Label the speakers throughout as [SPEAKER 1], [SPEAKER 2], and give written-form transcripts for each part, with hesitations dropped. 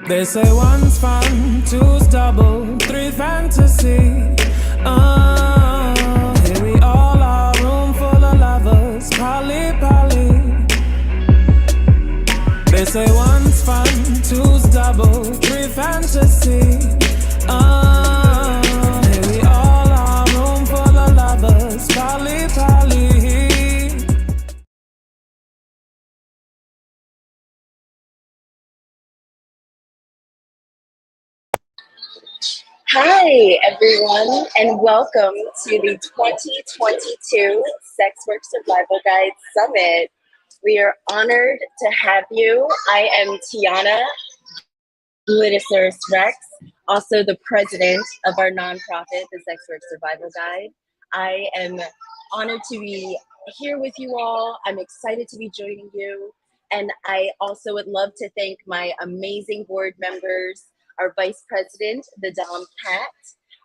[SPEAKER 1] They say one's fun, two's double, three fantasy. Here we all are, room full of lovers, poly, poly. They say one's fun, two's double, three fantasy. Here we all are, room full of lovers, poly, poly.
[SPEAKER 2] Hi, everyone, and welcome to the 2022 Sex Work Survival Guide Summit. We are honored to have you. I am Tiana Glittisaurus Rex, also the president of our nonprofit, the Sex Work Survival Guide. I am honored to be here with you all. I'm excited to be joining you. And I also would love to thank my amazing board members, our vice president, the Dom Cat,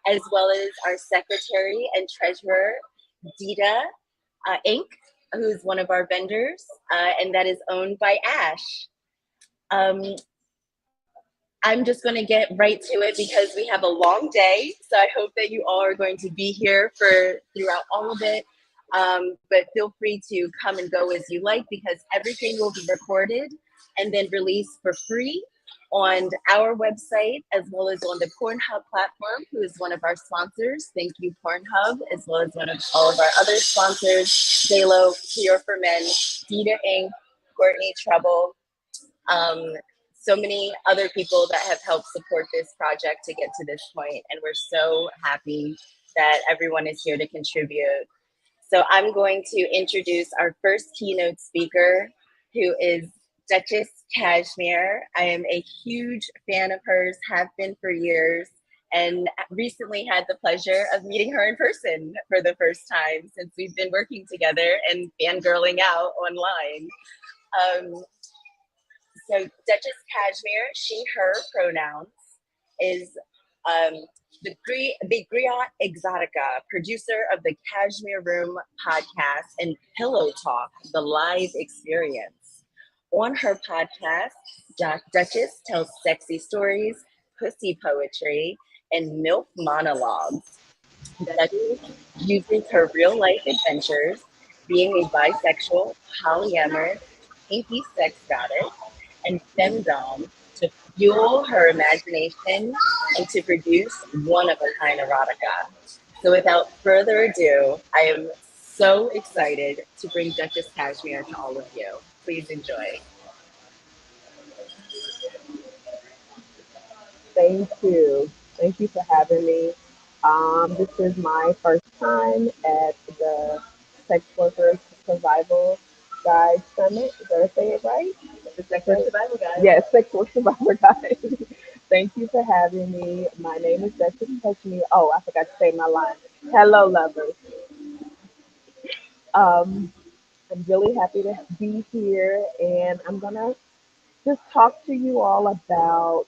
[SPEAKER 2] as well as our secretary and treasurer, Dita Inc., who's one of our vendors, and that is owned by Ash. I'm just going to get right to it because we have a long day. So I hope that you all are going to be here throughout all of it. But feel free to come and go as you like because everything will be recorded and then released for free on our website as well as on the Pornhub platform, who is one of our sponsors. Thank you, Pornhub, as well as all of our other sponsors, Zalo, Pure for Men, Dita Inc., Courtney Trouble, so many other people that have helped support this project to get to this point, and we're so happy that everyone is here to contribute. So I'm going to introduce our first keynote speaker, who is Duchess Cashmere. I am a huge fan of hers, have been for years, and recently had the pleasure of meeting her in person for the first time since we've been working together and fangirling out online. So Duchess Cashmere, she, her pronouns, is the Breakout Exotica, producer of the Cashmere Room podcast and Pillow Talk, the live experience. On her podcast, Duchess tells sexy stories, pussy poetry, and MILF monologues. Duchess uses her real life adventures, being a bisexual, polyamorous, kinky sex goddess, and femdom to fuel her imagination and to produce one-of-a-kind erotica. So without further ado, I am so excited to bring Duchess Cashmere to all of you. Please enjoy.
[SPEAKER 3] Thank you. Thank you for having me. This is my first time at the Sex Workers Survival Guide Summit. Did I say it right?
[SPEAKER 2] The Sex Work Survival Guide.
[SPEAKER 3] Yes, Sex Work Survival Guide. Thank you for having me. My name is Duchess Cashmere. Oh, I forgot to say my line. Hello, lovers. Um, I'm really happy to be here, and I'm gonna just talk to you all about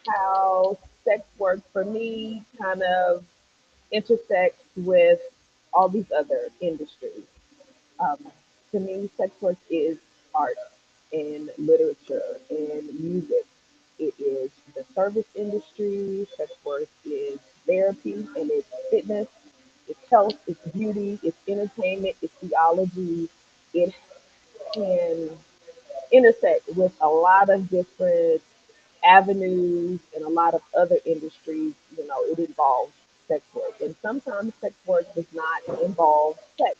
[SPEAKER 3] how sex work for me kind of intersects with all these other industries. Um, to me, sex work is art and literature and music. It is the service industry. Sex work is therapy and it's fitness, it's health, it's beauty, it's entertainment, it's theology. It can intersect with a lot of different avenues and a lot of other industries. It involves sex work. And sometimes sex work does not involve sex.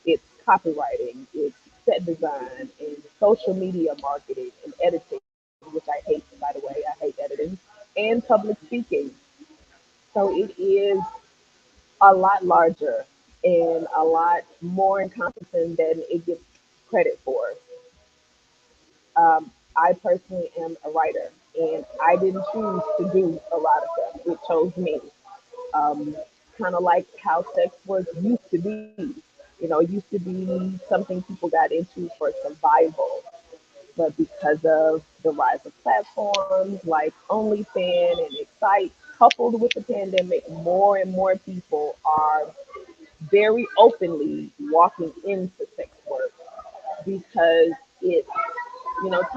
[SPEAKER 3] It's copywriting, it's set design, and social media marketing and editing, which I hate, by the way. I hate editing, and public speaking. So it is a lot larger and a lot more encompassing than it gets credit for. I personally am a writer, and I didn't choose to do erotica. It chose me. Um, kind of like how sex work used to be. It used to be something people got into for survival. But because of the rise of platforms like OnlyFans and Excite, coupled with the pandemic, more and more people are very openly walking into sex work because it's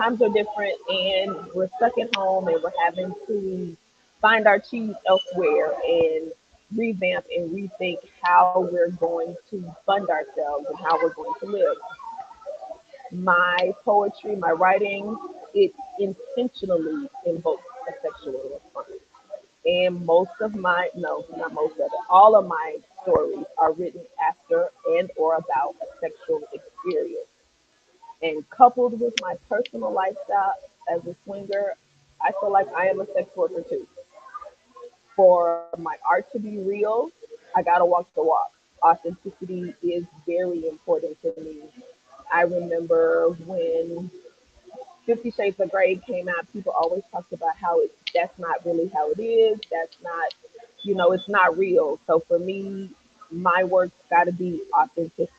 [SPEAKER 3] times are different and we're stuck at home and we're having to find our cheese elsewhere and revamp and rethink how we're going to fund ourselves and how we're going to live. My poetry, my writing, it intentionally invokes a sexual response. And most of my, no, not most of it, all of my stories are written after and or about a sexual experience. And coupled with my personal lifestyle as a swinger, I feel like I am a sex worker too. For my art to be real, I gotta walk the walk. Authenticity is very important to me. I remember when 50 Shades of Grey came out, people always talked about how that's not really how it is. That's not, it's not real. So for me, my work's got to be authentic.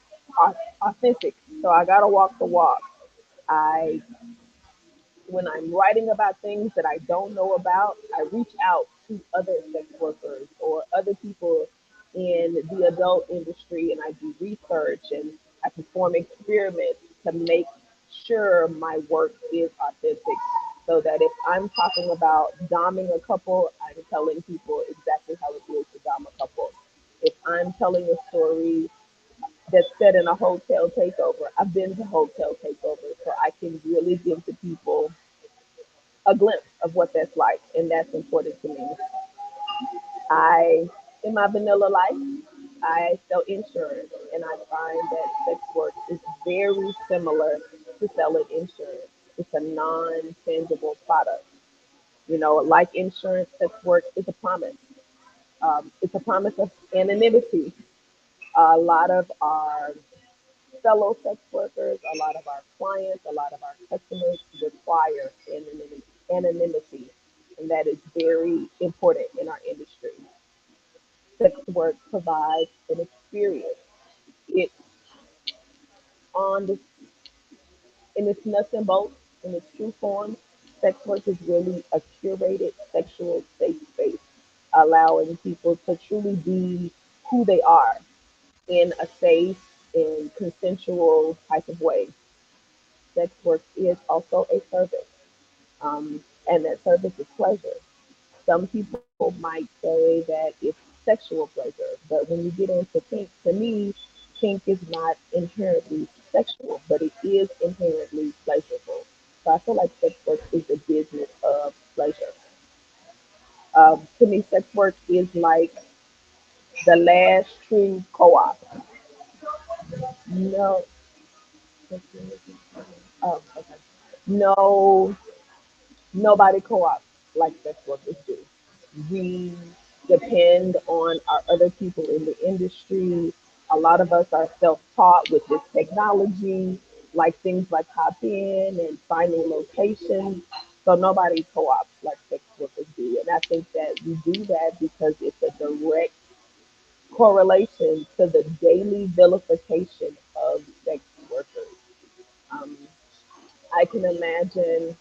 [SPEAKER 3] So I got to walk the walk. I when I'm writing about things that I don't know about, I reach out to other sex workers or other people in the adult industry and I do research and I perform experiments to make sure my work is authentic. So that if I'm talking about doming a couple, I'm telling people exactly how it is to dom a couple. If I'm telling a story that's set in a hotel takeover, I've been to hotel takeovers, so I can really give to people a glimpse of what that's like, and that's important to me. I, in my vanilla life, I sell insurance, and I find that sex work is very similar to selling insurance. It's a non-tangible product. Like insurance, sex work is a promise. It's a promise of anonymity. A lot of our fellow sex workers, a lot of our clients, a lot of our customers require anonymity, and that is very important in our industry. Sex work provides an experience. It's on the, in its nuts and bolts, in its true form. Sex work is really a curated sexual safe space, allowing people to truly be who they are in a safe and consensual type of way. Sex work is also a service, and that service is pleasure. Some people might say that it's sexual pleasure, but when you get into kink, to me, kink is not inherently sexual, but it is inherently pleasurable. So I feel like sex work is a business of pleasure. To me, sex work is like the last true co-op. No, okay. No, nobody co-ops like sex workers do. We depend on our other people in the industry. A lot of us are self-taught with this technology, like things like Hop In and finding locations. So nobody co-ops like sex workers do. And I think that we do that because it's a direct correlation to the daily vilification of sex workers. Um, I can imagine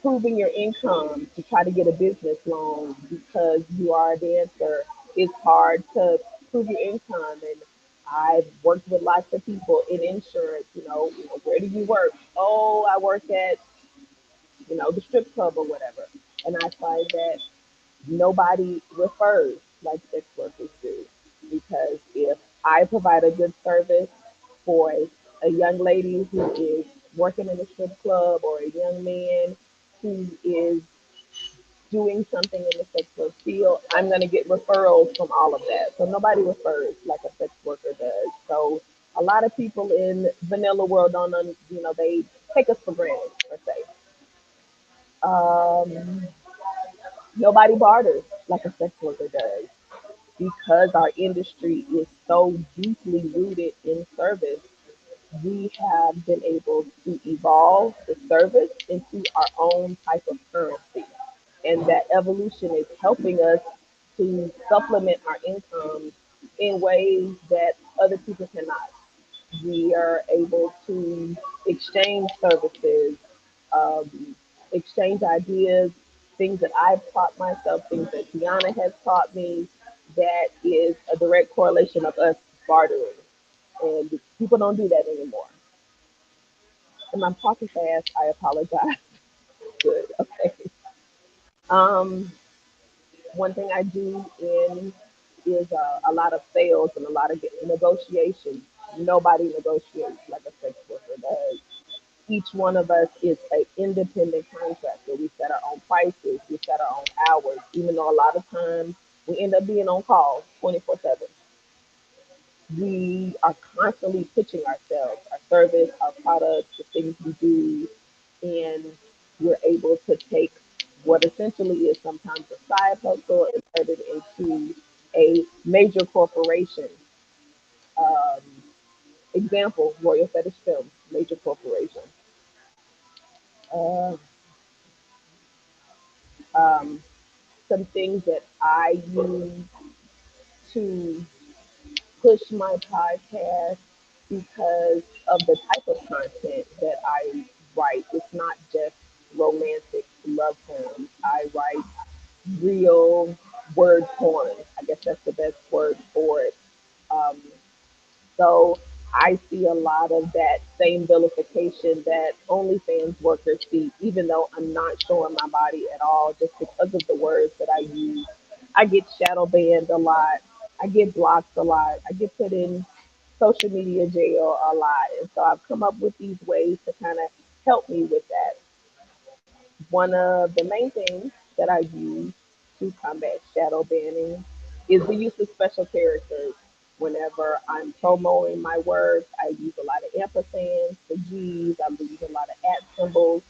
[SPEAKER 3] proving your income to try to get a business loan because you are a dancer. It's hard to prove your income. And I've worked with lots of people in insurance, where do you work? Oh, I work at, the strip club or whatever. And I find that nobody refers like sex workers do. Because if I provide a good service for a young lady who is working in a strip club or a young man who is doing something in the sex work field, I'm going to get referrals from all of that. So nobody refers like a sex worker does. So a lot of people in vanilla world don't, they take us for granted, per se. Um, Nobody barters like a sex worker does because our industry is so deeply rooted in service. We have been able to evolve the service into our own type of currency. And that evolution is helping us to supplement our income in ways that other people cannot. We are able to exchange services, um, exchange ideas, things that I've taught myself, things that Tiana has taught me. That is a direct correlation of us bartering. And people don't do that anymore. And I'm talking fast. I apologize. Good. Okay. Um, One thing I do in is a lot of sales and a lot of negotiations. Nobody negotiates like a sex worker does. Each one of us is an independent contractor. We set our own prices. We set our own hours. Even though a lot of times we end up being on call 24/7, we are constantly pitching ourselves, our service, our products, the things we do, and we're able to take what essentially is sometimes a side hustle and turn it into a major corporation. Um, Example: Royal Fetish Films, major corporation. Uh, um, some things that I use to push my podcast because of the type of content that I write. It's not just romantic love poems. I write real word porn. I guess that's the best word for it. Um, so I see a lot of that same vilification that OnlyFans workers see, even though I'm not showing my body at all, just because of the words that I use. I get shadow banned a lot. I get blocked a lot. I get put in social media jail a lot. And so I've come up with these ways to kind of help me with that. One of the main things that I use to combat shadow banning is the use of special characters. Whenever I'm promoting my work, I use a lot of ampersands for G's. I use a lot of at symbols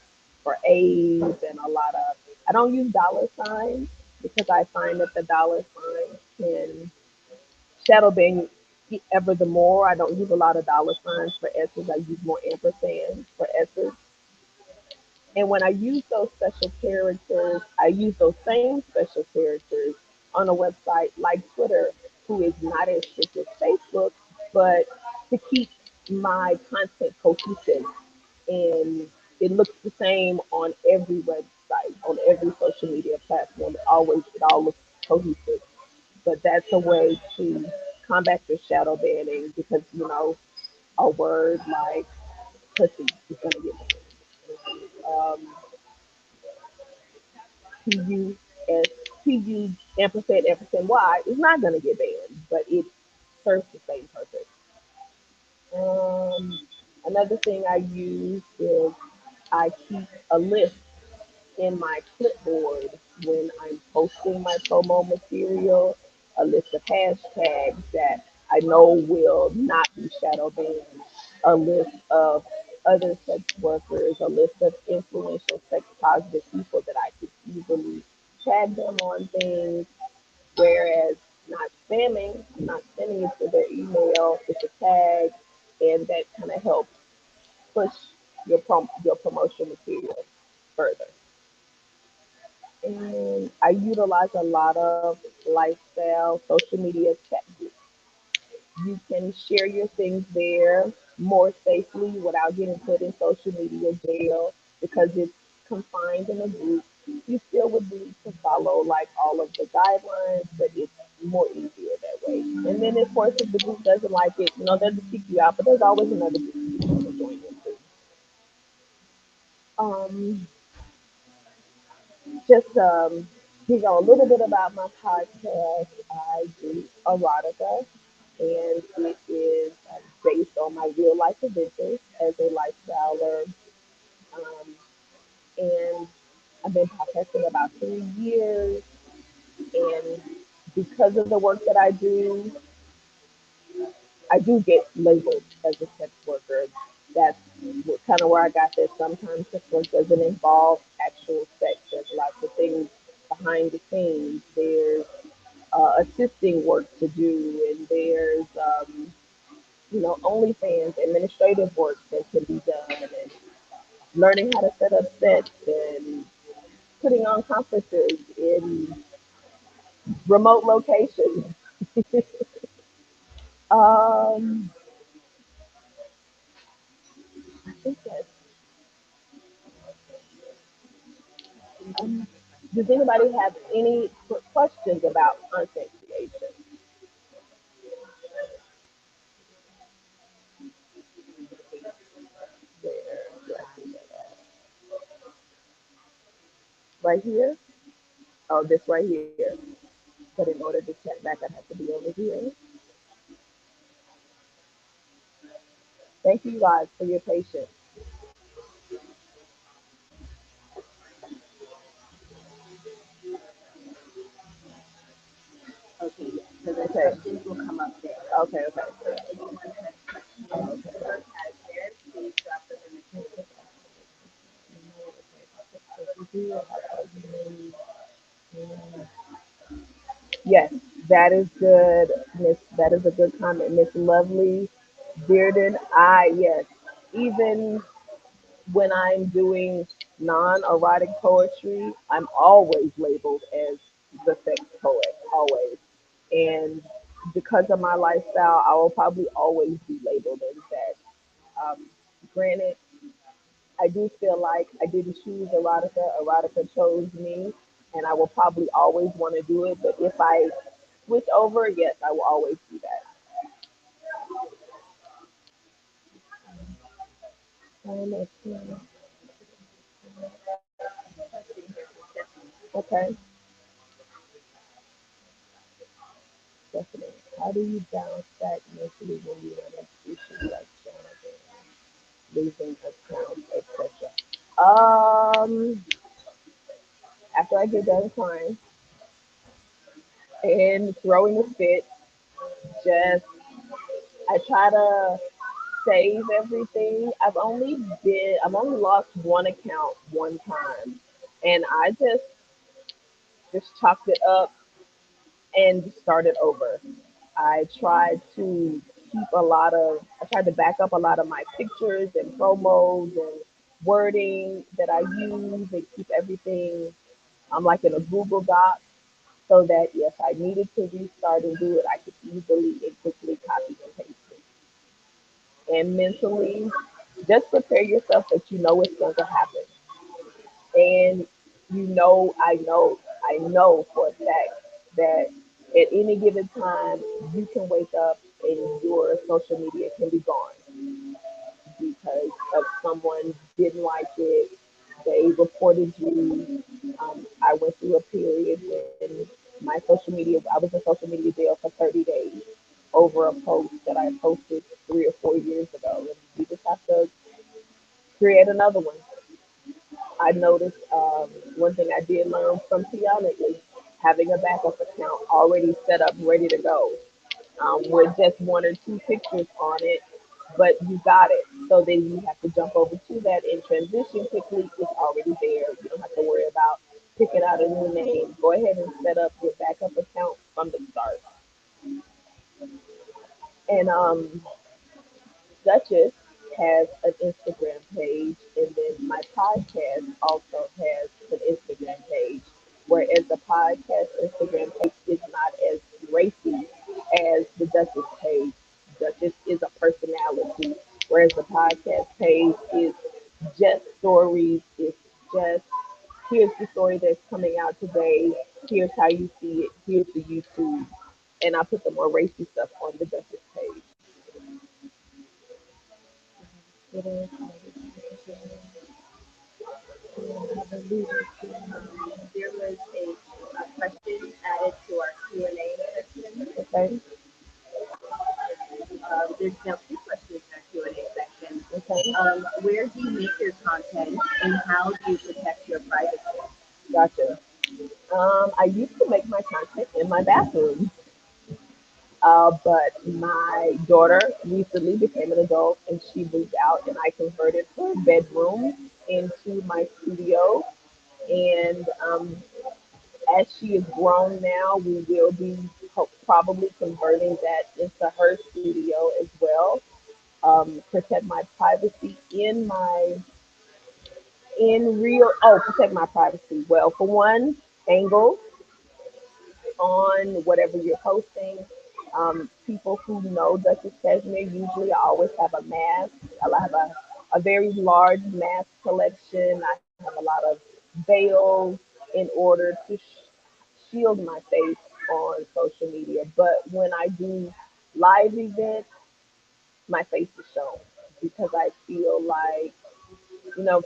[SPEAKER 3] for A's and a lot of. I don't use dollar signs because I find that the dollar signs can shadow ban you ever the more. I don't use a lot of dollar signs for S's. I use more ampersands for S's. And when I use those special characters, I use those same special characters on a website like Twitter, who is not as strict as Facebook, but to keep my content cohesive. And it looks the same on every website, on every social media platform. It all looks cohesive. But that's a way to combat your shadow banning because, a word like pussy is going to get banned. PU ampersand Y is not going to get banned, but it serves the same purpose. Um, Another thing I use is I keep a list in my clipboard when I'm posting my promo material, a list of hashtags that I know will not be shadow banned, a list of other sex workers, a list of influential sex positive people that I could easily tag them on things, whereas not spamming, I'm not sending it to their email, it's a tag, and that kind of helps push your promotional material further. And I utilize a lot of lifestyle social media chat groups. You can share your things there more safely without getting put in social media jail because it's confined in a group. You still would need to follow like all of the guidelines, but it's more easier that way. And then of course if the group doesn't like it, they'll just kick you out, but there's always another group you can join into. Um, just a little bit about my podcast. I do erotica, and it is based on my real life adventures as a lifestyler. Um, and I've been podcasting about 3 years, and because of the work that I do get labeled as a sex worker. That's kind of where I got that. Sometimes sex work doesn't involve actual sex. There's lots of things behind the scenes. There's assisting work to do, and there's OnlyFans administrative work that can be done, and learning how to set up sets and putting on conferences in remote locations. um, I think that's does anybody have any questions about content creation there? right here. Oh, this right here. But in order to check back, I'd have to be over here. Thank you guys for your patience.
[SPEAKER 2] Okay, yes. So the
[SPEAKER 3] Okay.
[SPEAKER 2] questions will come up there.
[SPEAKER 3] Okay. Okay.
[SPEAKER 2] Anyone has questions or has theirs, please drop them in the chat.
[SPEAKER 3] Yes, that is good, Miss. That is a good comment, Miss Lovely Bearden. I yes, even when I'm doing non-erotic poetry, I'm always labeled as the sex poet, always. And because of my lifestyle, I will probably always be labeled as that. Granted, I do feel like I didn't choose erotica. Erotica chose me, and I will probably always want to do it. But if I switch over, yes, I will always do that. Okay, definitely. How do you bounce back mentally when you run into issues like losing accounts, etc.? After I get done crying and throwing a fit, just I try to save everything. I've only lost one account one time, and I just chalked it up and started over. I tried to back up a lot of my pictures and promos and wording that I use and keep everything like in a Google Doc so that if I needed to restart and do it, I could easily and quickly copy and paste it. And mentally, just prepare yourself that you know it's going to happen. And I know for a fact that at any given time, you can wake up and your social media can be gone because of someone didn't like it. They reported you. I went through a period when my social media, I was in social media jail for 30 days over a post that I posted 3 or 4 years ago. And you just have to create another one. I noticed one thing I did learn from Tiana is having a backup account already set up, ready to go, with just one or two pictures on it, but you got it. So then you have to jump over to that and transition quickly. It's already there. You don't have to worry about picking out a new name. Go ahead and set up your backup account from the start. And Duchess has an Instagram page, and then my podcast also has an Instagram page. Whereas the podcast Instagram page is not as racy as the Duchess page. Duchess is a personality, whereas the podcast page is just stories. It's just here's the story that's coming out today. Here's how you see it. Here's the YouTube, and I put the more racy stuff on the Duchess page.
[SPEAKER 2] There was a question added to our Q&A section.
[SPEAKER 3] Okay.
[SPEAKER 2] There's now two questions in our Q&A section.
[SPEAKER 3] Okay.
[SPEAKER 2] Where do you make your content and how do you protect your privacy?
[SPEAKER 3] Gotcha. I used to make my content in my bathroom, but my daughter recently became an adult and she moved out, and I converted her bedroom into my studio. And as she is grown now, we will be probably converting that into her studio as well. Protect my privacy protect my privacy. Well, for one, angle on whatever you're posting. People who know Duchess Cashmere usually always have a mask. I have a very large mask collection. I have a lot of veils in order to shield my face on social media. But when I do live events, my face is shown because I feel like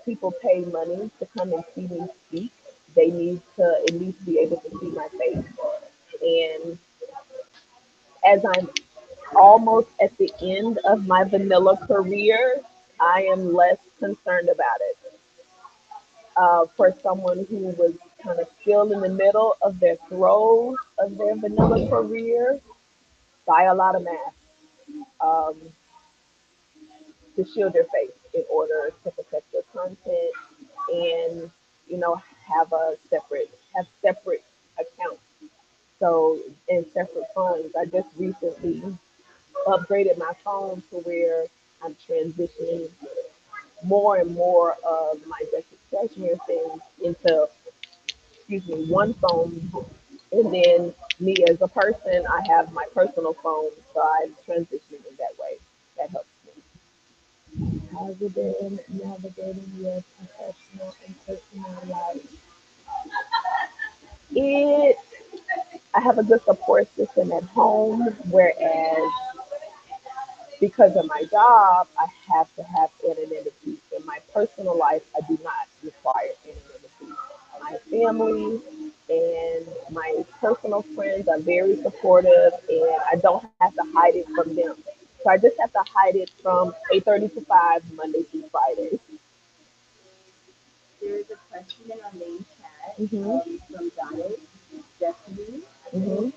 [SPEAKER 3] people pay money to come and see me speak, They need to at least be able to see my face. And as I'm almost at the end of my vanilla career, I am less concerned about it. For someone who was kind of still in the middle of their throes of their vanilla career, buy a lot of masks um, to shield your face in order to protect your content and have separate accounts. So in separate phones, I just recently upgraded my phone to where I'm transitioning more and more of my cashmere things into, excuse me, one phone. And then me as a person, I have my personal phone, so I'm transitioning in that way. That helps me. How's it been navigating your professional and personal life? It, I have a good support system at home, whereas because of my job, I have to have anonymity. In my personal life, I do not require anonymity. My family and my personal friends are very supportive, and I don't have to hide it from them. So I just have to hide it from 8:30 to 5, Monday through Friday.
[SPEAKER 2] There is a question in our main chat
[SPEAKER 3] Hmm.
[SPEAKER 2] from Goddess Destiny. I
[SPEAKER 3] Hmm.
[SPEAKER 2] think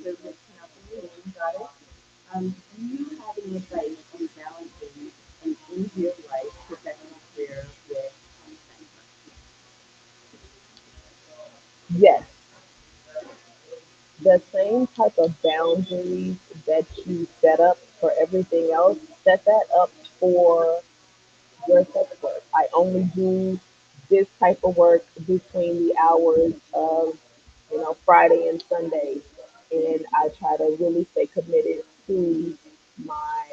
[SPEAKER 2] the pronouncing your name, Goddess. Do you have any advice on balancing an in real life professional career with content?
[SPEAKER 3] Yes, the same type of boundaries that you set up for everything else, set that up for your sex work. I only do this type of work between the hours of, Friday and Sunday. And I try to really stay committed to my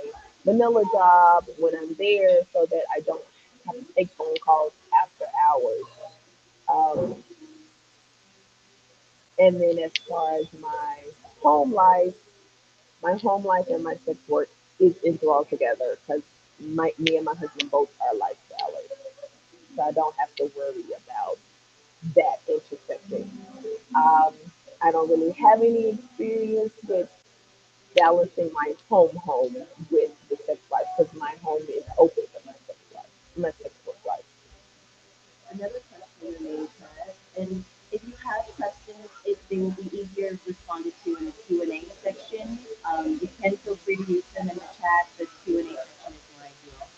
[SPEAKER 3] vanilla job when I'm there so that I don't have to take phone calls after hours. Um, and then as far as my home life and my sex work is enthralled together because me and my husband both are lifestylers. So I don't have to worry about that intersecting. Um, I don't really have any experience with balancing my home with the sex life because my home is open to my sex work life.
[SPEAKER 2] Another question in the main chat, and if you have questions, they will be easier responded to in the Q&A section. You can feel free to use them in the chat. The Q&A section is more ideal.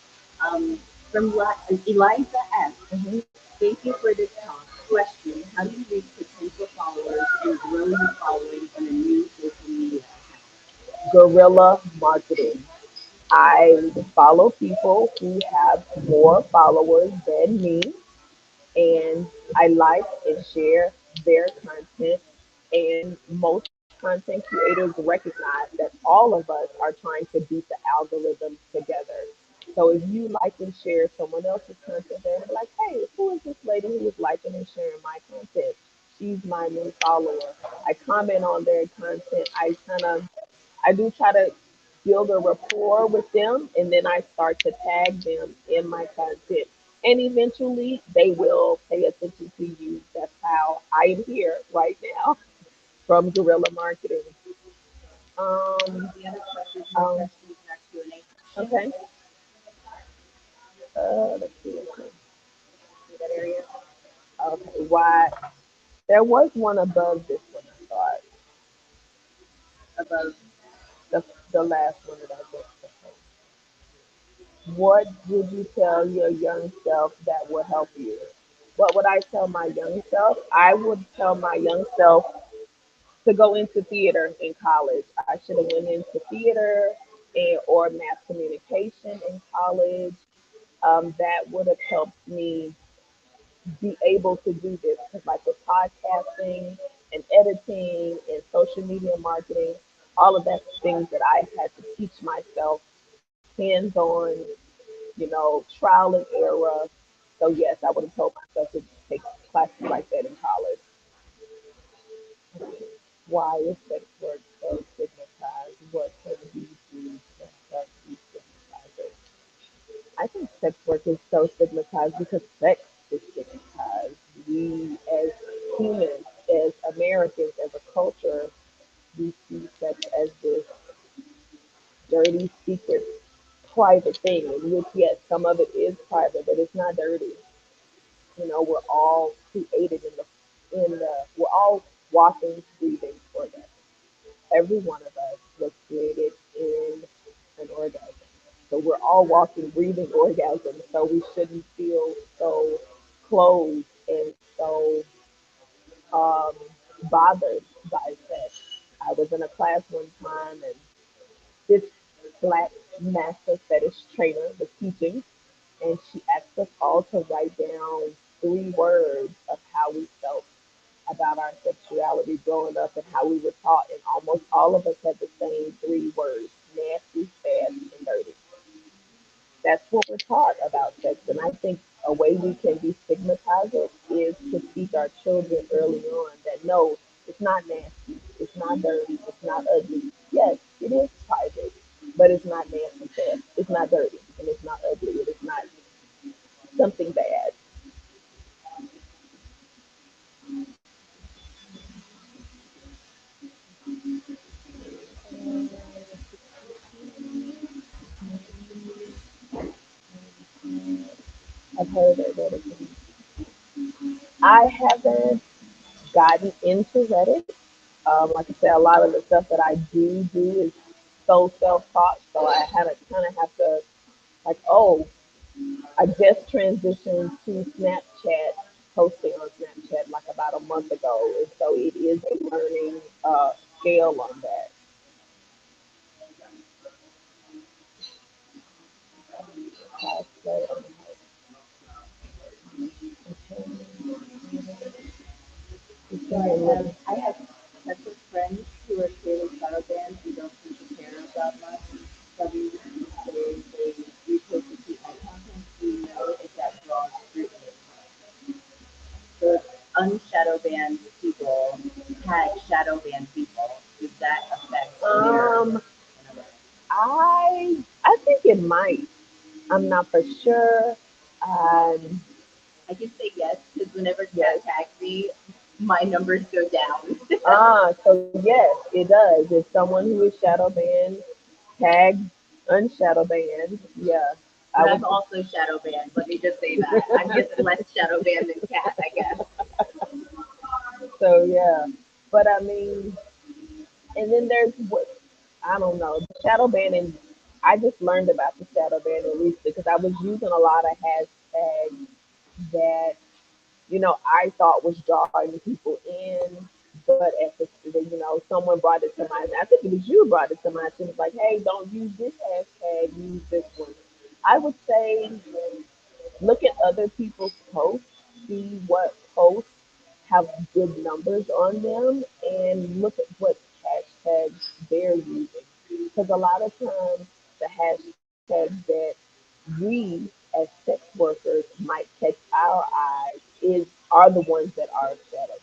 [SPEAKER 2] From Eliza F.
[SPEAKER 3] Hmm.
[SPEAKER 2] Thank you for this talk. Question: how do you reach potential followers and grow your following on a new social media account?
[SPEAKER 3] Guerrilla marketing. I follow people who have more followers than me, and I like and share their content. And most content creators recognize that all of us are trying to beat the algorithm together. So if you like and share someone else's content, they're like, hey, who is this lady who is liking and sharing my content? She's my new follower. I comment on their content. I do try to build a rapport with them, and then I start to tag them in my content. And eventually, they will pay attention to you. That's how I am here right now from guerrilla marketing. Um,
[SPEAKER 2] The other questions and
[SPEAKER 3] um,
[SPEAKER 2] questions in our Q&A section.
[SPEAKER 3] okay. Let's see.
[SPEAKER 2] See that area
[SPEAKER 3] Okay. Why? There was one above this one, I thought.
[SPEAKER 2] above.
[SPEAKER 3] The last one that I just proposed. What would you tell your young self that will help you? What would I tell my young self? I would tell my young self to go into theater in college. I should have went into theater or mass communication in college. That would have helped me be able to do this because, like with podcasting and editing and social media marketing, all of that things that I had to teach myself hands-on, trial and error. So yes, I would have told myself to take classes like that in college. Why is sex work so stigmatized? What can we do to help destigmatize it? I think sex work is so stigmatized because sex is stigmatized. We private thing, in which yes, some of it is private, but it's not dirty. You know, we're all created we're all walking, breathing orgasm. Every one of us was created in an orgasm. So we're all walking, breathing orgasms. So we shouldn't feel so closed and so um, bothered by sex. I was in a class one time, and this black master fetish trainer was teaching, and she asked us all to write down 3 words of how we felt about our sexuality growing up and how we were taught, and almost all of us had the same 3 words: nasty, fast, and dirty. That's what we're taught about sex. And I think a way we can destigmatize it is to teach our children early on that no, it's not nasty, it's not dirty, it's not ugly. Yes, it is private, but it's not nasty, fast, it's not dirty, and it's not ugly, it is not something bad. I've heard of Reddit. I haven't gotten into Reddit. Like I said, a lot of the stuff that I do is so self-taught, so I haven't kind of have to like, oh, I just transitioned to Snapchat, posting on Snapchat like about a month ago, and so it is a learning scale on that.
[SPEAKER 2] I have sets of friends who are clearly shadow bands who don't seem to care about much. Some they repost the cute night content. Do you know if that draws scrutiny? So if unshadow banned people tag shadow banned people, does that affect their
[SPEAKER 3] Um, I think it might. I'm not for sure. Um,
[SPEAKER 2] I can say yes because whenever
[SPEAKER 3] yes.
[SPEAKER 2] Kat tags me, my numbers go down.
[SPEAKER 3] So yes, it does. If someone who is shadow banned tags unshadow banned, yeah, I
[SPEAKER 2] But
[SPEAKER 3] would.
[SPEAKER 2] I'm also shadow banned. Let me just say that. I'm just less shadow banned than Kat, I guess.
[SPEAKER 3] So yeah, but I mean, and then there's what I don't know, the shadow banning. I just learned about the shadow banning recently because I was using a lot of hashtags that I thought was drawing people in, but at someone brought it to my. I think it was you brought it to my attention. Like, hey, don't use this hashtag. Use this one. I would say look at other people's posts, see what posts have good numbers on them, and look at what hashtags they're using. Because a lot of times the hashtags that we as sex workers might catch our eyes are the ones that are shadowing.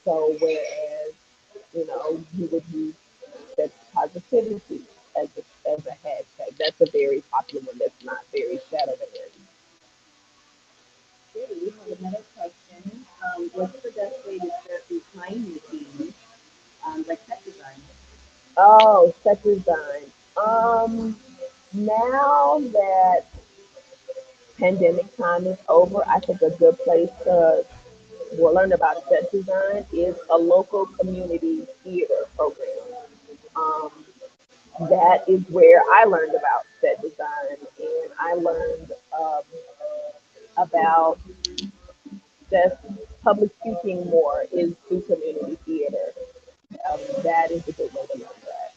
[SPEAKER 3] So whereas you would use sex positivity as a hashtag, that's a very popular one. That's not very shadowing.
[SPEAKER 2] Okay, we have another question. What's the best way to start behind the scenes, like set design?
[SPEAKER 3] Oh, set design. Now that pandemic time is over, I think a good place to learn about set design is a local community theater program. Um, that is where I learned about set design, and I learned about just public speaking more is through community theater. That is a good way to learn that.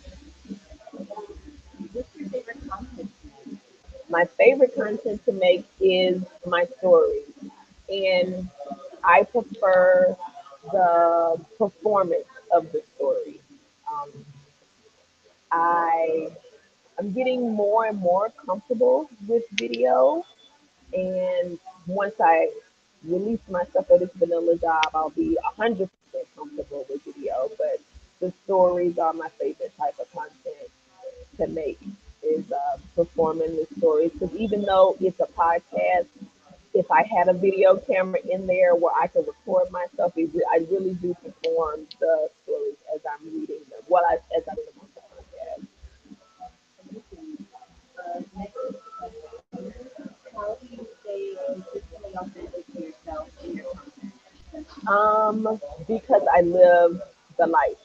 [SPEAKER 2] What's your favorite content to make?
[SPEAKER 3] My favorite content to make is my stories, and I prefer the performance of the story. Um, I I'm getting more and more comfortable with video, and once I release myself of this vanilla job, I'll be 100% comfortable with video. But the stories are my favorite type of content to make is performing the stories. Because even though it's a podcast, if I had a video camera in there where I could record myself, I really do perform the stories as I'm reading them. As I'm reading them on the podcast.
[SPEAKER 2] consistently authentic to yourself in your content?
[SPEAKER 3] Because I live the life.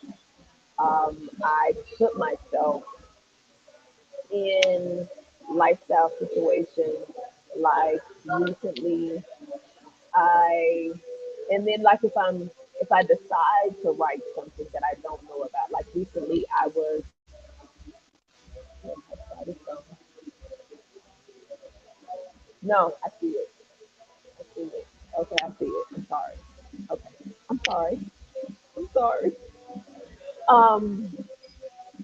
[SPEAKER 3] I put myself in lifestyle situations like recently I and then like if I decide to write something that I don't know about, like recently I was no, I see it. I see it. Okay, I see it. I'm sorry. Okay. I'm sorry. I'm sorry. Um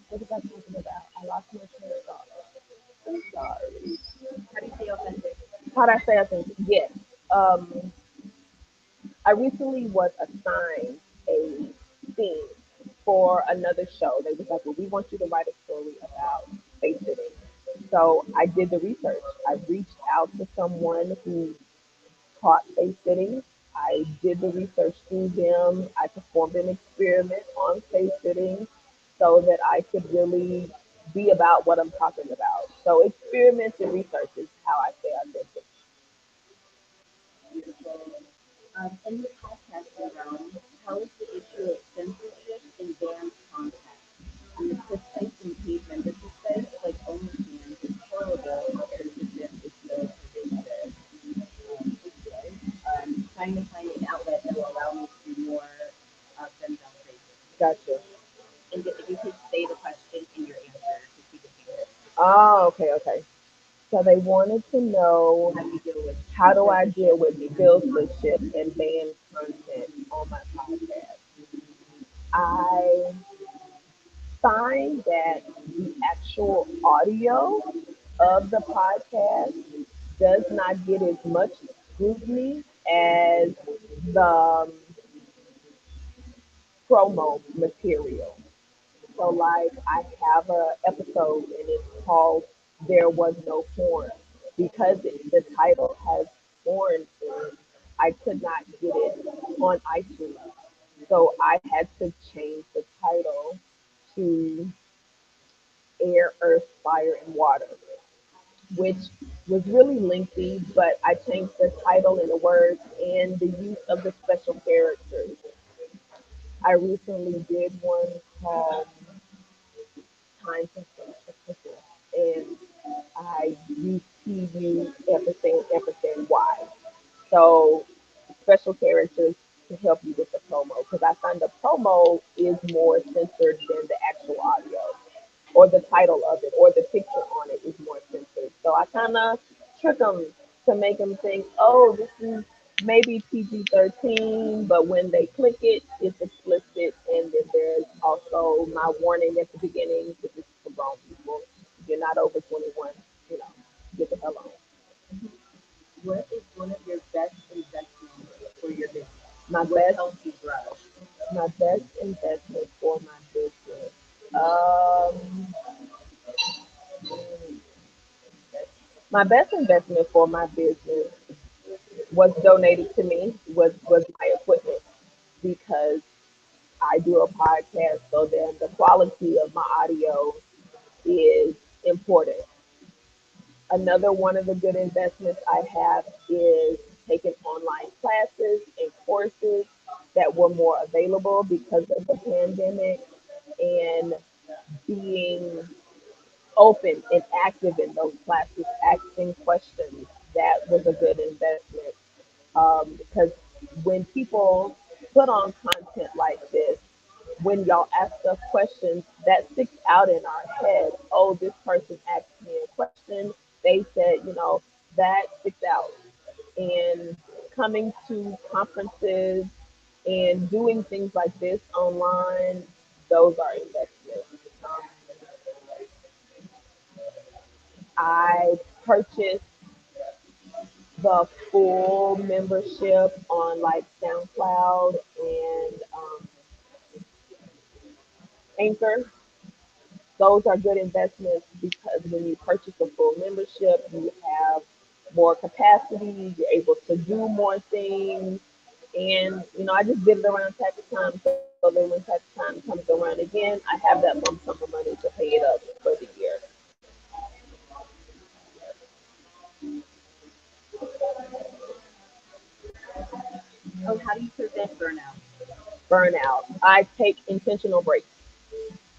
[SPEAKER 3] what was I talking about? I lost my train of thought. I'm sorry.
[SPEAKER 2] How do you stay authentic?
[SPEAKER 3] How did I say I think? Yes. Um I recently was assigned a theme for another show. They was like, well, we want you to write a story about babysitting. So I did the research. I reached out to someone who taught babysitting. I did the research through them. I performed an experiment on babysitting so that I could really be about what I'm talking about. So experiments and research is how I stay authentic.
[SPEAKER 2] In the podcasting realm, how is the issue of censorship in banned content? And the precise engagement, this is said like OnlyFans is horrible, but censorship is so pervasive. Okay. Trying to find an outlet that will allow me to do more of them validation.
[SPEAKER 3] Gotcha.
[SPEAKER 2] And if you could say the question in your answer to see the answer.
[SPEAKER 3] Oh, okay, okay. So they wanted to know
[SPEAKER 2] How do you deal with
[SPEAKER 3] how do I deal
[SPEAKER 2] censorship
[SPEAKER 3] with
[SPEAKER 2] in
[SPEAKER 3] censorship and banned content on my podcast. I find that the actual audio of the podcast does not get as much scrutiny as the promo material. So, like, I have a episode and it's called "There Was No Porn" because the title has porn in it. I could not get it on iTunes, so I had to change the title to "Air, Earth, Fire, and Water," which was really lengthy. But I changed the title and the words and the use of the special characters. I recently did one called time constraints, and I use TV everything why. So special characters to help you with the promo because I find the promo is more censored than the actual audio or the title of it or the picture on it is more censored. So I kind of trick them to make them think, oh, this is maybe PG-13, but when they click it, it's explicit. And then there's also my warning at the beginning, which is for grown people. If you're not over 21, you know, get the hell on.
[SPEAKER 2] what is one of your best investments for your business?
[SPEAKER 3] My
[SPEAKER 2] What
[SPEAKER 3] best,
[SPEAKER 2] helps you grow?
[SPEAKER 3] my best investment for my business. Um, my best investment for my business was donated to me was my equipment because I do a podcast, so then the quality of my audio is important. Another one of the good investments I have is taking online classes and courses that were more available because of the pandemic and being open and active in those classes, asking questions. That was a good investment because when people put on content like this, when y'all ask us questions, that sticks out in our head. Oh, this person asked me a question. They said, that sticks out. And coming to conferences and doing things like this online, those are investments. Um, I purchased the full membership on like SoundCloud and Anchor. Those are good investments because when you purchase a full membership, you have more capacity, you're able to do more things. And, I just did it around tax time. So then when tax time comes around again, I have that lump sum of money to pay it up for the year.
[SPEAKER 4] Oh, how do you prevent burnout?
[SPEAKER 3] Burnout. I take intentional breaks.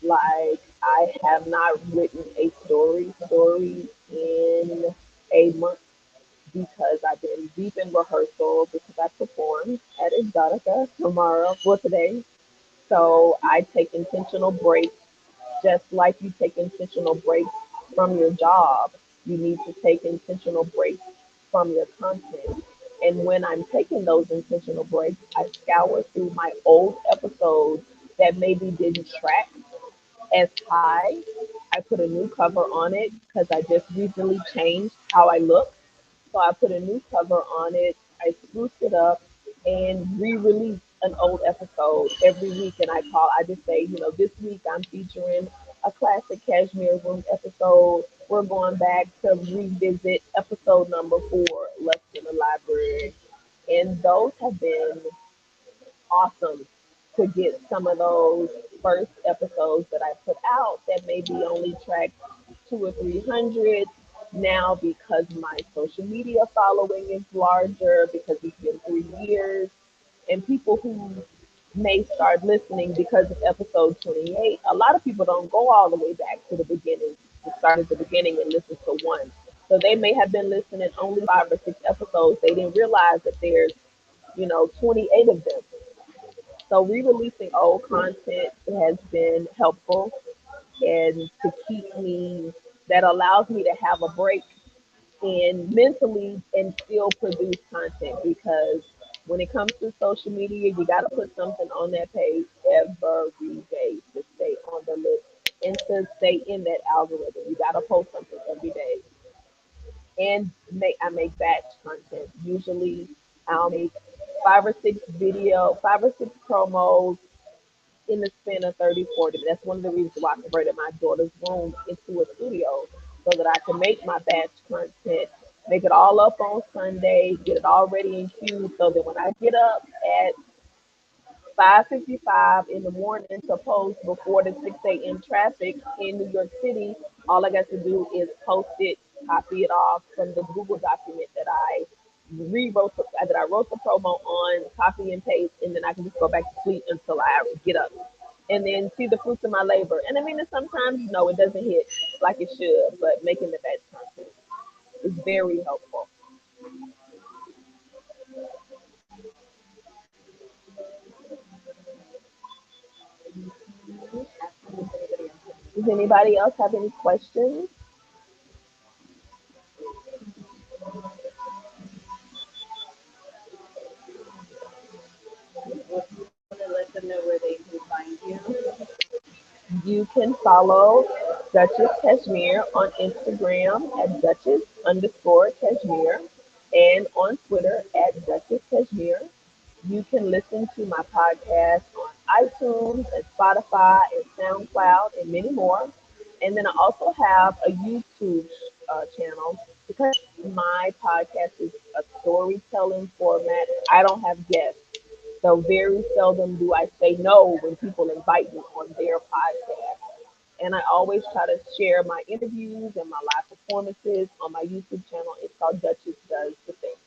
[SPEAKER 3] Like I have not written a story in a month because I've been deep in rehearsal because I perform at Exotica tomorrow, well today. So I take intentional breaks just like you take intentional breaks from your job. You need to take intentional breaks from your content. And when I'm taking those intentional breaks, I scour through my old episodes that maybe didn't track as high. I put a new cover on it because I just recently changed how I look. So I put a new cover on it. I spruced it up and re-release an old episode every week. And I just say, this week I'm featuring a classic Cashmere Room episode. We're going back to revisit episode number 4, Lust in the Library. And those have been awesome to get some of those first episodes that I put out that maybe only tracked 200 or 300 now because my social media following is larger because it's been 3 years and people who may start listening because of episode 28. A lot of people don't go all the way back to the beginning to start at the beginning and listen to one. So they may have been listening only 5 or 6 episodes. They didn't realize that there's 28 of them. So re-releasing old content has been helpful and to keep me that allows me to have a break and mentally and still produce content because when it comes to social media, you got to put something on that page every day to stay on the list and to stay in that algorithm. You got to post something every day and I make batch content. Usually, I'll make 5 or 6 promos in the span of 30, 40. That's one of the reasons why I converted my daughter's room into a studio so that I can make my batch content, make it all up on Sunday, get it all ready in queue so that when I get up at 5:55 in the morning to post before the 6 a.m. traffic in New York City, all I got to do is post it, copy it off from the Google document that I that I wrote the promo on, copy and paste, and then I can just go back to sleep until I get up. And then see the fruits of my labor. And I mean, sometimes, it doesn't hit like it should, but making the best content is very helpful. Does anybody else have any questions?
[SPEAKER 4] Want to let them know where they can find you?
[SPEAKER 3] You can follow Duchess Cashmere on Instagram at Duchess_Cashmere and on Twitter at Duchess Cashmere. You can listen to my podcast on iTunes and Spotify and SoundCloud and many more. And then I also have a YouTube channel because my podcast is a storytelling format. I don't have guests. So very seldom do I say no when people invite me on their podcast. And I always try to share my interviews and my live performances on my YouTube channel. It's called Duchess Does the Thing.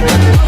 [SPEAKER 1] Yeah.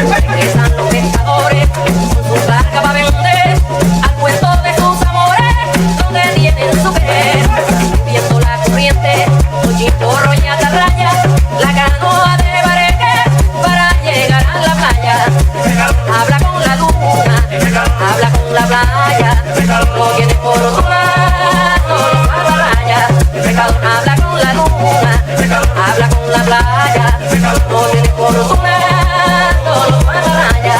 [SPEAKER 5] Regresan los pescadores con su barca para vender al puerto de sus amores, donde tienen su querer. Viendo la corriente, con chinchorro y atarraya, la canoa de bareque para llegar a la playa. Habla con la luna, habla con la playa, no tiene por otro lado los atarraya. Habla con la luna, habla con la playa, no tiene por otro lado los atarraya.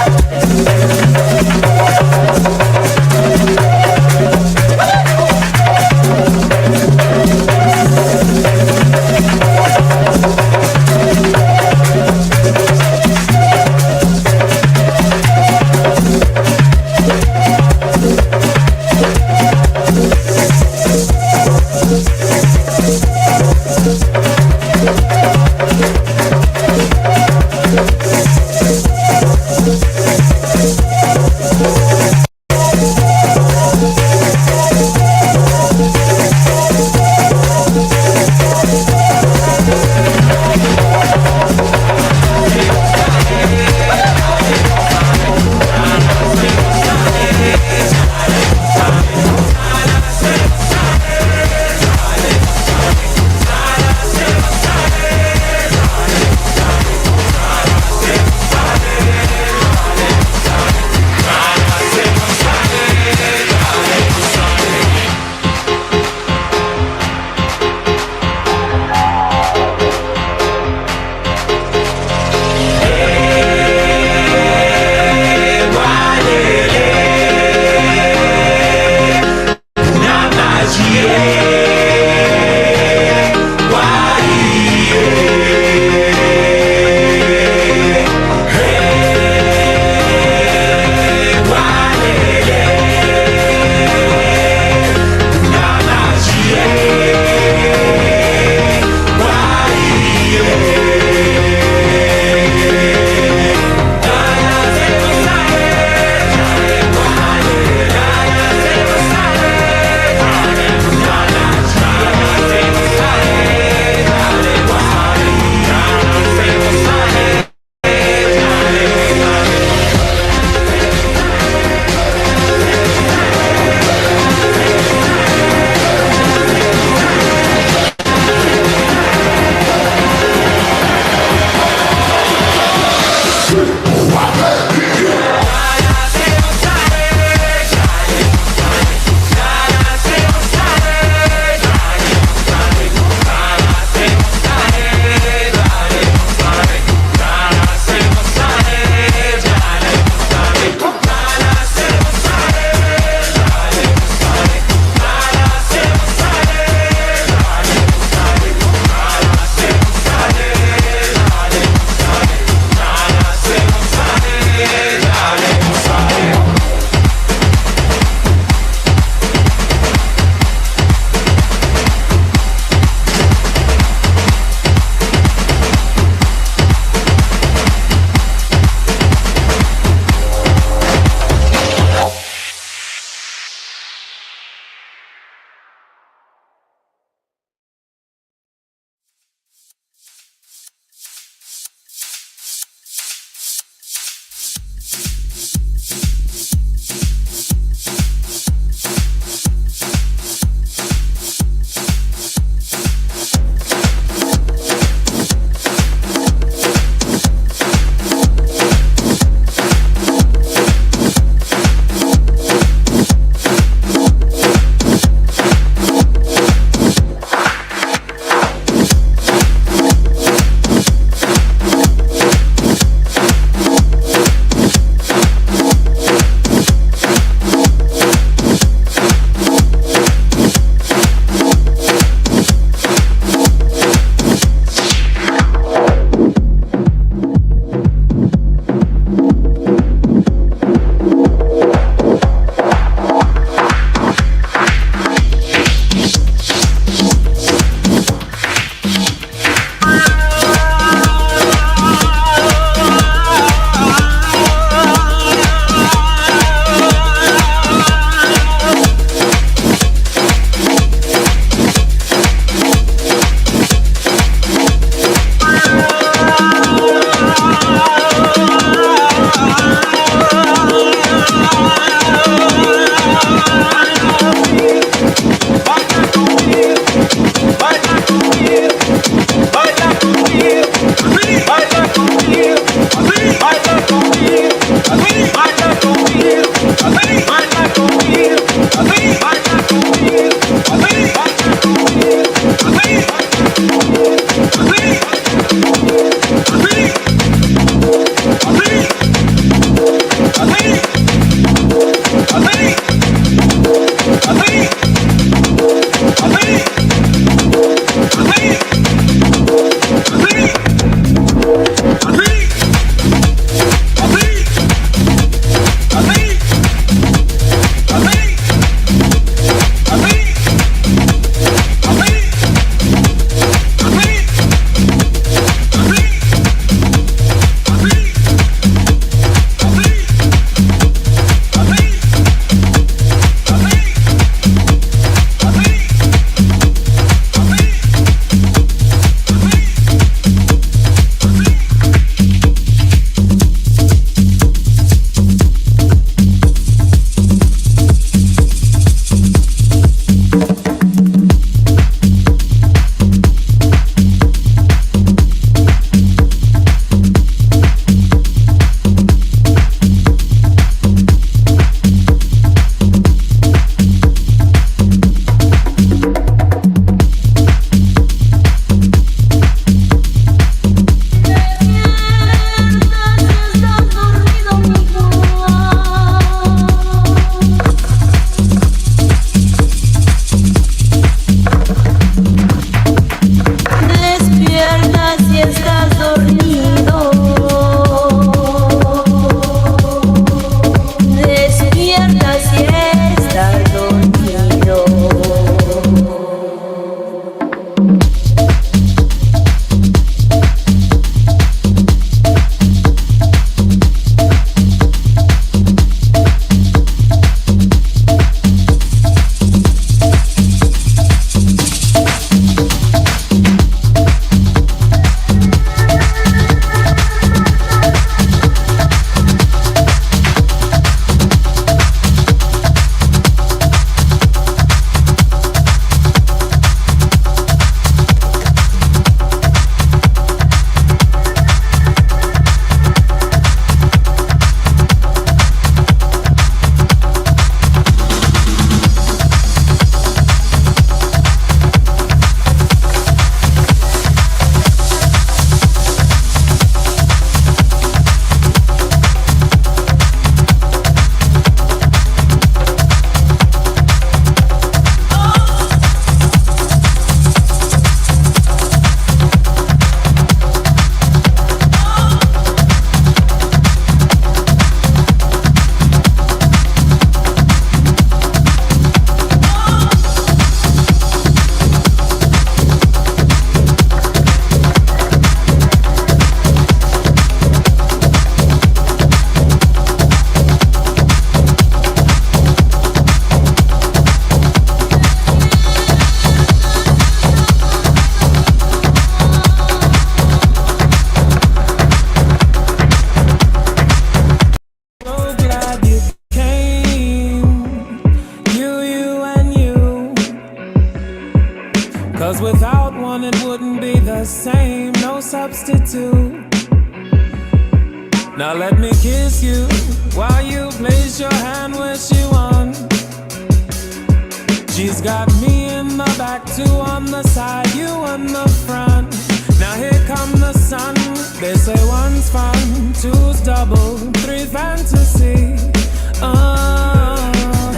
[SPEAKER 1] She's got me in the back, two on the side, you on the front. Now here come the sun. They say one's fun, two's double, three fantasy.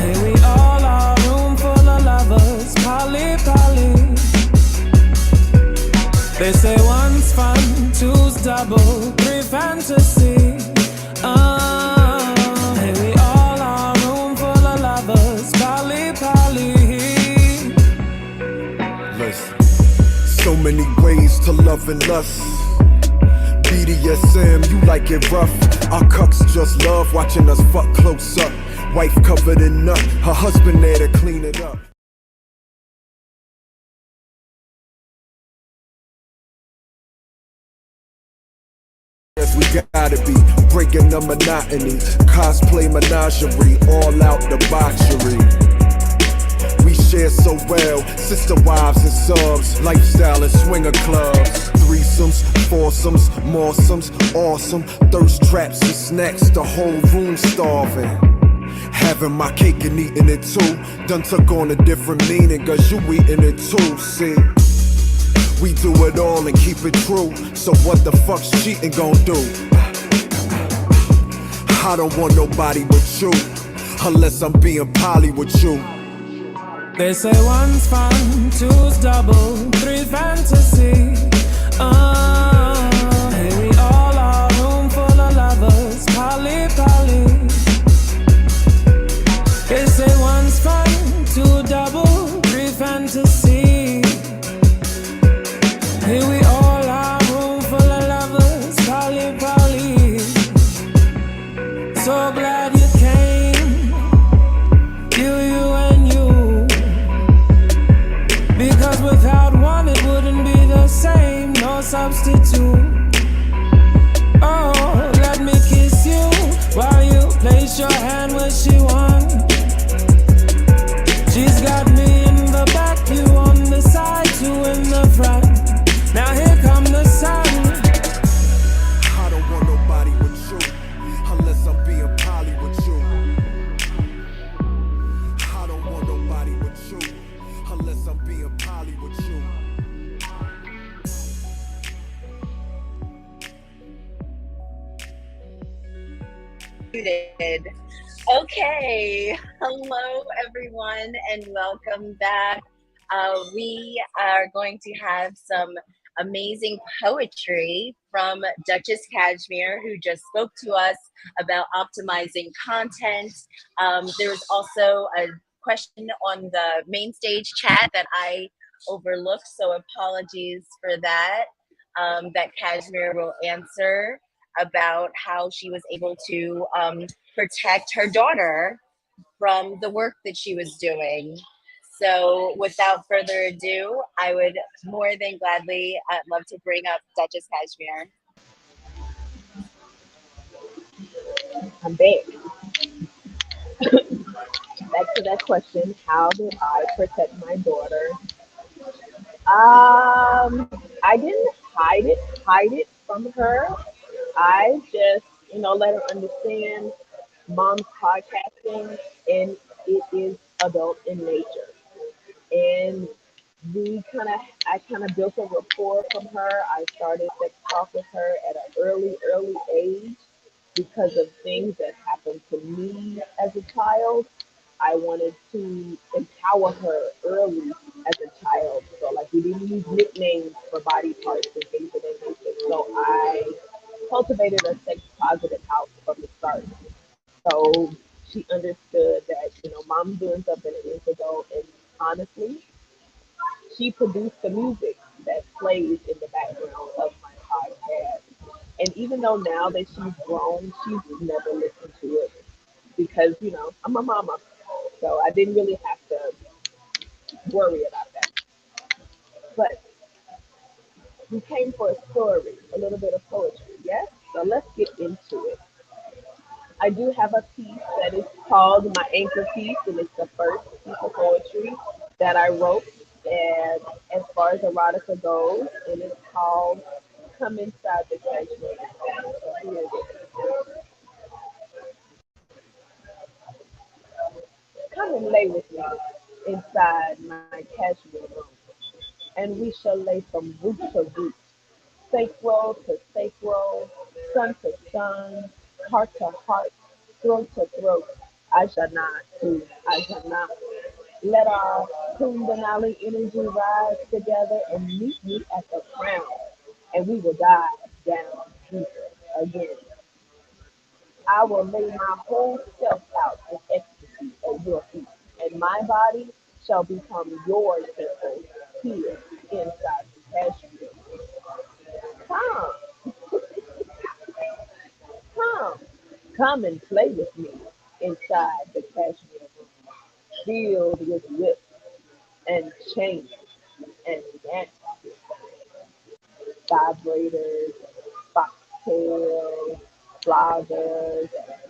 [SPEAKER 1] Here we all are, room full of lovers, poly poly. They say one's fun, two's double, three fantasy. Here we all are, room full of lovers, poly poly.
[SPEAKER 6] Listen, so many ways to love and lust. BDSM, you like it rough. Our cucks just love watching us fuck close up. Wife covered in nut, her husband there to clean it up. Yes, we gotta be breaking the monotony. Cosplay menagerie, all out debauchery. We share so well, sister wives and subs, lifestyle and swinger clubs. Threesomes, foursomes, moresomes, awesome. Thirst traps and snacks, the whole room starving. Having my cake and eating it too. Done took on a different meaning, cause you eating it too, see. We do it all and keep it true. So what the fuck's cheating gon' do? I don't want nobody but you, unless I'm being poly with you.
[SPEAKER 1] They say one's fun, two's double, three fantasy. Here we all are, room full of lovers, poly poly. They say one's fun, two double, three fantasy. Here we all are, room full of lovers, poly poly. So glad you came, you and you. Because without one it wouldn't be the same, no substitute. Oh, let me kiss you while you place your hand where she wants. She's got me in the back, you on the side, two in the front. Now here come the sun.
[SPEAKER 6] I don't want nobody but you, unless I'm being poly with you. I don't want nobody but you, unless I'm being poly with you.
[SPEAKER 2] Muted. Okay, hello everyone and welcome back. We are going to have some amazing poetry from Duchess Cashmere, who just spoke to us about optimizing content. There was also a question on the main stage chat that I overlooked, so apologies for that, that Cashmere will answer about how she was able to protect her daughter from the work that she was doing. So without further ado, I would more than gladly love to bring up Duchess Cashmere.
[SPEAKER 3] I'm back. Back to that question, how did I protect my daughter? I didn't hide it from her. I just, let her understand mom's podcasting and it is adult in nature. And I kind of built a rapport from her. I started to talk with her at an early age because of things that happened to me as a child. I wanted to empower her early as a child. So like we didn't use nicknames for body parts and things of that nature. So I cultivated a sex positive house from the start. So she understood that, mom's doing something that is adult and honestly, she produced the music that plays in the background of my podcast. And even though now that she's grown, she's never listened to it because, I'm a mama. So I didn't really have to worry about that. But we came for a story, a little bit of poetry, yes? So let's get into it. I do have a piece that is called my anchor piece, and it's the first piece of poetry that I wrote. And as far as erotica goes, and it's called "Come Inside the Sanctuary." So here it is. Come and lay with me. inside my cashmere room, and we shall lay from root to root, sacral to sacral, sun to sun, heart to heart, throat to throat. I shall not, I shall not. Let our Kundalini energy rise together and meet me at the crown, and we will dive down deeper again. I will lay my whole self out in ecstasy at your feet, and my body shall become your temple here inside the cashmere. Come, come, come and play with me inside the cashmere room, filled with whips and chains and nasty vibrators, foxtails, floggers, and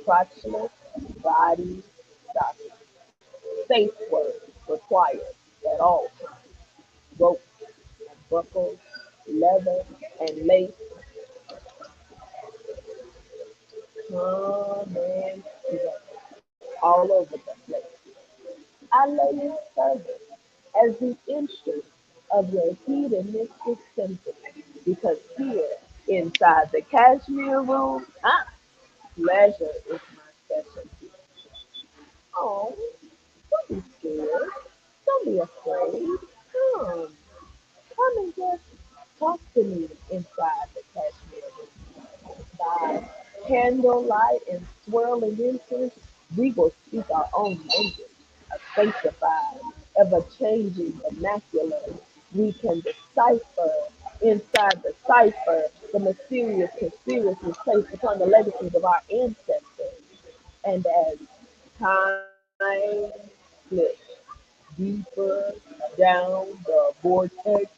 [SPEAKER 3] crotchless body stockings. Safe words required at all times. Ropes and buckles, leather and lace, come and together all over the place. I lay in service as the instrument of your hedonistic symphony, because here inside the cashmere room, pleasure is my specialty. Oh, don't be scared. Don't be afraid. Come, come and just talk to me inside the cashmere room. By candlelight and swirling incense, we will speak our own language, a sanctified, ever-changing vernacular. We can decipher inside the cipher the mysterious conspiracies placed upon the legacies of our ancestors. And as time slips deeper down the vortex,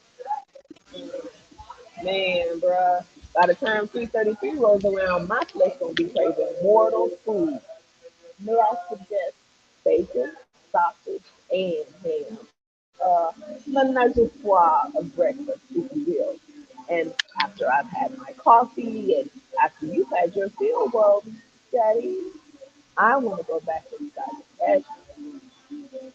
[SPEAKER 3] man, bruh. By the time 333 rolls around, my flesh gonna be craving mortal food. May I suggest bacon, sausage, and ham? Menage a trois of breakfast, if you will. And after I've had my coffee and after you've had your fill, well, Daddy, I want to go back inside the bedroom.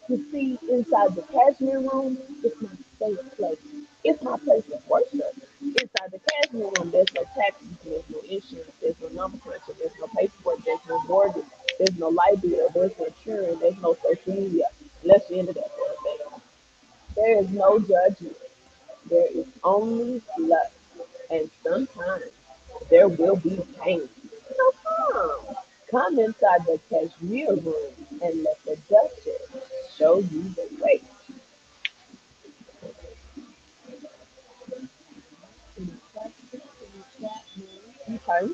[SPEAKER 3] You see, inside the cashmere room, it's my safe place. It's my place of worship. Inside the cashmere room, there's no taxes, there's no insurance, there's no number crunching, there's no paperwork, there's no mortgage, there's no light bill, there's no insurance, there's no social media, unless you're into that sort of thing. There is no judgment. There is only love. And sometimes there will be pain. So come. Come inside the cashmere room and let the Duchess show you the way. Okay.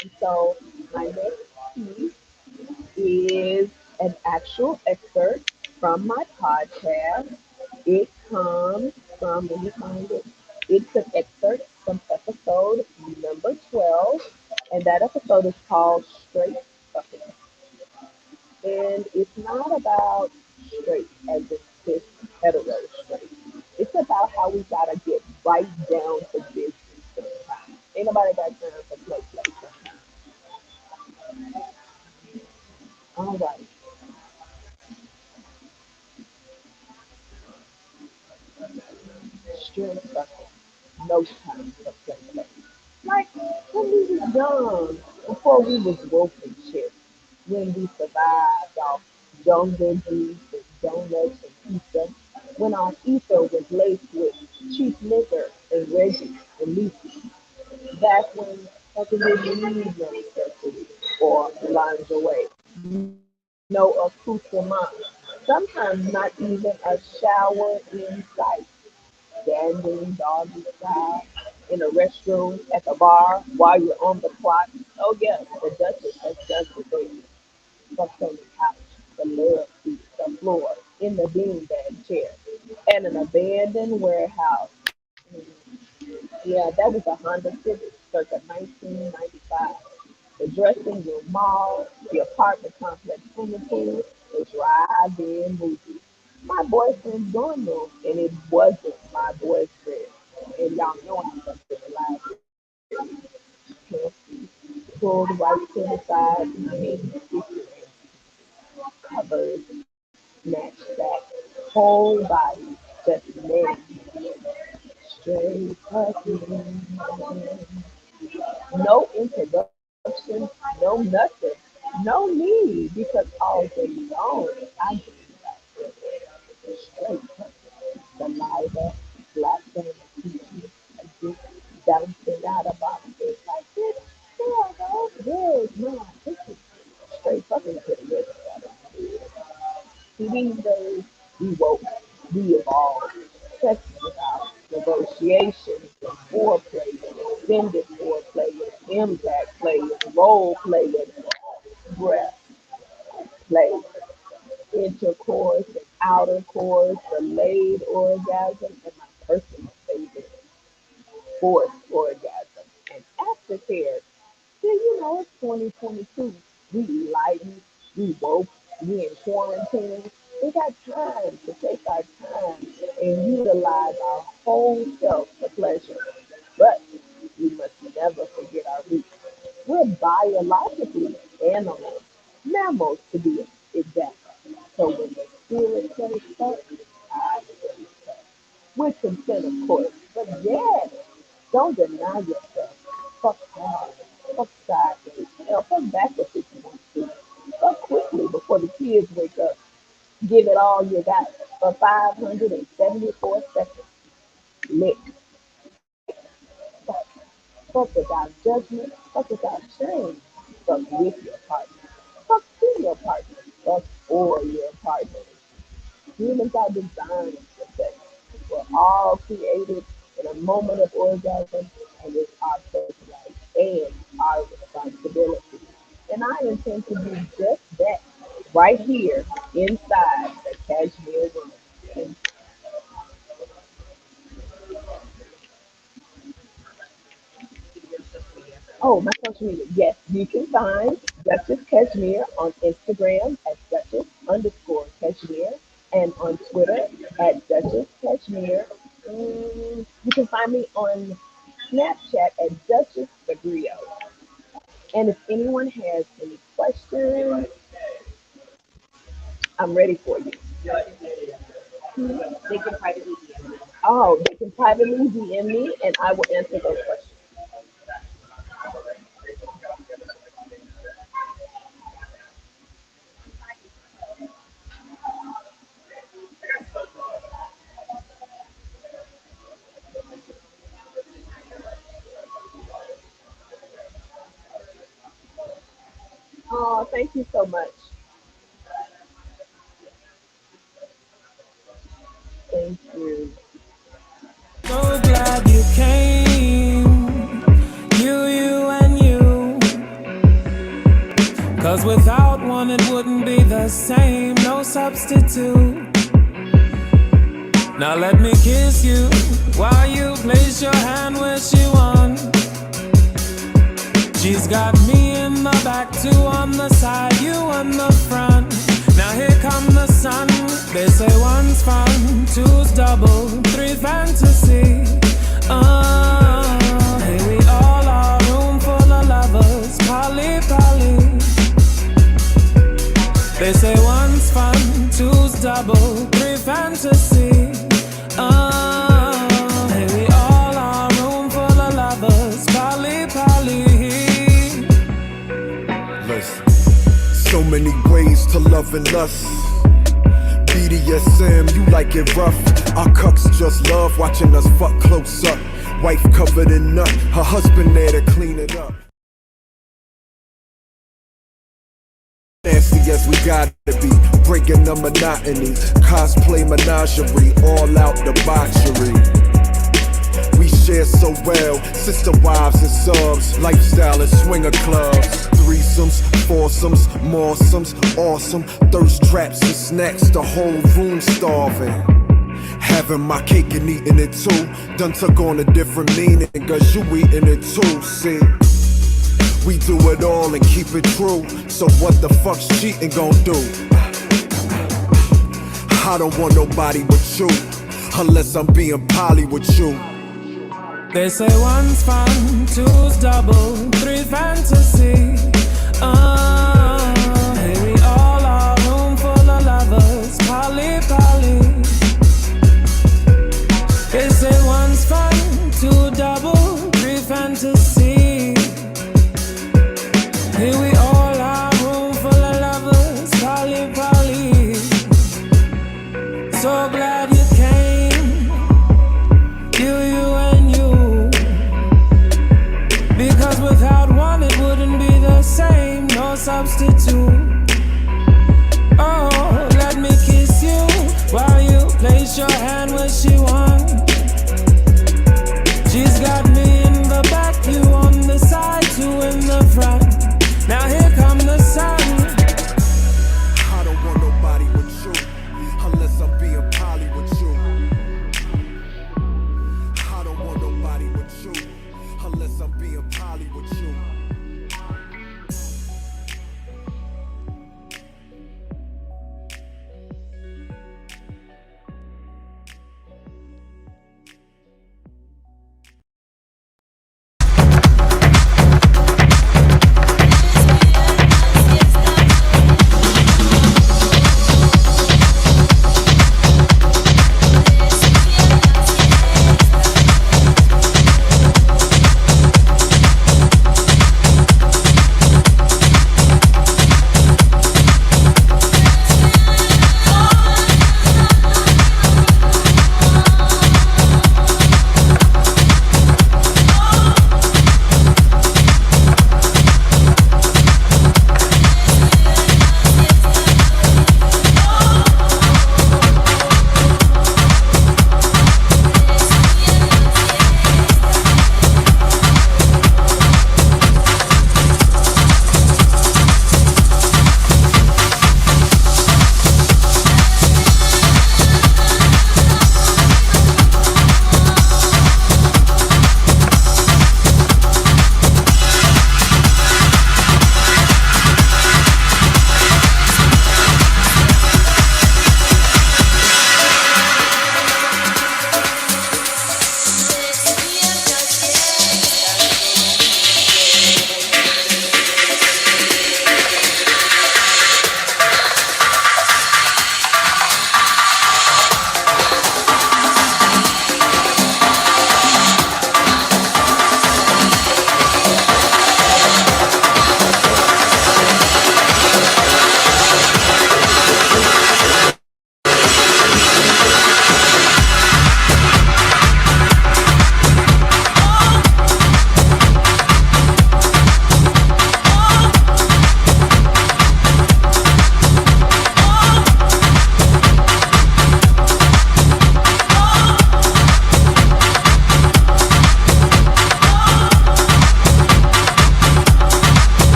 [SPEAKER 3] And so my next piece is an actual excerpt from my podcast. It comes from, let me find it. It's an excerpt from episode number 12, and that episode is called Straight Fucking. And it's not about straight as in cis hetero straight. It's about how we gotta get right down to business sometimes. Ain't nobody got time for play sometimes. All right, straight fucking. No time for play. Like when we was young, before we was woke and shit, when we survived off jungle juice and donuts and pizza, when our ether was laced with cheap liquor and Reggie and Lucy, back when fucking didn't need no necessity or lingerie, no accoutrement, sometimes not even a shower in sight, standing doggy style in a restroom at the bar while you're on the clock. Oh yeah, the Duchess has done the thing. Fucked on the couch, the love seat, the floor, in the beanbag chair, and an abandoned warehouse. Yeah, that was a Honda Civic circa 1995. The dressing room mall, the apartment complex swimming pool, the drive-in movie. My boyfriend's dorm room, and it wasn't my boyfriend. And y'all know I'm fucking alive. pulled right to the side. I mean, covers, snatch back, whole body, just men, straight fucking. No introduction, no nothing, no need, because all day long, I just got straight fucking saliva, black and peachy, just bouncing out of my face like this. Yeah, no, good, no, this is straight fucking to the rest. See, these days, we woke, we evolved. Sex without negotiations and foreplay, extended foreplay, impact play, role play, breath play, intercourse and outer course, delayed orgasm, and my personal favorite, forced orgasm, and aftercare. Yeah, it's 2022. We lighten, we woke, we in quarantine. We got time to take our time and utilize our whole self for pleasure. But we must never forget our roots. We're biologically animals, mammals to be exact. So when the spirit says fuck, I say fuck. With consent, of course. But yeah, don't deny yourself. Fuck hard. Fuck sideways. Hell, fuck backwards if you want to. Fuck quickly before the kids wake up. Give it all you got for 574 seconds. Lick, bite, fuck. Fuck without judgment. Fuck without shame. Fuck with your partner. Fuck to your partner. Fuck for your partner. Humans are designed for sex. We're all created in a moment of orgasm, and it's our birthright and our responsibility. And I intend to do just that right here inside the Cashmere Room. And oh, my social media. Yes, you can find Duchess Cashmere on Instagram at Duchess_Cashmere and on Twitter at Duchess Cashmere. You can find me on Snapchat at Duchess the Griot. And if anyone has any questions, I'm ready for you.
[SPEAKER 4] They can privately DM me.
[SPEAKER 3] Oh, they can privately DM me and I will answer those questions. Oh, thank you so much. Thank you.
[SPEAKER 1] So glad you came. You, and you. Cause without one, it wouldn't be the same. No substitute. Now let me kiss you while you place your hand where she wants. She's got me in the back, two on the side, you on the front. Now here come the sun. They say one's fun, two's double, three fantasy. Here we all are, room full of lovers, poly, poly. They say one's fun, two's double, three fantasy. Here we all are, room full of lovers, poly, poly.
[SPEAKER 6] Listen, so many ways to love and lust. BDSM, you like it rough. Our cucks just love watching us fuck close up. Wife covered in nut, her husband there to clean it up. Nasty as we gotta be, breaking the monotony. Cosplay menagerie, all out debauchery. We share so well, sister wives and subs, lifestyle and swinger clubs. Threesomes, foursomes, moresomes, awesome. Thirst traps and snacks, the whole room starving. Having my cake and eating it too. Done took on a different meaning, cause you eating it too, see. We do it all and keep it true. So what the fuck's cheating gon' do? I don't want nobody but you, unless I'm being poly with you.
[SPEAKER 1] They say one's fun, two's double, three fantasy. 'cause without one it wouldn't be the same, no substitute. Oh, let me kiss you while you place your hand where she wants. She's got me in the back, you on the side, two in the front. Now here come the sun.
[SPEAKER 6] I don't want nobody with you, unless I'm being poly with you. I don't want nobody with you, unless I'm being poly with you.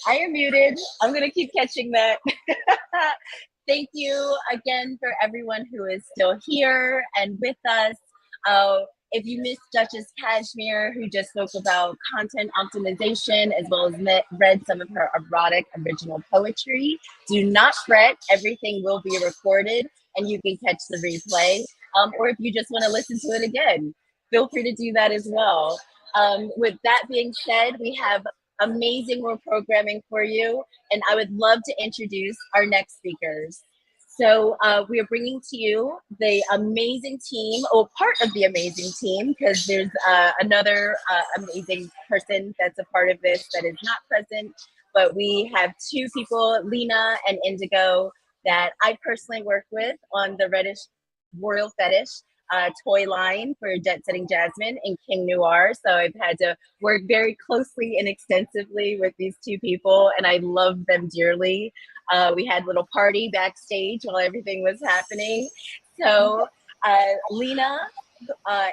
[SPEAKER 2] I am muted. I'm going to keep catching that. Thank you again for everyone who is still here and with us. If you missed Duchess Cashmere, who just spoke about content optimization, as well as read some of her erotic original poetry, do not fret. Everything will be recorded and you can catch the replay. Or if you just want to listen to it again, feel free to do that as well. With that being said, we have amazing more programming for you, and I would love to introduce our next speakers. So we are bringing to you the amazing team, or part of the amazing team, because there's another amazing person that's a part of this that is not present. But we have two people, Lena and Indigo, that I personally work with on the Reddish Royal Fetish toy line for Jet Setting Jasmine and King Noir. So I've had to work very closely and extensively with these two people, and I love them dearly. We had a little party backstage while everything was happening. So Lena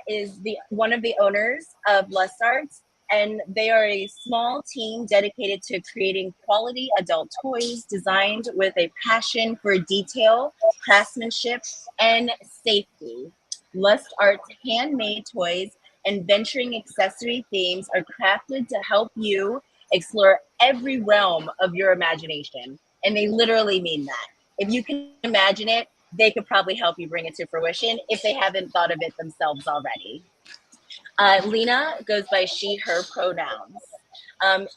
[SPEAKER 2] is one of the owners of Lust Arts, and they are a small team dedicated to creating quality adult toys designed with a passion for detail, craftsmanship, and safety. Lust Arts handmade toys and venturing accessory themes are crafted to help you explore every realm of your imagination. And they literally mean that. If you can imagine it, they could probably help you bring it to fruition if they haven't thought of it themselves already. Lena goes by she, her pronouns.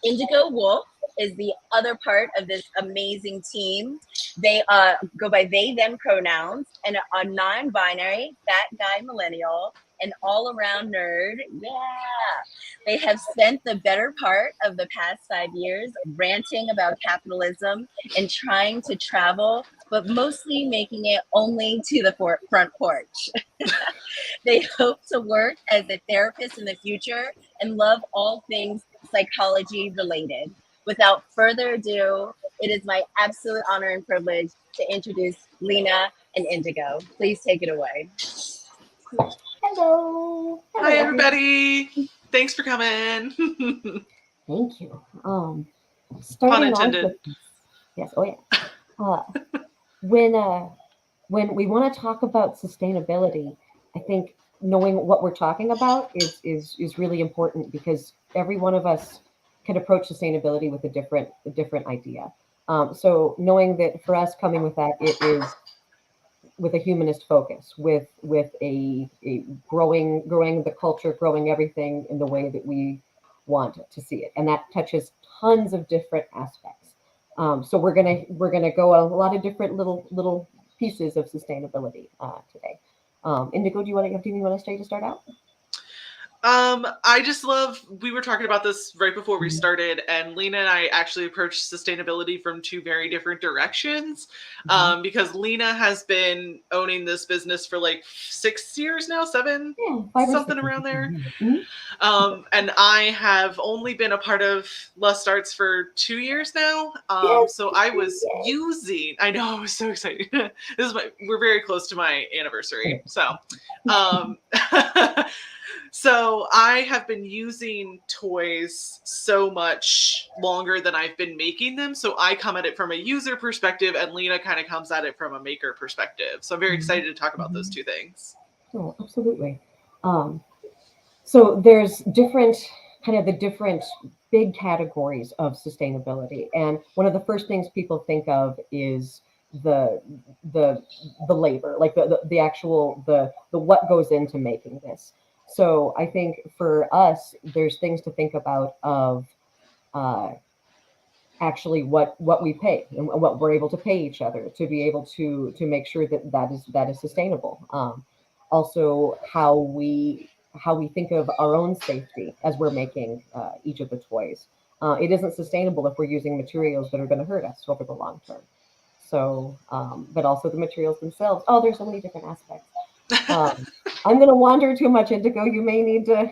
[SPEAKER 2] Indigo Wolf is the other part of this amazing team. They go by they, them pronouns and are non-binary, fat guy millennial, an all-around nerd. Yeah. They have spent the better part of the past 5 years ranting about capitalism and trying to travel, but mostly making it only to the front porch. They hope to work as a therapist in the future and love all things psychology related. Without further ado, it is my absolute honor and privilege to introduce Lena and Indigo. Please take it away.
[SPEAKER 7] Hello.
[SPEAKER 8] Hi, everybody. Thanks for coming.
[SPEAKER 7] Thank you.
[SPEAKER 8] Pun
[SPEAKER 7] Starting off
[SPEAKER 8] intended.
[SPEAKER 7] with, yes, oh yeah. When we want to talk about sustainability, I think knowing what we're talking about is really important, because every one of us can approach sustainability with a different idea. So knowing that for us, coming with that, it is with a humanist focus, with a growing the culture, growing everything in the way that we want to see it, and that touches tons of different aspects. So we're gonna go a lot of different little pieces of sustainability today. Indigo, do you want to start out?
[SPEAKER 8] I just love, we were talking about this right before we started, and Lena and I actually approached sustainability from two very different directions, because Lena has been owning this business for like 6 years now, 7, something around there. And I have only been a part of Lust Arts for 2 years now. So I was using, I know, I was so excited. We're very close to my anniversary. So, so I have been using toys so much longer than I've been making them. So I come at it from a user perspective, and Lena kind of comes at it from a maker perspective. So I'm very excited to talk about those two things.
[SPEAKER 7] Oh, absolutely. So there's different big categories of sustainability, and one of the first things people think of is the labor, like the actual what goes into making this. So I think for us, there's things to think about of actually what we pay and what we're able to pay each other to be able to make sure that is sustainable. Also, how we think of our own safety as we're making each of the toys. It isn't sustainable if we're using materials that are going to hurt us over the long term. So, but also the materials themselves. Oh, there's so many different aspects. I'm going to wander too much, Indigo. You may need to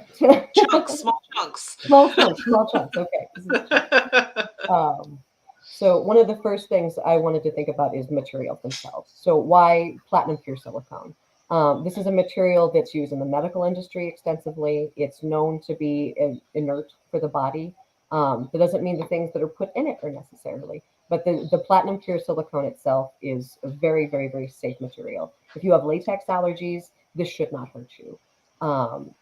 [SPEAKER 8] small chunks.
[SPEAKER 7] Small chunks. Okay. So one of the first things I wanted to think about is materials themselves. So why platinum pure silicone? This is a material that's used in the medical industry extensively. It's known to be inert for the body. That doesn't mean the things that are put in it are necessarily, but the platinum pure silicone itself is a very, very, very safe material. If you have latex allergies, this should not hurt you.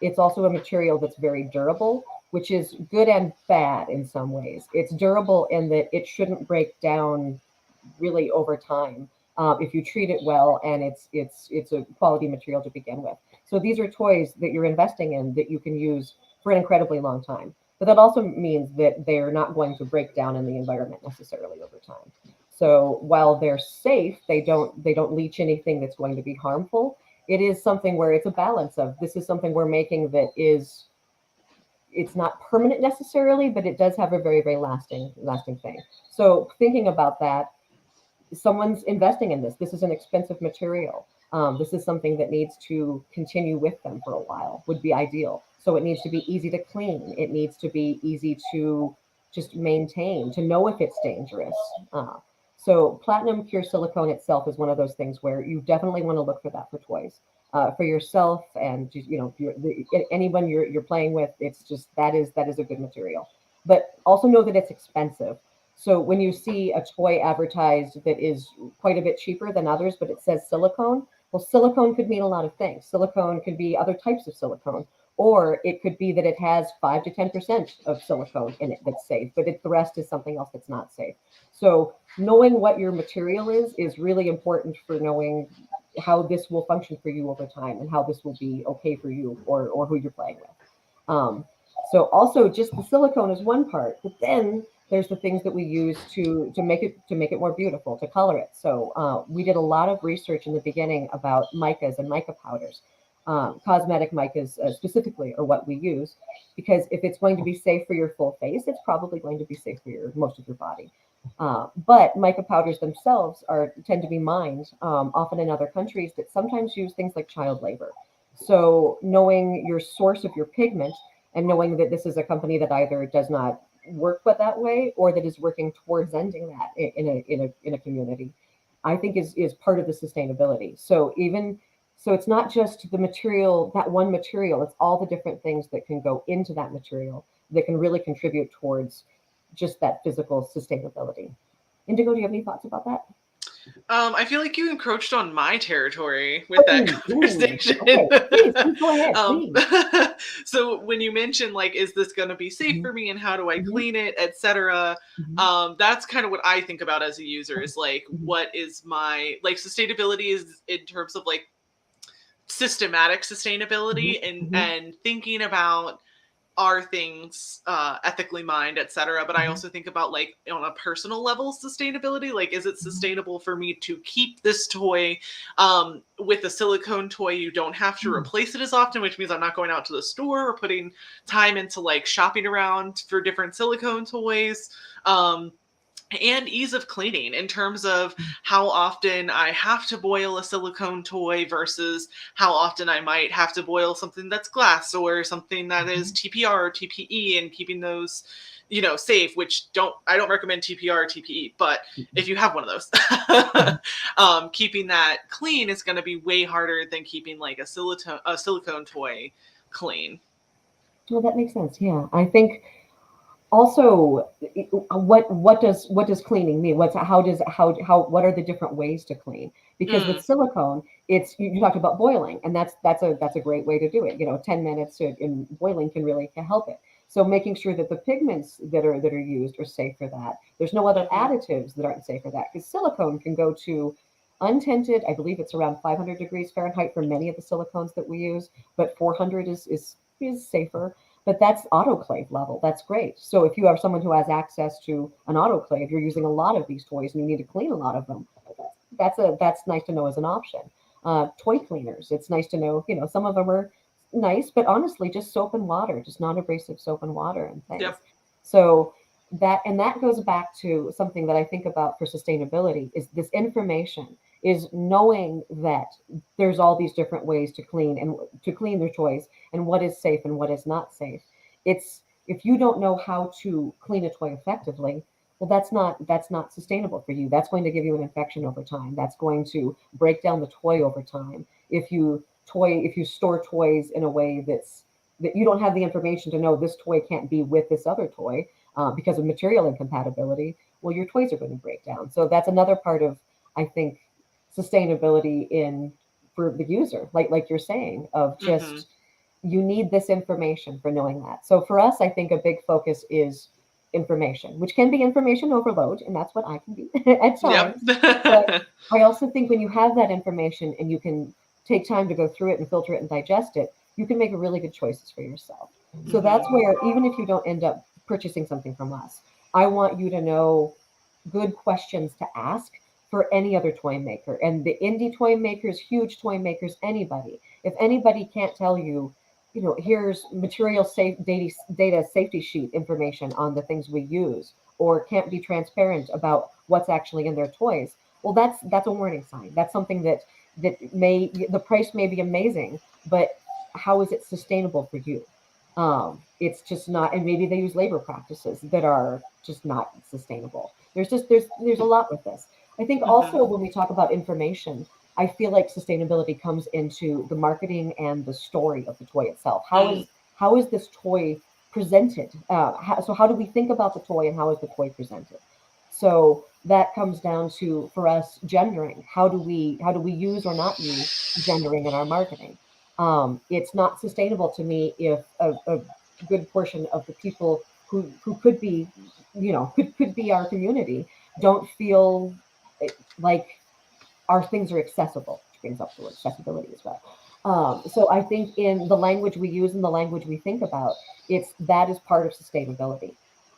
[SPEAKER 7] It's also a material that's very durable, which is good and bad in some ways. It's durable in that it shouldn't break down really over time if you treat it well, and it's a quality material to begin with. So these are toys that you're investing in that you can use for an incredibly long time. But that also means that they're not going to break down in the environment necessarily over time. So while they're safe, they don't leach anything that's going to be harmful. It is something where it's a balance of, this is something we're making that is, it's not permanent necessarily, but it does have a very, very lasting thing. So thinking about that, someone's investing in this. This is an expensive material. This is something that needs to continue with them for a while, would be ideal. So it needs to be easy to clean. It needs to be easy to just maintain, to know if it's dangerous. So platinum pure silicone itself is one of those things where you definitely want to look for that for toys. For yourself and anyone you're playing with, it's just that is a good material. But also know that it's expensive. So when you see a toy advertised that is quite a bit cheaper than others, but it says silicone, well, silicone could mean a lot of things. Silicone could be other types of silicone, or it could be that it has 5 to 10% of silicone in it that's safe, but the rest is something else that's not safe. So knowing what your material is really important for knowing how this will function for you over time and how this will be okay for you or who you're playing with. So also just the silicone is one part, but then there's the things that we use to make it more beautiful, to color it. So we did a lot of research in the beginning about micas and mica powders. Cosmetic micas specifically are what we use, because if it's going to be safe for your full face, it's probably going to be safe for most of your body. But mica powders themselves tend to be mined often in other countries that sometimes use things like child labor. So knowing your source of your pigment and knowing that this is a company that either does not work but that way or that is working towards ending that in a community, I think is part of the sustainability. So it's not just the material, that one material, it's all the different things that can go into that material that can really contribute towards just that physical sustainability. Indigo, do you have any thoughts about that?
[SPEAKER 8] I feel like you encroached on my territory with that conversation.
[SPEAKER 7] Okay, please go ahead. Please.
[SPEAKER 8] So when you mentioned like, is this going to be safe for me, and how do I clean it, etc. That's kind of what I think about as a user. Is like, what is my sustainability is in terms of like systematic sustainability and thinking about, are things ethically mined, etc. But I also think about like on a personal level sustainability. Like, is it sustainable for me to keep this toy? With a silicone toy, you don't have to replace it as often, which means I'm not going out to the store or putting time into like shopping around for different silicone toys. And ease of cleaning in terms of how often I have to boil a silicone toy versus how often I might have to boil something that's glass or something that is TPR or TPE, and keeping those, safe, which I don't recommend TPR or TPE, but if you have one of those, keeping that clean is going to be way harder than keeping like a silicone toy clean.
[SPEAKER 7] Well, that makes sense. Yeah. I think also, what does cleaning mean? What are the different ways to clean? Because with silicone, you talked about boiling, and that's a great way to do it. 10 minutes in boiling can really help it. So making sure that the pigments that are used are safe for that. There's no other additives that aren't safe for that, because silicone can go to untinted. I believe it's around 500 degrees Fahrenheit for many of the silicones that we use, but 400 is safer. But that's autoclave level. That's great. So if you have someone who has access to an autoclave, you're using a lot of these toys and you need to clean a lot of them. That's nice to know as an option. Toy cleaners. It's nice to know. Some of them are nice, but honestly, just soap and water, just non-abrasive soap and water and things. Yep. So that goes back to something that I think about for sustainability is this information. Is knowing that there's all these different ways to clean their toys and what is safe and what is not safe. If you don't know how to clean a toy effectively, well, that's not sustainable for you. That's going to give you an infection over time. That's going to break down the toy over time. If you store toys in a way that you don't have the information to know this toy can't be with this other toy, because of material incompatibility, well, your toys are going to break down. So that's another part of, I think, sustainability in for the user, like you're saying, of just you need this information for knowing that. So for us, I think a big focus is information, which can be information overload, and that's what I can be at times. But I also think when you have that information and you can take time to go through it and filter it and digest it, you can make really good choices for yourself. So that's where, even if you don't end up purchasing something from us, I want you to know good questions to ask for any other toy maker. And the indie toy makers, huge toy makers, anybody. If anybody can't tell you, here's material safe data safety sheet information on the things we use, or can't be transparent about what's actually in their toys, well, that's a warning sign. That's something that the price may be amazing, but how is it sustainable for you? It's just not, and maybe they use labor practices that are just not sustainable. There's a lot with this. I think also when we talk about information, I feel like sustainability comes into the marketing and the story of the toy itself. How is this toy presented? So how do we think about the toy and how is the toy presented? So that comes down to, for us, gendering. How do we use or not use gendering in our marketing? It's not sustainable to me if a good portion of the people who could be, could be our community, don't feel like our things are accessible, which brings up the word accessibility as well. So I think in the language we use and the language we think about, that is part of sustainability.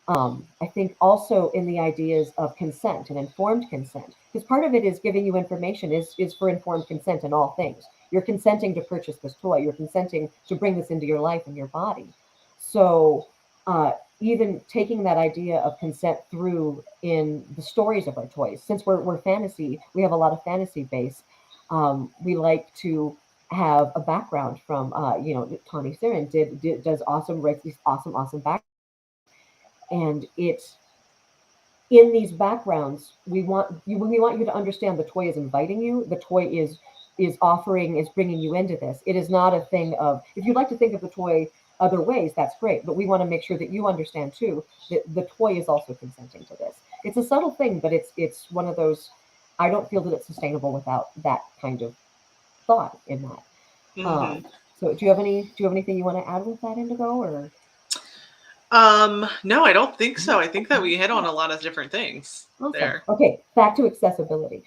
[SPEAKER 7] I think also in the ideas of consent and informed consent, because part of it is giving you information is for informed consent in all things. You're consenting to purchase this toy. You're consenting to bring this into your life and your body. So even taking that idea of consent through in the stories of our toys, since we're fantasy, we have a lot of fantasy base. We like to have a background from, Tawny Siren does awesome, writes these awesome backgrounds. And it's in these backgrounds, we want you to understand the toy is inviting you. The toy is bringing you into this. It is not a thing of, if you'd like to think of the toy other ways, that's great. But we want to make sure that you understand too, that the toy is also consenting to this. It's a subtle thing, but it's one of those, I don't feel that it's sustainable without that kind of thought in that. So do you have anything you want to add with that, Indigo, or?
[SPEAKER 8] No, I don't think so. I think that we hit on a lot of different things there.
[SPEAKER 7] Okay, back to accessibility.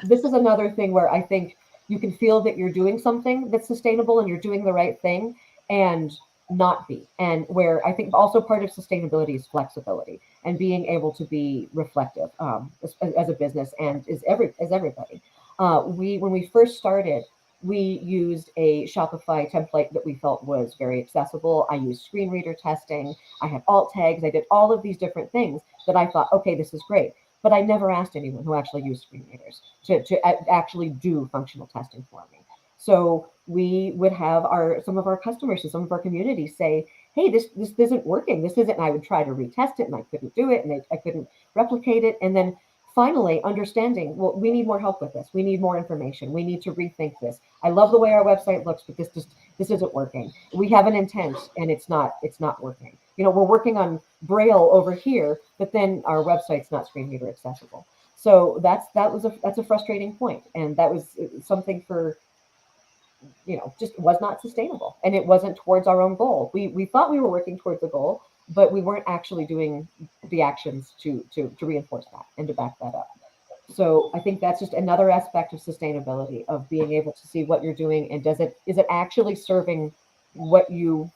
[SPEAKER 7] This is another thing where I think you can feel that you're doing something that's sustainable and you're doing the right thing and not be. And where I think also part of sustainability is flexibility and being able to be reflective as a business and as everybody. When we first started, we used a Shopify template that we felt was very accessible. I used screen reader testing. I had alt tags. I did all of these different things that I thought, okay, this is great. But I never asked anyone who actually used screen readers to actually do functional testing for me. So we would have some of our customers and some of our community say, hey, this isn't working. This isn't, and I would try to retest it and I couldn't do it and I couldn't replicate it. And then finally understanding, well, we need more help with this. We need more information. We need to rethink this. I love the way our website looks, but this isn't working. We have an intent and it's not working. We're working on Braille over here, but then our website's not screen reader accessible. So that's a frustrating point. And that was something for, just was not sustainable. And it wasn't towards our own goal. We thought we were working towards the goal, but we weren't actually doing the actions to reinforce that and to back that up. So I think that's just another aspect of sustainability, of being able to see what you're doing and is it actually serving what you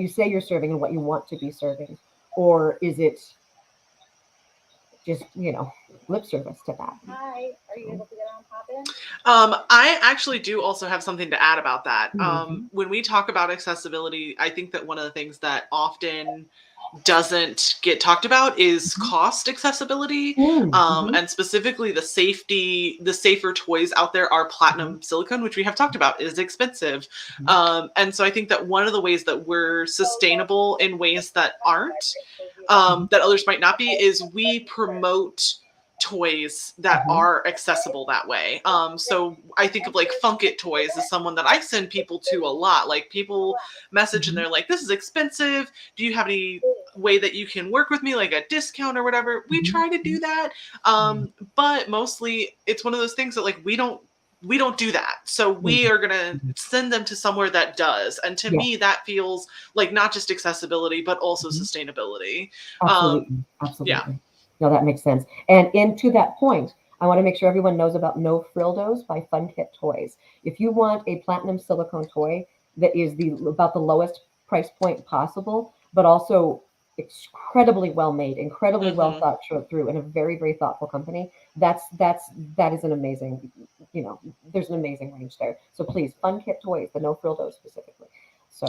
[SPEAKER 7] say you're serving and what you want to be serving, or is it just lip service to that?
[SPEAKER 4] Hi, are you able to get on pop in?
[SPEAKER 8] I actually do also have something to add about that. When we talk about accessibility, I think that one of the things that often doesn't get talked about is cost accessibility, and specifically the safer toys out there are platinum silicone, which we have talked about is expensive. And so I think that one of the ways that we're sustainable in ways that aren't, that others might not be, is we promote toys that are accessible that way. So I think of like Funk It Toys as someone that I send people to a lot. Like people message and they're like, this is expensive. Do you have any way that you can work with me, like a discount or whatever, we try to do that. But mostly it's one of those things that like we don't do that. So we are going to send them to somewhere that does. And to me, that feels like not just accessibility, but also sustainability.
[SPEAKER 7] Absolutely. Absolutely. No, that makes sense. And to that point, I want to make sure everyone knows about No Frildos by Fun Kit Toys. If you want a platinum silicone toy that is about the lowest price point possible, but also incredibly well made, incredibly well thought through, and a very, very thoughtful company, that is an amazing, there's an amazing range there. So please, Fun Kit Toys, the No Frildos specifically. So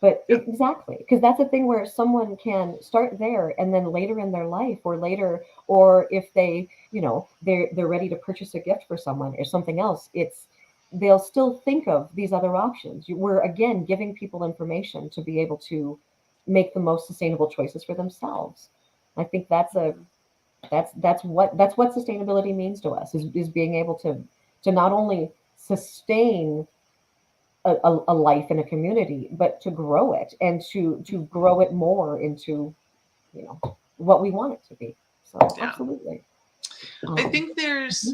[SPEAKER 7] but exactly, because that's a thing where someone can start there, and then later in their life, or if they, they're ready to purchase a gift for someone or something else, they'll still think of these other options. We're again giving people information to be able to make the most sustainable choices for themselves. I think that's what sustainability means to us, is being able to not only sustain a life in a community, but to grow it and to grow it more into, what we want it to be. So absolutely.
[SPEAKER 8] I think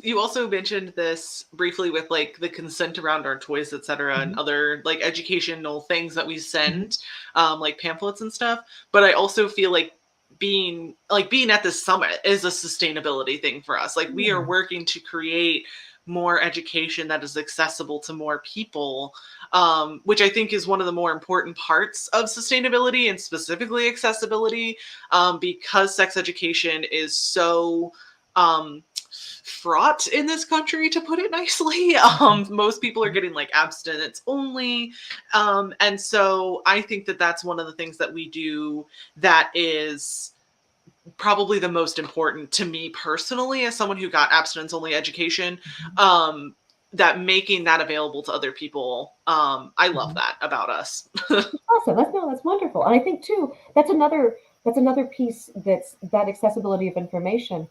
[SPEAKER 8] you also mentioned this briefly with like the consent around our toys, etc., and other like educational things that we send, like pamphlets and stuff. But I also feel like being at this summit is a sustainability thing for us. Like we are working to create more education that is accessible to more people, which I think is one of the more important parts of sustainability and specifically accessibility, because sex education is so fraught in this country, to put it nicely. Most people are getting like abstinence only. And so I think that that's one of the things that we do that is probably the most important to me personally, as someone who got abstinence only education, that making that available to other people. I love that about us.
[SPEAKER 7] Awesome. That's wonderful. And I think too, that's another piece, that accessibility of information.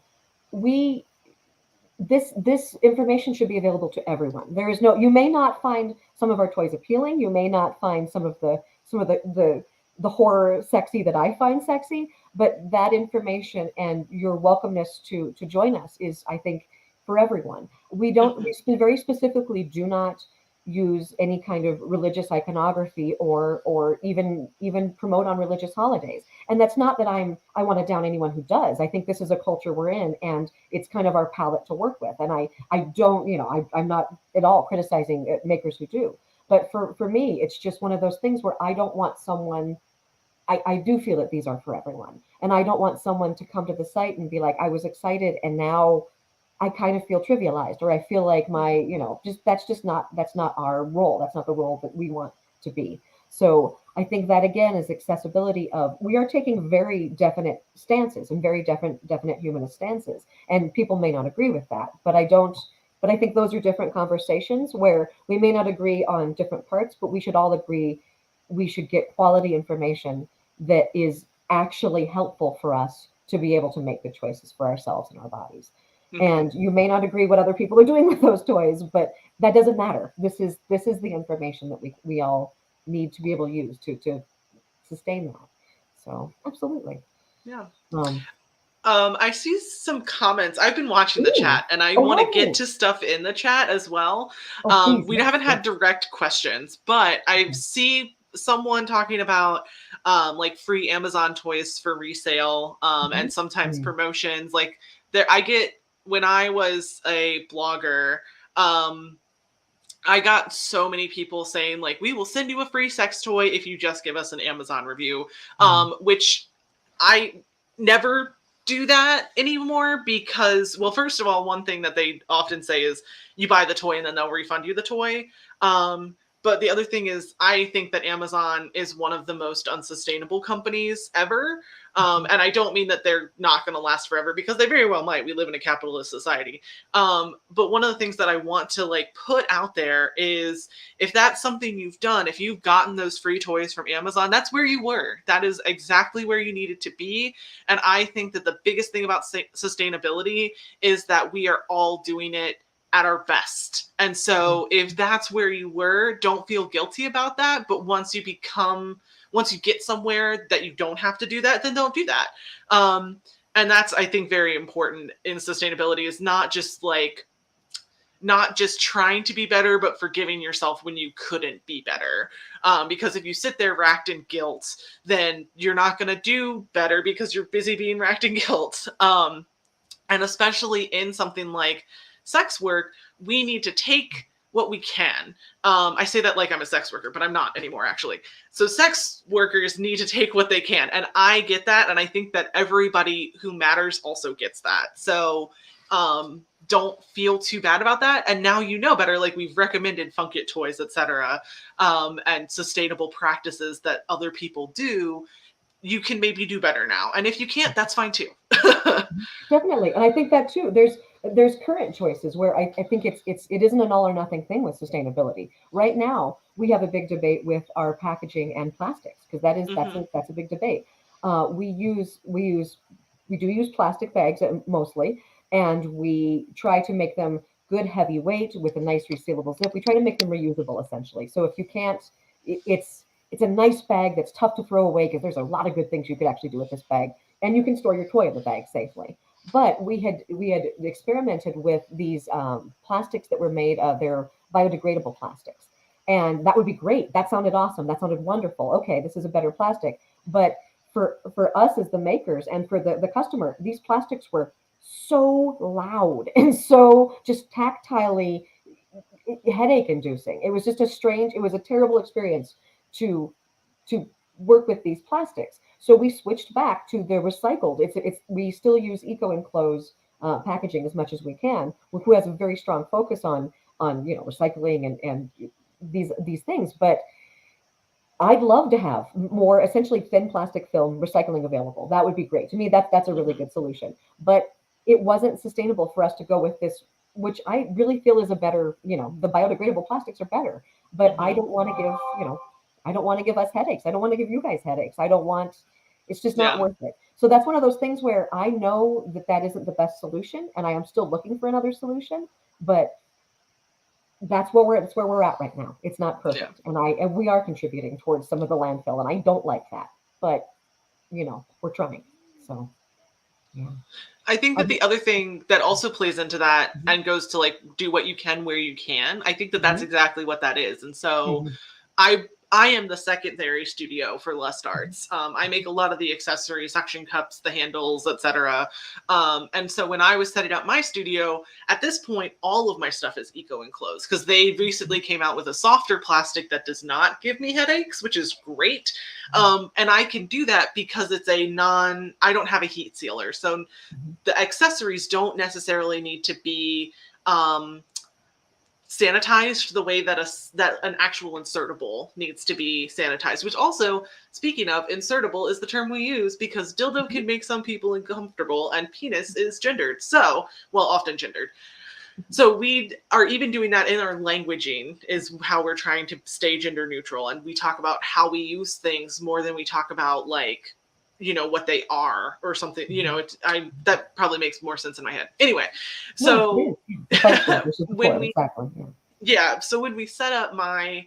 [SPEAKER 7] This information should be available to everyone. You may not find some of our toys appealing. You may not find some of the horror sexy that I find sexy, but that information and your welcomeness to join us is, I think, for everyone. We very specifically do not use any kind of religious iconography or even promote on religious holidays. And that's not that I want to down anyone who does. I think this is a culture we're in, and it's kind of our palette to work with. And I don't, I'm not at all criticizing makers who do. But for me, it's just one of those things where I don't want someone, I do feel that these are for everyone. And I don't want someone to come to the site and be like, I was excited and now I kind of feel trivialized, or I feel like that's not our role. That's not the role that we want to be. So I think that again is accessibility of, we are taking very definite stances and very definite humanist stances. And people may not agree with that, but I think those are different conversations where we may not agree on different parts, but we should all agree we should get quality information that is actually helpful for us to be able to make good choices for ourselves and our bodies. And you may not agree what other people are doing with those toys, but that doesn't matter. This is the information that we all need to be able to use to sustain that. So absolutely.
[SPEAKER 8] Yeah. I see some comments. I've been watching the chat, and I want to get to stuff in the chat as well. We haven't had direct questions, but I see someone talking about like free Amazon toys for resale, and sometimes promotions. Like when I was a blogger, I got so many people saying like, we will send you a free sex toy if you just give us an Amazon review, which I never do that anymore, because, well, first of all, one thing that they often say is you buy the toy and then they'll refund you the toy. But the other thing is, I think that Amazon is one of the most unsustainable companies ever. And I don't mean that they're not going to last forever, because they very well might. We live in a capitalist society. But one of the things that I want to like put out there is, if that's something you've done, if you've gotten those free toys from Amazon, that's where you were. That is exactly where you needed to be. And I think that the biggest thing about sustainability is that we are all doing it at our best. And so if that's where you were, don't feel guilty about that. But once once you get somewhere that you don't have to do that, then don't do that. And that's, I think, very important in sustainability, is not just trying to be better, but forgiving yourself when you couldn't be better. Because if you sit there racked in guilt, then you're not going to do better because you're busy being racked in guilt. And especially in something like sex work, we need to take what we can. I say that like I'm a sex worker, but I'm not anymore, actually. So sex workers need to take what they can. And I get that. And I think that everybody who matters also gets that. So don't feel too bad about that. And now you know better, like we've recommended Funk It toys, etc., and sustainable practices that other people do. You can maybe do better now. And if you can't, that's fine too.
[SPEAKER 7] Definitely. And I think that too, there's current choices where I think it isn't an all or nothing thing with sustainability. Right now, we have a big debate with our packaging and plastics, because that's a big debate. We do use plastic bags mostly, and we try to make them good heavyweight with a nice resealable zip. We try to make them reusable essentially. So if you can't, it's a nice bag that's tough to throw away, because there's a lot of good things you could actually do with this bag, and you can store your toy in the bag safely. But we had experimented with these plastics that were made of, they're biodegradable plastics, and that would be great. That sounded awesome. That sounded wonderful. Okay, this is a better plastic. But for us as the makers and for the customer, these plastics were so loud and so just tactilely headache inducing. It was just it was a terrible experience to work with these plastics. So we switched back to the recycled. We still use eco-enclosed packaging as much as we can, who has a very strong focus on recycling and these things. But I'd love to have more essentially thin plastic film recycling available. That would be great. To me, that's a really good solution. But it wasn't sustainable for us to go with this, which I really feel is a better, the biodegradable plastics are better. But I don't want to give us headaches. I don't want to give you guys headaches. It's just not worth it. So that's one of those things where I know that isn't the best solution, and I am still looking for another solution, but that's where we're at right now. It's not perfect. And we are contributing towards some of the landfill, and I don't like that, but we're trying. So yeah.
[SPEAKER 8] I think that the other thing that also plays into that and goes to like do what you can where you can, I think that that's exactly what that is. And so I am the secondary studio for Lust Arts. I make a lot of the accessories, suction cups, the handles, etc. And so when I was setting up my studio, at this point, all of my stuff is eco-enclosed, because they recently came out with a softer plastic that does not give me headaches, which is great. And I can do that because it's I don't have a heat sealer. So the accessories don't necessarily need to be sanitized the way that an actual insertable needs to be sanitized, which also, speaking of, insertable is the term we use because dildo can make some people uncomfortable and penis is gendered. So, well, often gendered. So we are even doing that in our languaging, is how we're trying to stay gender neutral. And we talk about how we use things more than we talk about like, what they are or something, that probably makes more sense in my head. Anyway, so when we set up my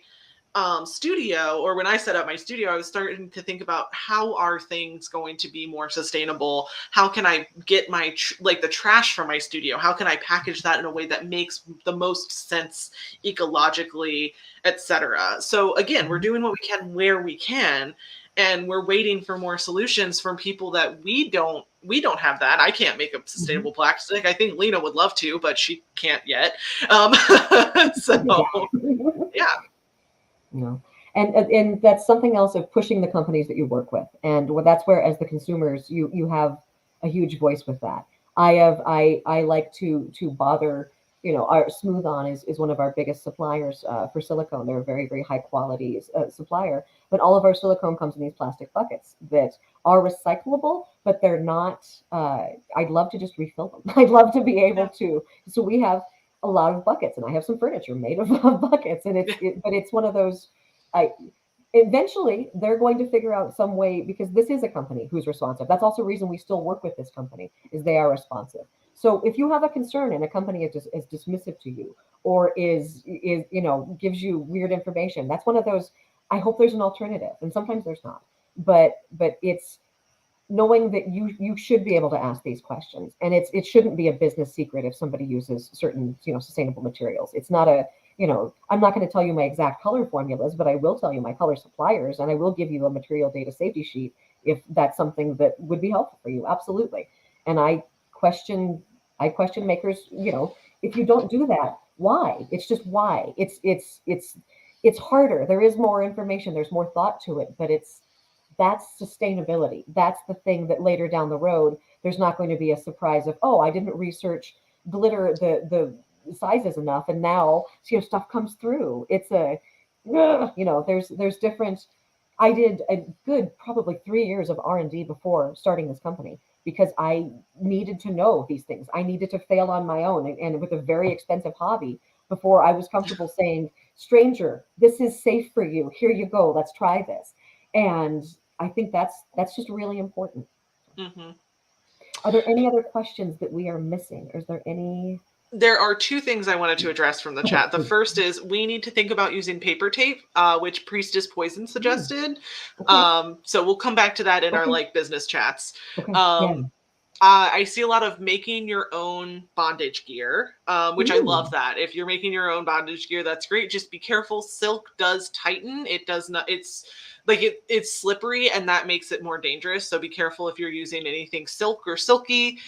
[SPEAKER 8] studio, or when I set up my studio, I was starting to think about how are things going to be more sustainable? How can I get my the trash from my studio? How can I package that in a way that makes the most sense ecologically, etc.? So again, we're doing what we can where we can. And we're waiting for more solutions from people that we don't have that. I can't make a sustainable plastic. I think Lena would love to, but she can't yet. Yeah.
[SPEAKER 7] No. And that's something else of pushing the companies that you work with. And that's where, as the consumers, you have a huge voice with that. I like to bother, our Smooth On is one of our biggest suppliers for silicone. They're a very, very high quality supplier, but all of our silicone comes in these plastic buckets that are recyclable, but they're not, I'd love to just refill them. I'd love to be able to. So we have a lot of buckets, and I have some furniture made of buckets, and but it's one of those, eventually they're going to figure out some way, because this is a company who's responsive. That's also the reason we still work with this company, is they are responsive. So if you have a concern and a company is dismissive to you, or is gives you weird information, that's one of those. I hope there's an alternative, and sometimes there's not. But it's knowing that you should be able to ask these questions, and it shouldn't be a business secret if somebody uses certain sustainable materials. It's not a I'm not going to tell you my exact color formulas, but I will tell you my color suppliers, and I will give you a material data safety sheet if that's something that would be helpful for you. Absolutely. And I question makers, if you don't do that, why? It's just why. It's harder. There is more information, there's more thought to it, but that's sustainability. That's the thing that later down the road, there's not going to be a surprise of, oh, I didn't research glitter, the sizes enough, and now stuff comes through. It's there's different. I did a good probably 3 years of R&D before starting this company because I needed to know these things. I needed to fail on my own and with a very expensive hobby before I was comfortable saying, stranger, this is safe for you. Here you go. Let's try this. And I think that's just really important.
[SPEAKER 8] Mm-hmm.
[SPEAKER 7] Are there any other questions that we are missing? Or is there any?
[SPEAKER 8] There are two things I wanted to address from the chat. The first is we need to think about using paper tape, which Priestess Poison suggested.
[SPEAKER 7] Okay.
[SPEAKER 8] So we'll come back to that in our business chats.
[SPEAKER 7] Okay.
[SPEAKER 8] I see a lot of making your own bondage gear, which I love that. If you're making your own bondage gear, that's great. Just be careful. Silk does tighten. It does not. It's it's slippery, and that makes it more dangerous. So be careful if you're using anything silk or silky.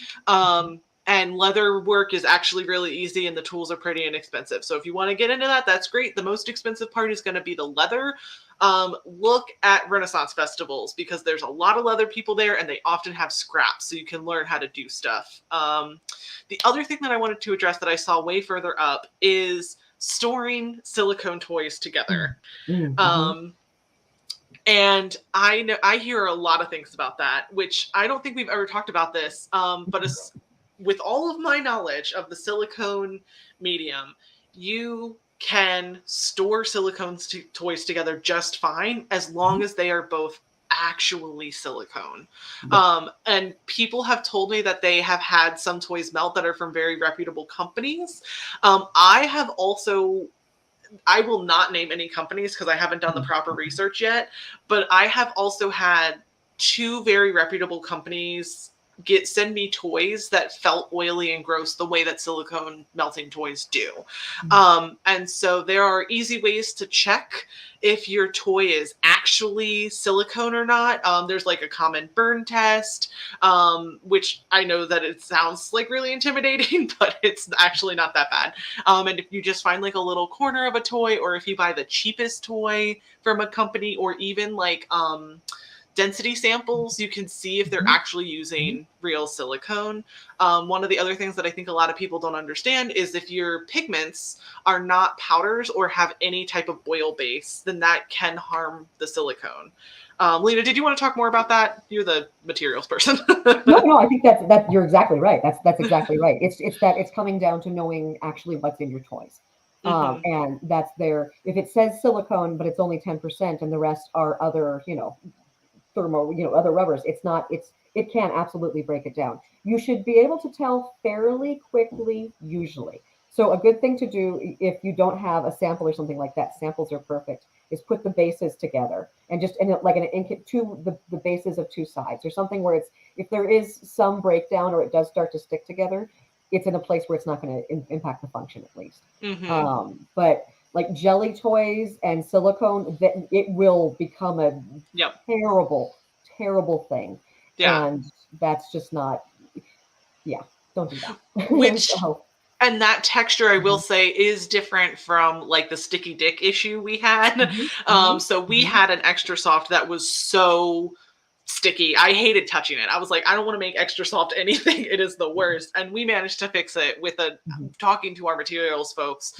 [SPEAKER 8] And leather work is actually really easy, and the tools are pretty inexpensive. So if you want to get into that, that's great. The most expensive part is going to be the leather. Look at Renaissance festivals because there's a lot of leather people there, and they often have scraps, so you can learn how to do stuff. The other thing that I wanted to address that I saw way further up is storing silicone toys together. And I hear a lot of things about that, which I don't think we've ever talked about this. But with all of my knowledge of the silicone medium, you can store silicone toys together just fine as long as they are both actually silicone. And people have told me that they have had some toys melt that are from very reputable companies. I will not name any companies because I haven't done the proper research yet, but I have also had two very reputable companies send me toys that felt oily and gross the way that silicone melting toys do. And so there are easy ways to check if your toy is actually silicone or not. There's like a common burn test, which I know that it sounds like really intimidating, but it's actually not that bad. And if you just find like a little corner of a toy, or if you buy the cheapest toy from a company, or even like density samples, you can see if they're actually using real silicone. One of the other things that I think a lot of people don't understand is if your pigments are not powders or have any type of oil base, then that can harm the silicone. Lena, did you want to talk more about that? You're the materials person.
[SPEAKER 7] No, I think that you're exactly right. That's exactly right. It's coming down to knowing actually what's in your toys. And that's there. If it says silicone, but it's only 10% and the rest are other, thermo, other rubbers, it can absolutely break it down. You should be able to tell fairly quickly, usually. So a good thing to do if you don't have a sample or something like that, samples are perfect, is put the bases together and just the bases of two sides or something where if there is some breakdown or it does start to stick together, it's in a place where it's not going to impact the function at least. But like jelly toys and silicone, that it will become a terrible, terrible thing. And that's just not, don't do that.
[SPEAKER 8] And that texture, I will say, is different from like the sticky dick issue we had. So we had an extra soft that was so sticky. I hated touching it. I was like, I don't want to make extra soft anything. It is the worst. And we managed to fix it with talking to our materials folks.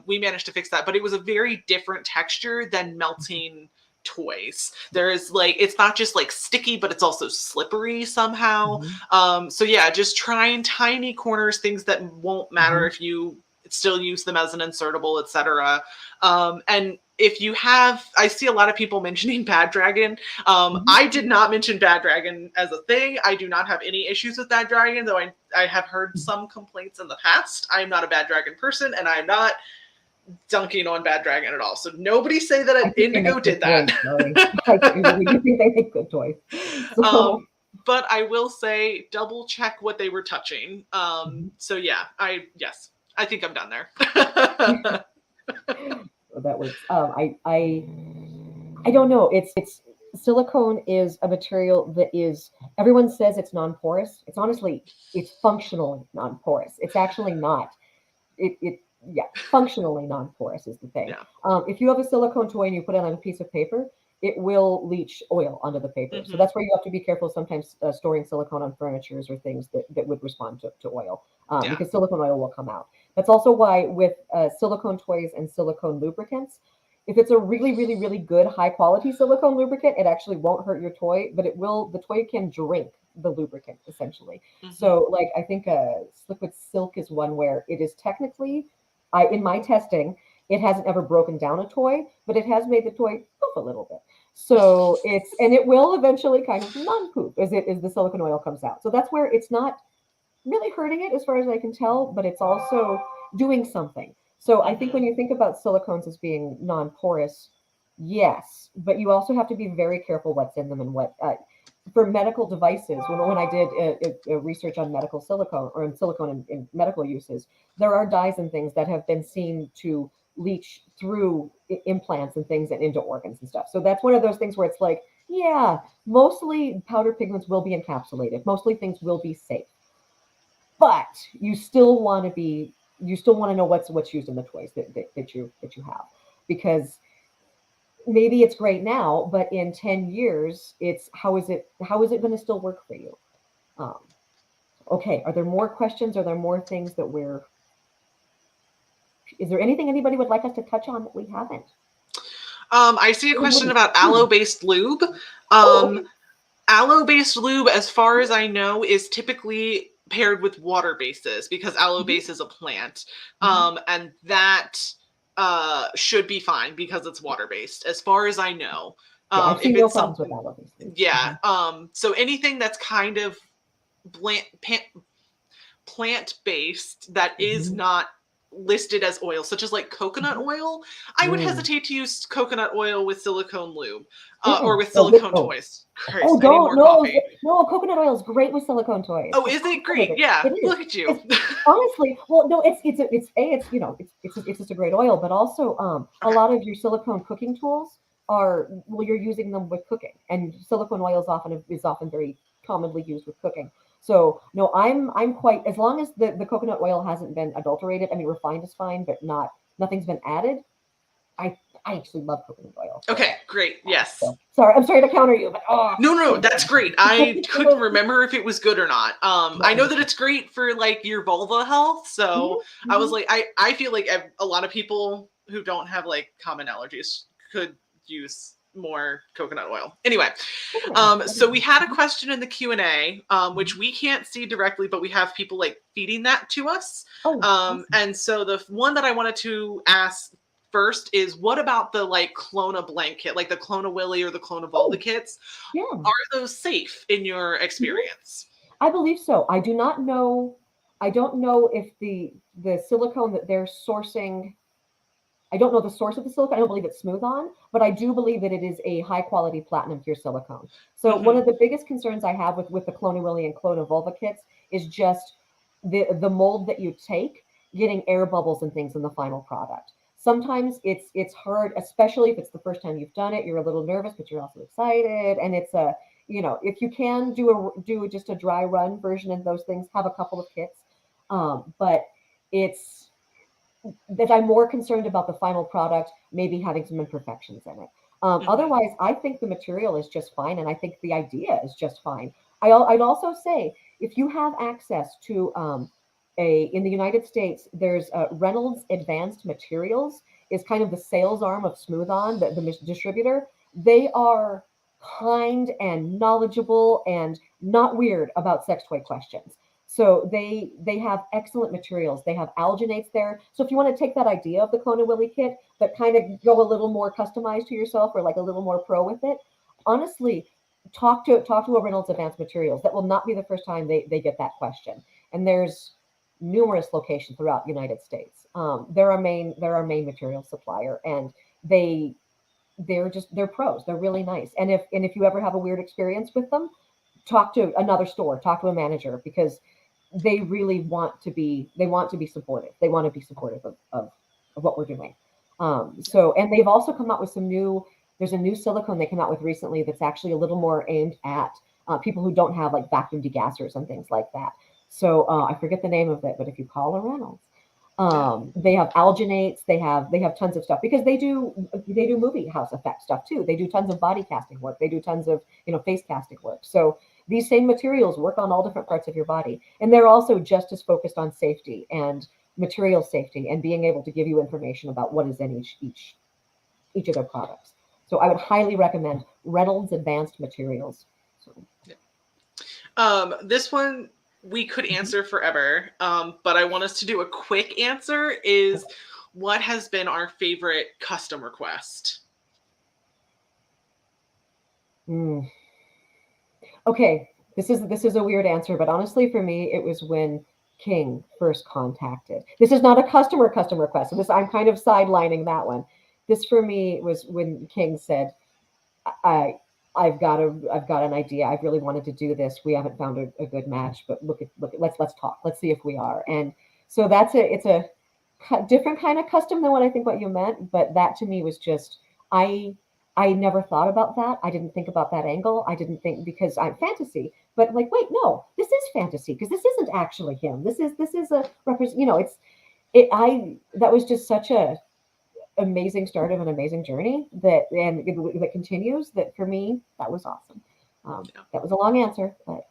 [SPEAKER 8] We managed to fix that, but it was a very different texture than melting toys. There is it's not just like sticky, but it's also slippery somehow. So yeah, just trying tiny corners, things that won't matter if you still use them as an insertable, etc. And if you have, I see a lot of people mentioning Bad Dragon. I did not mention Bad Dragon as a thing. I do not have any issues with Bad Dragon, though I have heard some complaints in the past. I am not a Bad Dragon person, and I am not dunking on Bad Dragon at all. So nobody say that
[SPEAKER 7] I think they
[SPEAKER 8] Indigo
[SPEAKER 7] make
[SPEAKER 8] did
[SPEAKER 7] good
[SPEAKER 8] that.
[SPEAKER 7] toys, sorry. I really do think they make good toys. So,
[SPEAKER 8] But I will say, double check what they were touching. So yeah, I think I'm done there.
[SPEAKER 7] that works. I don't know. It's silicone is a material that is, everyone says it's non-porous. It's honestly, it's functionally non-porous. It's actually not. It yeah, functionally non-porous is the thing.
[SPEAKER 8] Yeah.
[SPEAKER 7] If you have a silicone toy and you put it on a piece of paper, it will leach oil onto the paper. So that's where you have to be careful sometimes storing silicone on furnitures or things that would respond to oil, because silicone oil will come out. That's also why with silicone toys and silicone lubricants, if it's a really, really, really good high quality silicone lubricant, it actually won't hurt your toy, but the toy can drink the lubricant essentially. So like I think liquid silk is one where it is technically, in my testing, it hasn't ever broken down a toy, but it has made the toy poof a little bit. So and it will eventually kind of non-poop as the silicone oil comes out. So that's where it's not really hurting it as far as I can tell, but it's also doing something. So I think when you think about silicones as being non-porous, yes, but you also have to be very careful what's in them and what. For medical devices, when I did a research on medical silicone or in silicone in medical uses, there are dyes and things that have been seen to leach through implants and things and into organs and stuff. So that's one of those things where it's like, yeah, mostly powder pigments will be encapsulated. Mostly things will be safe, but you still want to know what's used in the toys that you have, because maybe it's great now, but in 10 years, how is it going to still work for you? Okay, are there more questions? Are there more things is there anything anybody would like us to touch on that we haven't?
[SPEAKER 8] I see a question about aloe-based lube. Aloe-based lube, as far as I know, is typically paired with water bases because aloe base is a plant. And that should be fine because it's water based, as far as I know.
[SPEAKER 7] I've seen no problems with aloe based.
[SPEAKER 8] Yeah. So anything that's kind of plant based that is not listed as oil, such as like coconut oil, I would hesitate to use coconut oil with silicone lube or with silicone toys. Christ,
[SPEAKER 7] no, coconut oil is great with silicone toys.
[SPEAKER 8] Oh, is it great? Yeah, look at you.
[SPEAKER 7] Honestly, well, no, it's just a great oil, but also a lot of your silicone cooking tools you're using them with cooking, and silicone oil is often very commonly used with cooking. So no, I'm quite, as long as the coconut oil hasn't been adulterated. I mean, refined is fine, but nothing's been added. I actually love coconut oil.
[SPEAKER 8] Okay, great. Yes.
[SPEAKER 7] So, I'm sorry to counter you, but
[SPEAKER 8] no, that's great. I couldn't remember if it was good or not. I know that it's great for like your vulva health. So I was like, I feel like a lot of people who don't have like common allergies could use more coconut oil. Anyway, so we had a question in the Q&A, which we can't see directly, but we have people like feeding that to us. Awesome. And so the one that I wanted to ask first is, what about the like Clona blanket, like the Clona Willy or the Clona Volta kits? Yeah. Are those safe in your experience?
[SPEAKER 7] I believe so. I do not know. I don't know if the silicone that they're sourcing, I don't know the source of the silicone. I don't believe it's smooth on, but I do believe that it is a high quality platinum pure silicone. So one of the biggest concerns I have with the Clona Willy and Clona Vulva kits is just the mold that you take, getting air bubbles and things in the final product. Sometimes it's hard, especially if it's the first time you've done it. You're a little nervous, but you're also excited, and it's if you can do just a dry run version of those things, have a couple of kits. But it's that I'm more concerned about the final product maybe having some imperfections in it. Otherwise, I think the material is just fine, and I think the idea is just fine. I'd also say, if you have access to in the United States, there's Reynolds Advanced Materials is kind of the sales arm of Smooth On, the distributor. They are kind and knowledgeable and not weird about sex toy questions. So they have excellent materials. They have alginates there. So if you want to take that idea of the Clona Willy kit, but kind of go a little more customized to yourself, or like a little more pro with it, honestly, talk to a Reynolds Advanced Materials. That will not be the first time they get that question. And there's numerous locations throughout the United States. They're our main material supplier, and they're pros. They're really nice. And if you ever have a weird experience with them, talk to another store, talk to a manager, because they really want to be supportive. They want to be supportive of what we're doing. And they've also come out with there's a new silicone they came out with recently that's actually a little more aimed at people who don't have like vacuum degassers and things like that. So I forget the name of it, but if you call a Reynolds, they have alginates, they have tons of stuff, because they do movie house effect stuff too. They do tons of body casting work. They do tons of face casting work. So these same materials work on all different parts of your body, and they're also just as focused on safety and material safety and being able to give you information about what is in each of their products. So I would highly recommend Reynolds Advanced Materials. So.
[SPEAKER 8] This one we could answer forever, but I want us to do a quick answer. Is what has been our favorite custom request?
[SPEAKER 7] Okay, this is a weird answer, but honestly, for me, it was when King first contacted. This is not a custom request. So I'm kind of sidelining that one. This for me was when King said, I've got an idea. I've really wanted to do this. We haven't found a good match, but look at let's talk. Let's see if we are. And so it's a different kind of custom than what you meant. But that to me was just, I never thought about that. I didn't think about that angle. I didn't think, because I'm fantasy, but like, wait, no, this is fantasy, because this isn't actually him. This is a represent. That was just such a amazing start of an amazing journey that continues. That for me, that was awesome. That was a long answer, but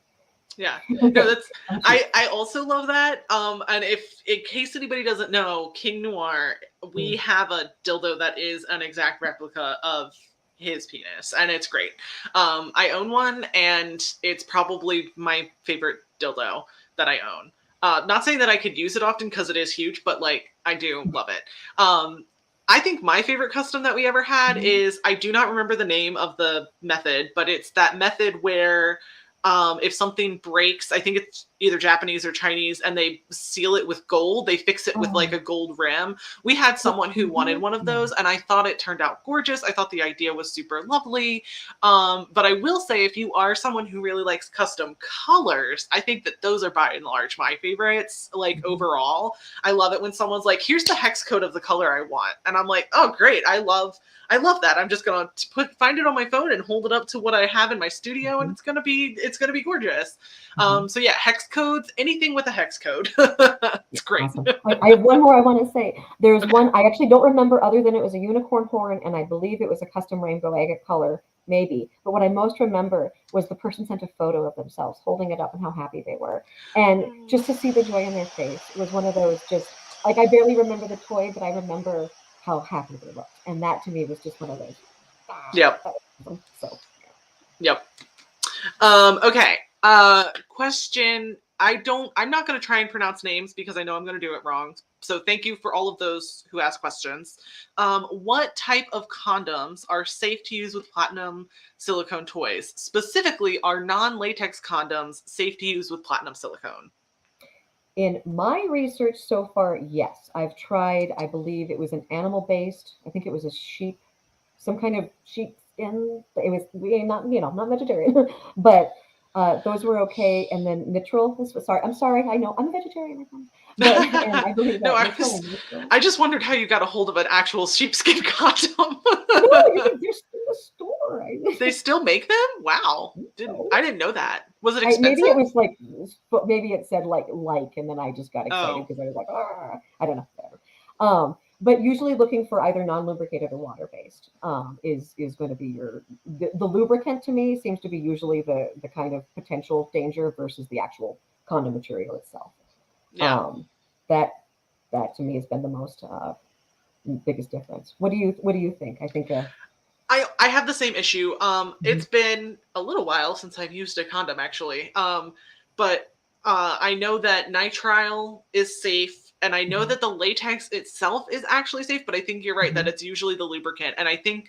[SPEAKER 8] yeah, no, that's I also love that. And if in case anybody doesn't know, King Noir, we have a dildo that is an exact replica of his penis, and it's great. I own one, and it's probably my favorite dildo that I own. Not saying that I could use it often because it is huge, but like I do love it. I think my favorite custom that we ever had is, I do not remember the name of the method, but it's that method where if something breaks, I think it's either Japanese or Chinese, and they seal it with gold. They fix it with like a gold rim. We had someone who wanted one of those, and I thought it turned out gorgeous. I thought the idea was super lovely. But I will say, if you are someone who really likes custom colors, I think that those are by and large my favorites. Like overall, I love it when someone's like, here's the hex code of the color I want. And I'm like, oh, great. I love that. I'm just going to find it on my phone and hold it up to what I have in my studio, and it's going to be gorgeous. So yeah, hex codes, anything with a hex code. It's great.
[SPEAKER 7] Awesome. I have one more I want to say. There's one I actually don't remember, other than it was a unicorn horn, and I believe it was a custom rainbow agate color, maybe. But what I most remember was the person sent a photo of themselves holding it up and how happy they were. And just to see the joy in their face was one of those, just like, I barely remember the toy, but I remember how happy they looked. And that to me was just one of those.
[SPEAKER 8] Yep.
[SPEAKER 7] So.
[SPEAKER 8] Yep. Okay. Question. I'm not going to try and pronounce names because I know I'm going to do it wrong. So thank you for all of those who ask questions. What type of condoms are safe to use with platinum silicone toys? Specifically, are non-latex condoms safe to use with platinum silicone?
[SPEAKER 7] In my research so far, yes. I've tried, I believe it was an animal-based, I think it was a sheep, some kind of sheep skin. It was not vegetarian, but those were okay. And then mitral, I'm sorry, I know, I'm a vegetarian. But, and I believe that
[SPEAKER 8] no, I just wondered how you got a hold of an actual sheepskin condom.
[SPEAKER 7] No, they're still in the store.
[SPEAKER 8] They still make them? Wow. I didn't know that. Was it expensive?
[SPEAKER 7] Maybe it was like, maybe it said like, and then I just got excited because I was like, I don't know. Whatever. But usually looking for either non-lubricated or water-based is going to be the lubricant. To me, seems to be usually the kind of potential danger versus the actual condom material itself.
[SPEAKER 8] Yeah.
[SPEAKER 7] That to me has been the most biggest difference. What do you think? I think
[SPEAKER 8] I have the same issue. It's been a little while since I've used a condom, actually. But I know that nitrile is safe And I know that the latex itself is actually safe, but I think you're right that
[SPEAKER 7] Mhm.
[SPEAKER 8] it's usually the lubricant. And I think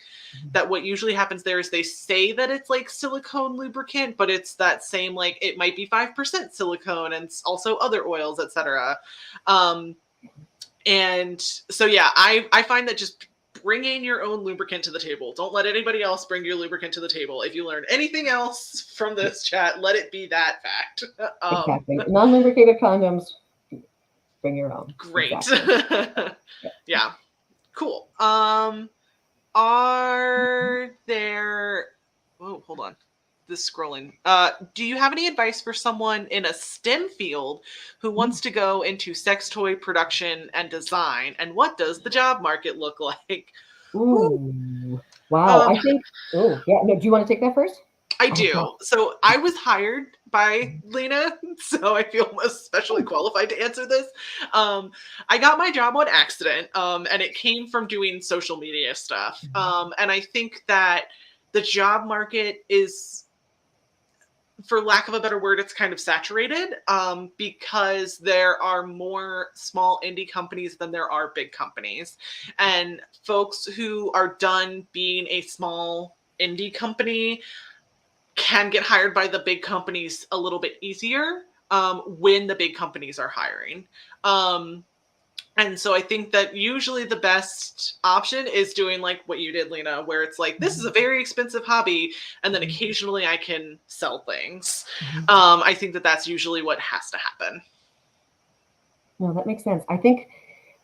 [SPEAKER 8] that what usually happens there is they say that it's like silicone lubricant, but it's that same, like, it might be 5% silicone and also other oils, etc. And so, yeah, I find that just bringing your own lubricant to the table. Don't let anybody else bring your lubricant to the table. If you learn anything else from this chat, let it be that fact.
[SPEAKER 7] Exactly. Non-lubricated condoms, bring your own.
[SPEAKER 8] Great.
[SPEAKER 7] Exactly.
[SPEAKER 8] Yeah. Cool. Are there... Oh, hold on. This scrolling. Do you have any advice for someone in a STEM field who wants to go into sex toy production and design? And what does the job market look like?
[SPEAKER 7] Ooh, wow.
[SPEAKER 8] Um,
[SPEAKER 7] I think. Oh, yeah. No, do you want to take that first?
[SPEAKER 8] I
[SPEAKER 7] I have
[SPEAKER 8] do.
[SPEAKER 7] thoughts.
[SPEAKER 8] So I was hired by Lena, so I feel especially qualified to answer this. I got my job on accident, and it came from doing social media stuff. And I think that the job market is, for lack of a better word, it's kind of saturated, because there are more small indie companies than there are big companies. And folks who are done being a small indie company can get hired by the big companies a little bit easier, when the big companies are hiring. And so I think that usually the best option is doing like what you did, Lena, where it's like, this is a very expensive hobby, and then occasionally I can sell things. I think that that's usually what has to happen.
[SPEAKER 7] No, that makes sense. I think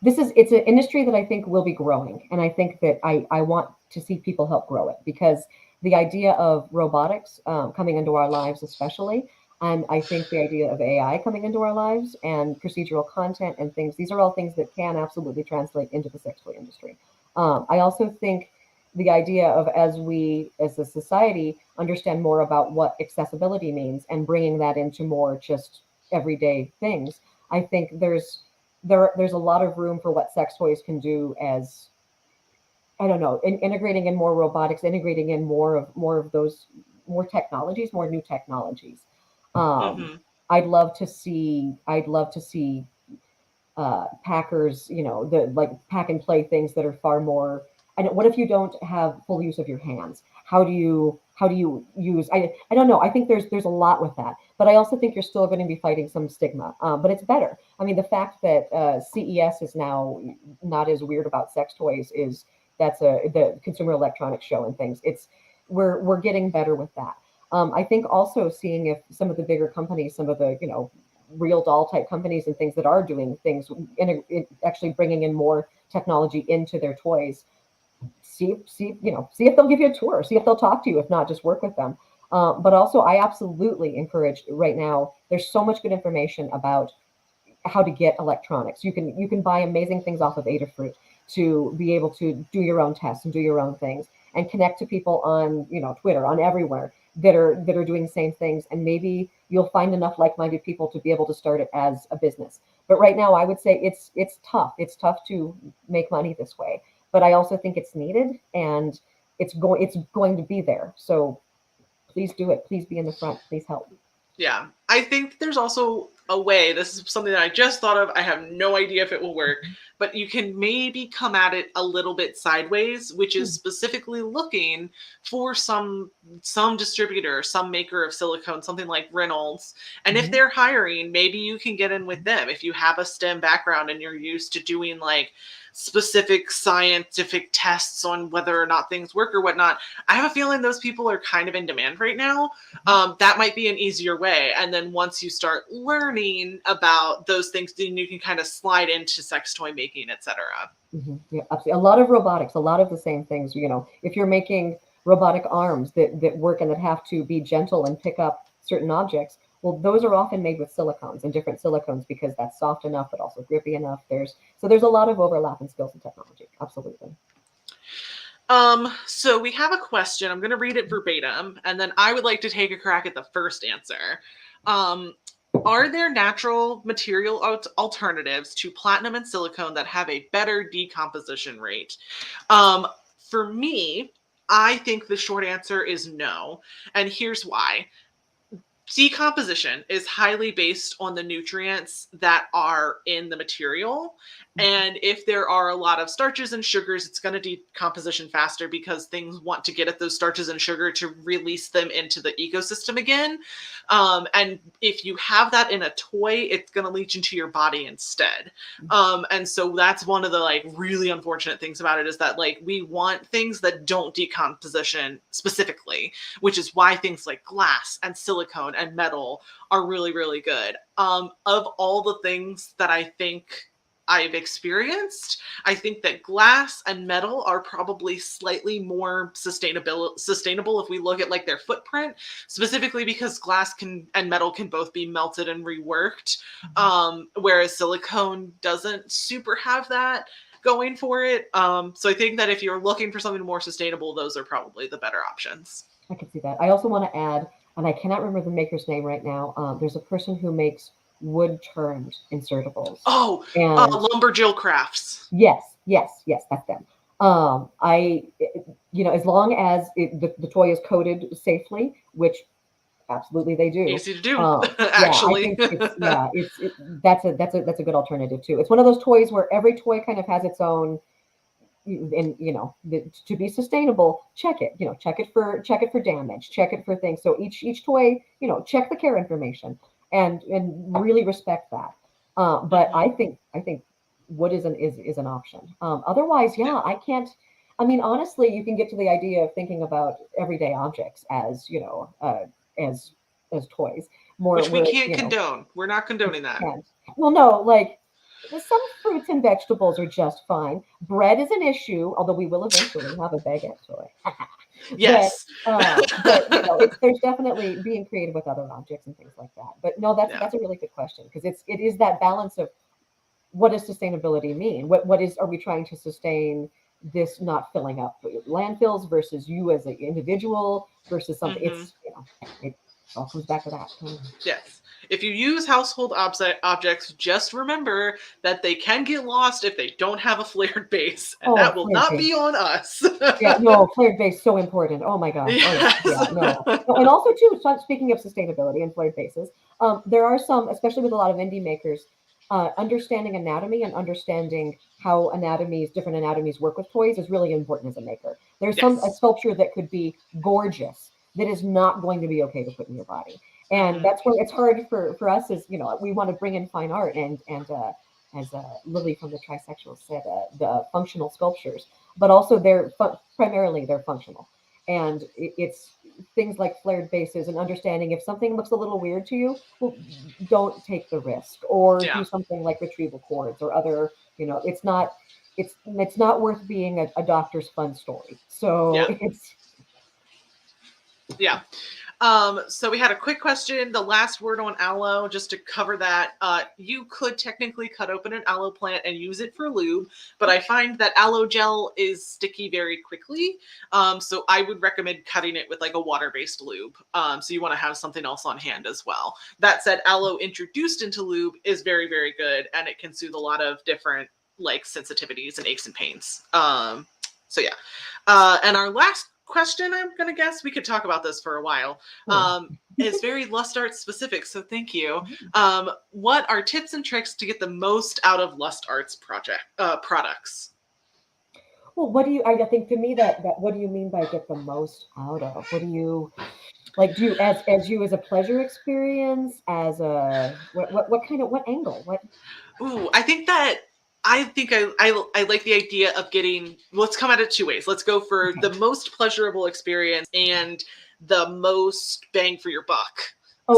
[SPEAKER 7] it's an industry that I think will be growing. And I think that I want to see people help grow it, because the idea of robotics coming into our lives, especially, and I think the idea of AI coming into our lives and procedural content and things, these are all things that can absolutely translate into the sex toy industry. I also think the idea of, as we as a society understand more about what accessibility means and bringing that into more just everyday things, I think there's a lot of room for what sex toys can do, as I don't know, integrating in more robotics, integrating in more of those, more technologies, more new technologies. Um,
[SPEAKER 8] Mm-hmm.
[SPEAKER 7] I'd love to see packers, the like pack and play things that are far more. And what if you don't have full use of your hands? How do you use? I don't know. I think there's a lot with that, but I also think you're still going to be fighting some stigma. But it's better. I mean, the fact that CES is now not as weird about sex toys is that's the Consumer Electronics Show and things. We're getting better with that. I think also seeing if some of the bigger companies, some of the real doll type companies and things that are doing things actually bringing in more technology into their toys, see if they'll give you a tour, see if they'll talk to you, if not just work with them. But also I absolutely encourage, right now there's so much good information about how to get electronics. You can buy amazing things off of Adafruit to be able to do your own tests and do your own things and connect to people on Twitter, on everywhere, that are doing the same things, and maybe you'll find enough like-minded people to be able to start it as a business. But right now I would say it's tough. It's tough to make money this way, but I also think it's needed, and it's going to be there. So please do it. Please be in the front. Please help.
[SPEAKER 8] Yeah. I think there's also a way, this is something that I just thought of. I have no idea if it will work, but you can maybe come at it a little bit sideways, which is specifically looking for some distributor, some maker of silicone, something like Reynolds. And if they're hiring, maybe you can get in with them. If you have a STEM background and you're used to doing like specific scientific tests on whether or not things work or whatnot, I have a feeling those people are kind of in demand right now. That might be an easier way. And then once you start learning about those things, then you can kind of slide into sex toy making, etc.
[SPEAKER 7] Yeah, absolutely. A lot of robotics, a lot of the same things. If you're making robotic arms that work and that have to be gentle and pick up certain objects, well, those are often made with silicones and different silicones, because that's soft enough but also grippy enough. There's a lot of overlap in skills and technology. Absolutely.
[SPEAKER 8] So we have a question. I'm going to read it verbatim, and then I would like to take a crack at the first answer. Are there natural material alternatives to platinum and silicone that have a better decomposition rate? For me, I think the short answer is no. And here's why. decomposition is highly based on the nutrients that are in the material. And if there are a lot of starches and sugars, it's going to decomposition faster because things want to get at those starches and sugar to release them into the ecosystem again. And if you have that in a toy, it's going to leach into your body instead. And so that's one of the like really unfortunate things about it, is that like we want things that don't decomposition specifically, which is why things like glass and silicone and metal are really, really good. Of all the things that I think I've experienced, I think that glass and metal are probably slightly more sustainable if we look at like their footprint, specifically because glass and metal can both be melted and reworked, whereas silicone doesn't super have that going for it. So I think that if you're looking for something more sustainable, those are probably the better options.
[SPEAKER 7] I can see that. I also want to add, and I cannot remember the maker's name right now. There's a person who makes wood-turned insertables.
[SPEAKER 8] Oh, Lumberjill Crafts.
[SPEAKER 7] Yes, that's them. As long as the toy is coated safely, which absolutely they do.
[SPEAKER 8] Easy to do, actually.
[SPEAKER 7] Yeah, I think that's a good alternative too. It's one of those toys where every toy kind of has its own. And to be sustainable, check it. Check it for damage. Check it for things. So each toy, check the care information and really respect that. But I think wood is an option. Otherwise, I can't. I mean, honestly, you can get to the idea of thinking about everyday objects as as toys.
[SPEAKER 8] Which we can't condone. We're not condoning that.
[SPEAKER 7] Well, no, like. Some fruits and vegetables are just fine. Bread is an issue, although we will eventually have a baguette toy.
[SPEAKER 8] Yes.
[SPEAKER 7] But there's definitely being creative with other objects and things like that. But no, that's a really good question, because it is that balance of what does sustainability mean? What are we trying to sustain this not filling up landfills versus you as an individual versus something. It's it all comes back to that.
[SPEAKER 8] Yes. If you use household objects, just remember that they can get lost if they don't have a flared base, and that will not be on us.
[SPEAKER 7] Flared base, so important. Oh my gosh.
[SPEAKER 8] Yes.
[SPEAKER 7] And also too, speaking of sustainability and flared bases, there are some, especially with a lot of indie makers, understanding anatomy and understanding how different anatomies work with toys is really important as a maker. There's a sculpture that could be gorgeous that is not going to be okay to put in your body. And that's where it's hard for us is, we want to bring in fine art and as Lily from the Trisexual said, the functional sculptures, but also primarily they're functional. And it's things like flared bases and understanding if something looks a little weird to you, well, don't take the risk or do something like retrieval cords or other, it's not worth being a doctor's fun story. So it's.
[SPEAKER 8] Yeah. So we had a quick question. The last word on aloe, just to cover that, you could technically cut open an aloe plant and use it for lube, but I find that aloe gel is sticky very quickly. So I would recommend cutting it with like a water-based lube. So you want to have something else on hand as well. That said, aloe introduced into lube is very, very good, and it can soothe a lot of different like sensitivities and aches and pains. And our last question, I'm gonna guess we could talk about this for a while, is very Lust Arts specific, so thank you. What are tips and tricks to get the most out of Lust Arts products?
[SPEAKER 7] Well, I think to me that what do you mean by get the most out of? What do you like? Do you as you as a pleasure experience, as a what angle?
[SPEAKER 8] Ooh, I think I like the idea of getting, let's come at it two ways. Let's go for the most pleasurable experience and the most bang for your buck,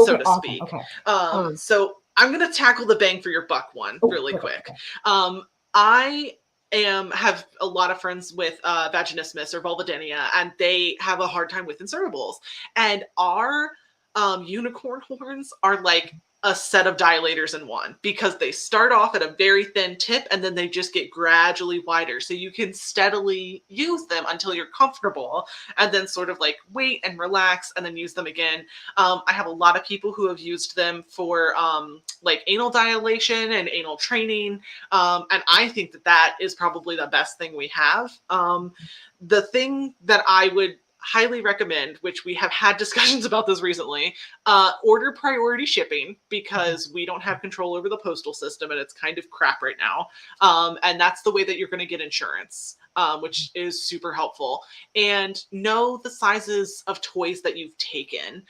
[SPEAKER 8] so to speak. Okay. So I'm going to tackle the bang for your buck one really quick. I have a lot of friends with vaginismus or vulvodynia, and they have a hard time with insertables. And our unicorn horns are like a set of dilators in one, because they start off at a very thin tip and then they just get gradually wider. So you can steadily use them until you're comfortable and then sort of like wait and relax and then use them again. I have a lot of people who have used them for like anal dilation and anal training. And I think that is probably the best thing we have. The thing that I would highly recommend, which we have had discussions about this recently, order priority shipping, because we don't have control over the postal system and it's kind of crap right now. And that's the way that you're going to get insurance, which is super helpful. And know the sizes of toys that you've taken.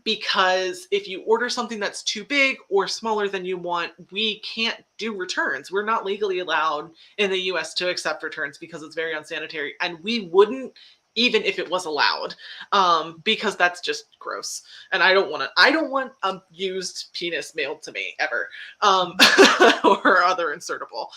[SPEAKER 8] Because if you order something that's too big or smaller than you want, we can't do returns. We're not legally allowed in the US to accept returns because it's very unsanitary. And we wouldn't even if it was allowed, because that's just gross. And I don't want a used penis mailed to me ever, or other insertable.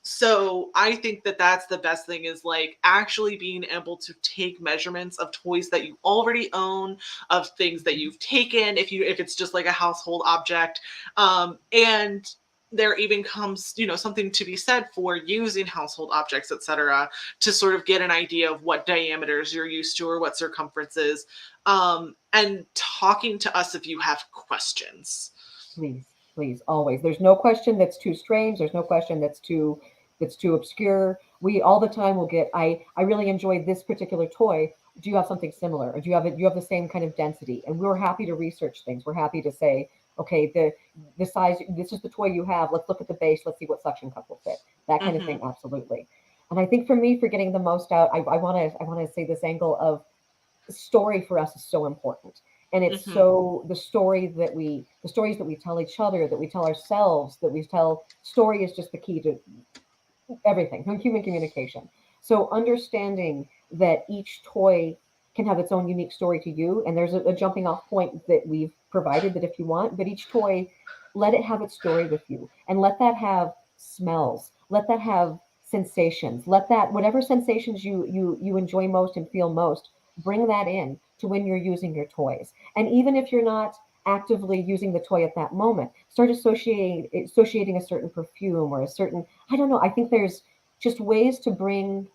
[SPEAKER 8] So I think that that's the best thing, is like actually being able to take measurements of toys that you already own, of things that you've taken, if it's just like a household object. And there even comes, something to be said for using household objects, etc., to sort of get an idea of what diameters you're used to or what circumferences, and talking to us if you have questions.
[SPEAKER 7] Please, always. There's no question that's too strange. There's no question that's too obscure. We all the time will get, I really enjoyed this particular toy. Do you have something similar? Or do you have the same kind of density? And we're happy to research things. We're happy to say, okay, the size, this is the toy you have. Let's look at the base. Let's see what suction cup will fit. That kind of thing. Absolutely. And I think for me, for getting the most out, I want to say this angle of story for us is so important. And it's so the stories that we tell each other, that we tell ourselves, that we tell, story is just the key to everything, human communication. So understanding that each toy can have its own unique story to you, and there's a jumping off point that we've provided, that if you want, but each toy, let it have its story with you, and let that have smells, let that have sensations, let that, whatever sensations you enjoy most and feel most, bring that in to when you're using your toys. And even if you're not actively using the toy at that moment, start associating a certain perfume or a certain, I don't know, I think there's just ways to bring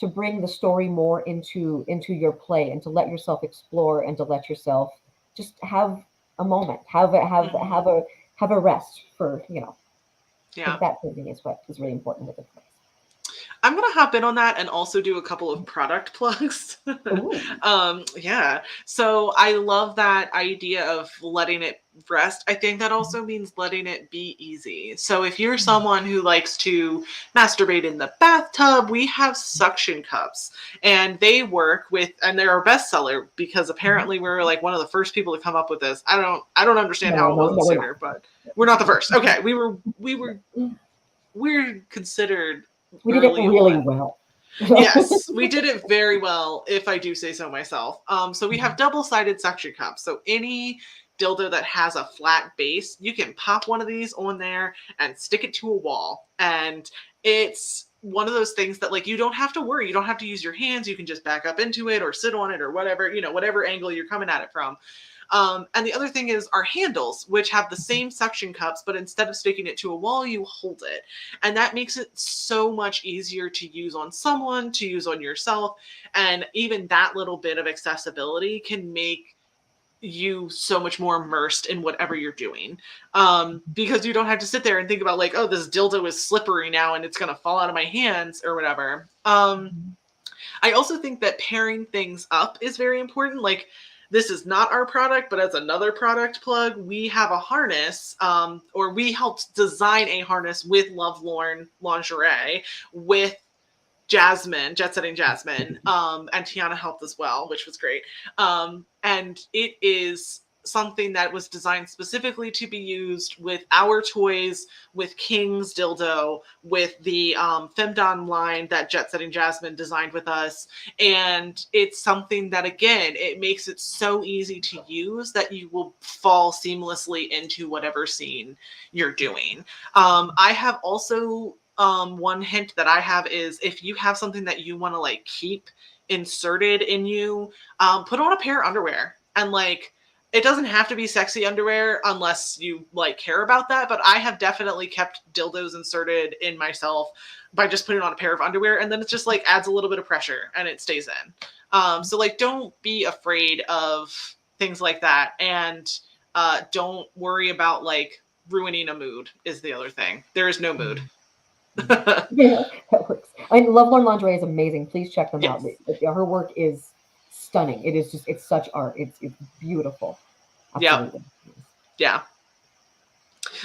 [SPEAKER 7] the story more into your play, and to let yourself explore, and to let yourself just have a moment, have a rest for,
[SPEAKER 8] Yeah.
[SPEAKER 7] I think that for me is what is really important with the toys.
[SPEAKER 8] I'm going to hop in on that and also do a couple of product plugs. Yeah. So I love that idea of letting it rest. I think that also means letting it be easy. So if you're someone who likes to masturbate in the bathtub, we have suction cups, and they work with, and they're our bestseller because apparently we're like one of the first people to come up with this. I don't understand how it wasn't sooner, but we're not the first. Okay. We're considered,
[SPEAKER 7] we did it really well.
[SPEAKER 8] Yes, we did it very well, if I do say so myself. So we have double-sided suction cups. So any dildo that has a flat base, you can pop one of these on there and stick it to a wall. And it's one of those things that, like, you don't have to worry. You don't have to use your hands. You can just back up into it or sit on it or whatever, whatever angle you're coming at it from. And the other thing is our handles, which have the same suction cups, but instead of sticking it to a wall, you hold it. And that makes it so much easier to use on someone, to use on yourself. And even that little bit of accessibility can make you so much more immersed in whatever you're doing. Because you don't have to sit there and think about like, oh, this dildo is slippery now and it's going to fall out of my hands or whatever. I also think that pairing things up is very important. Like, this is not our product, but as another product plug, we have a harness, or we helped design a harness with Lovelorn Lingerie with Jasmine, Jet Setting Jasmine, and Tiana helped as well, which was great. And it is something that was designed specifically to be used with our toys, with King's dildo, with the Femdom line that Jet Setting Jasmine designed with us. And it's something that, again, it makes it so easy to use that you will fall seamlessly into whatever scene you're doing. I have also, one hint that I have is, if you have something that you want to like keep inserted in you, put on a pair of underwear. And like, it doesn't have to be sexy underwear unless you like care about that. But I have definitely kept dildos inserted in myself by just putting on a pair of underwear. And then it just like adds a little bit of pressure and it stays in. So like, don't be afraid of things like that. And don't worry about like ruining a mood is the other thing. There is no mood.
[SPEAKER 7] Yeah, that works. And Lovelorn Lingerie is amazing. Please check them out.
[SPEAKER 8] Yes.
[SPEAKER 7] Her work is stunning. It is just, it's such art. It's beautiful.
[SPEAKER 8] Yep.
[SPEAKER 7] Absolutely.
[SPEAKER 8] Yeah.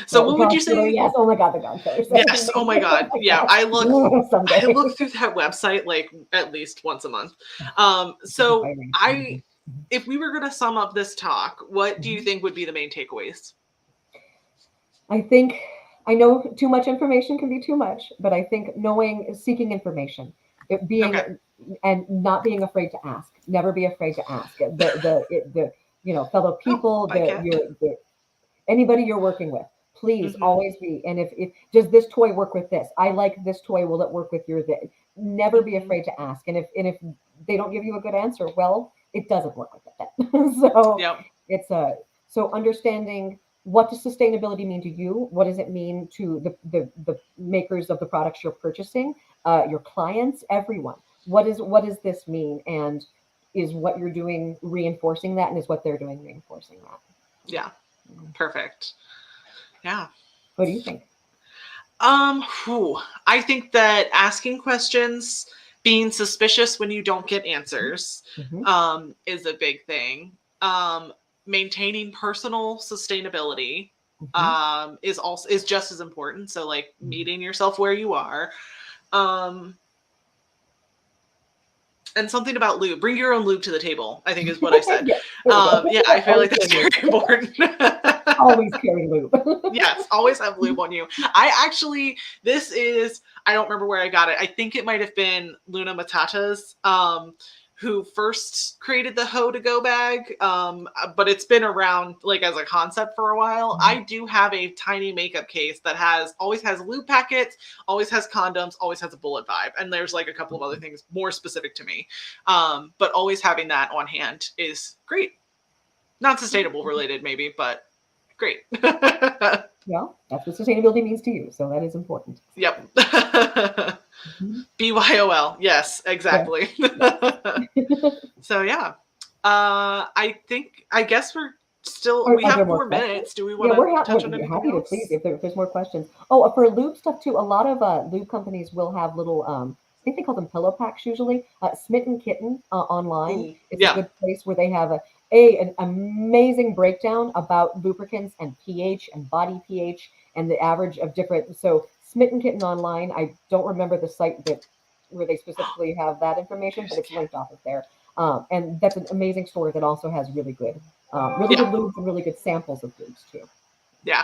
[SPEAKER 8] So what would you say?
[SPEAKER 7] Yes. Oh my God, the God killers.
[SPEAKER 8] Yes. Oh my God. Yeah. I look through that website like at least once a month. So if we were going to sum up this talk, what do you think would be the main takeaways?
[SPEAKER 7] I think, I know too much information can be too much, but I think seeking information, and not being afraid to ask. Never be afraid to ask. The fellow people, anybody you're working with. Please always be. And if does this toy work with this? I like this toy. Will it work with your? Never be afraid to ask. And if they don't give you a good answer, well, it doesn't work with that. So understanding, what does sustainability mean to you? What does it mean to the makers of the products you're purchasing, your clients, everyone? What does this mean? And is what you're doing reinforcing that? And is what they're doing reinforcing that?
[SPEAKER 8] Yeah. Perfect. Yeah.
[SPEAKER 7] What do you think?
[SPEAKER 8] I think that asking questions, being suspicious when you don't get answers, is a big thing. Maintaining personal sustainability is just as important. So like meeting yourself where you are. And something about lube. Bring your own lube to the table, I think is what I said. I feel like that's very important.
[SPEAKER 7] Always carry lube.
[SPEAKER 8] Yes, always have lube on you. I don't remember where I got it. I think it might have been Luna Matata's, who first created the Hoe to Go bag, but it's been around like as a concept for a while. I do have a tiny makeup case that always has lube packets, always has condoms, always has a bullet vibe, and there's like a couple of other things more specific to me. But always having that on hand is great. Not sustainable related maybe, but great.
[SPEAKER 7] Well, that's what sustainability means to you, so that is important.
[SPEAKER 8] Yep. BYOL. Yes, exactly. So yeah, I guess we have 4 minutes. Do we want to touch on anything
[SPEAKER 7] happy
[SPEAKER 8] else?
[SPEAKER 7] To please if there's more questions. Oh, for lube stuff too, a lot of lube companies will have little, I think they call them pillow packs usually. Smitten Kitten online is a good place where they have an amazing breakdown about lubricants and pH and body pH and the average of different. So Smitten Kitten online, I don't remember the site where they specifically have that information, but it's linked off of there. And that's an amazing store that also has really good lubes and really good samples of lubes too.
[SPEAKER 8] Yeah.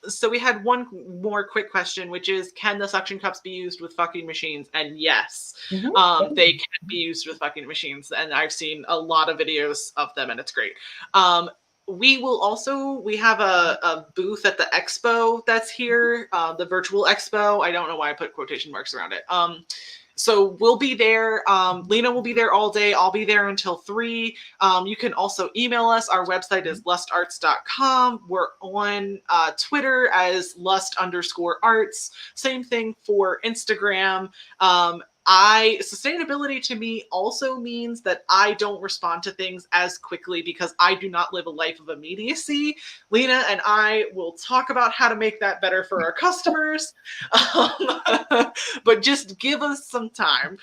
[SPEAKER 8] So we had one more quick question, which is, can the suction cups be used with fucking machines? And yes, they can be used with fucking machines. And I've seen a lot of videos of them and it's great. We have a booth at the expo that's here, the virtual expo. I don't know why I put quotation marks around it. So we'll be there. Lena will be there all day. I'll be there until 3. You can also email us. Our website is lustarts.com. We're on Twitter as lust_arts. Same thing for Instagram. Sustainability to me also means that I don't respond to things as quickly because I do not live a life of immediacy. Lena and I will talk about how to make that better for our customers. But just give us some time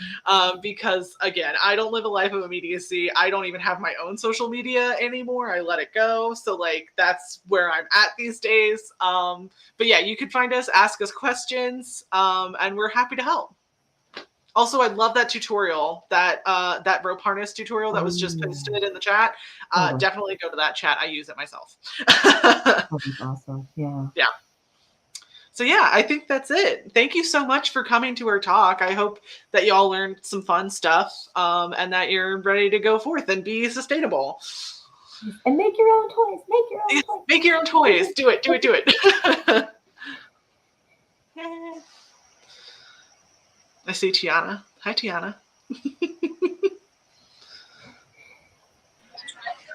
[SPEAKER 8] because, again, I don't live a life of immediacy. I don't even have my own social media anymore. I let it go. So, like, that's where I'm at these days. But yeah, you can find us, ask us questions, and we're happy to help. Also, I love that tutorial, that rope harness tutorial that was just posted in the chat. Definitely go to that chat. I use it myself.
[SPEAKER 7] That's awesome. Yeah.
[SPEAKER 8] Yeah. So yeah, I think that's it. Thank you so much for coming to our talk. I hope that you all learned some fun stuff and that you're ready to go forth and be sustainable.
[SPEAKER 7] And make your own toys.
[SPEAKER 8] Make your own toys. Do it. I see Tiana. Hi, Tiana.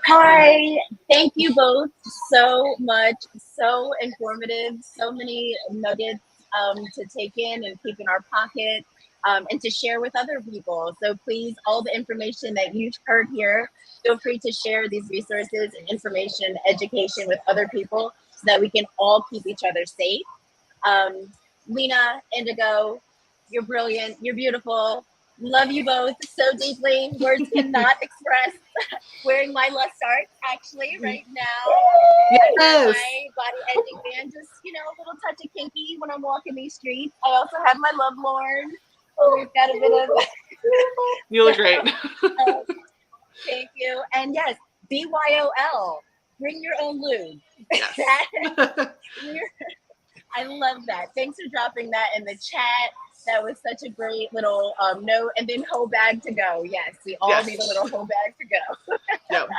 [SPEAKER 2] Hi. Thank you both so much. So informative. So many nuggets to take in and keep in our pocket and to share with other people. So please, all the information that you've heard here, feel free to share these resources and information, education with other people so that we can all keep each other safe. Lena, Indigo, You're brilliant. You're beautiful. Love you both so deeply. Words cannot express. Wearing my Lustart actually right now. I've got
[SPEAKER 8] Yes.
[SPEAKER 2] my body edging band, just a little touch of kinky when I'm walking these streets. I also have my Love Lorn. We've got a bit of.
[SPEAKER 8] You look great.
[SPEAKER 2] Thank you. And yes, BYOL. Bring your own lube.
[SPEAKER 8] Yes.
[SPEAKER 2] I love that. Thanks for dropping that in the chat. That was such a great little note. And then whole bag to go. Yes, we all need a little whole bag to go.
[SPEAKER 8] Yep.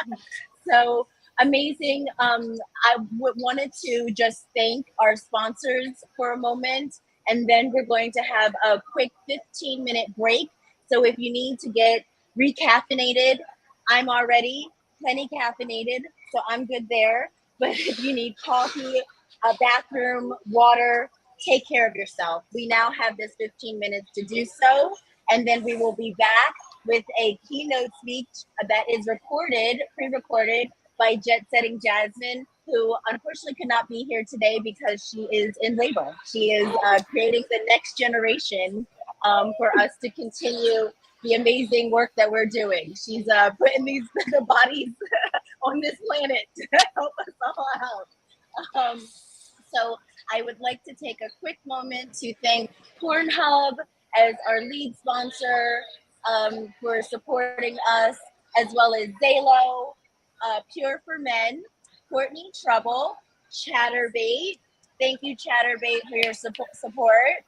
[SPEAKER 2] So amazing. I wanted to just thank our sponsors for a moment. And then we're going to have a quick 15-minute break. So if you need to get recaffeinated, I'm already plenty caffeinated, so I'm good there. But if you need coffee, a bathroom, water, take care of yourself. We now have this 15 minutes to do so. And then we will be back with a keynote speech that is pre-recorded by Jet Setting Jasmine, who unfortunately could not be here today because she is in labor. She is creating the next generation for us to continue the amazing work that we're doing. She's putting the bodies on this planet to help us all out. So I would like to take a quick moment to thank Pornhub as our lead sponsor for supporting us, as well as Zalo, Pure for Men, Courtney Trouble, Chatterbait. Thank you, Chatterbait, for your support.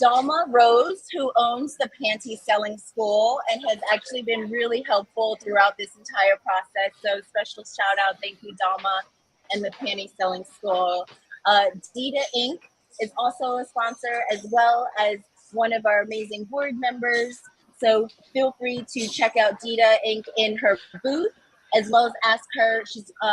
[SPEAKER 2] Dalma Rose, who owns the Panty Selling School and has actually been really helpful throughout this entire process. So special shout out, thank you, Dalma and the Panty Selling School. Dita Inc. is also a sponsor, as well as one of our amazing board members. So feel free to check out Dita Inc. in her booth, as well as ask her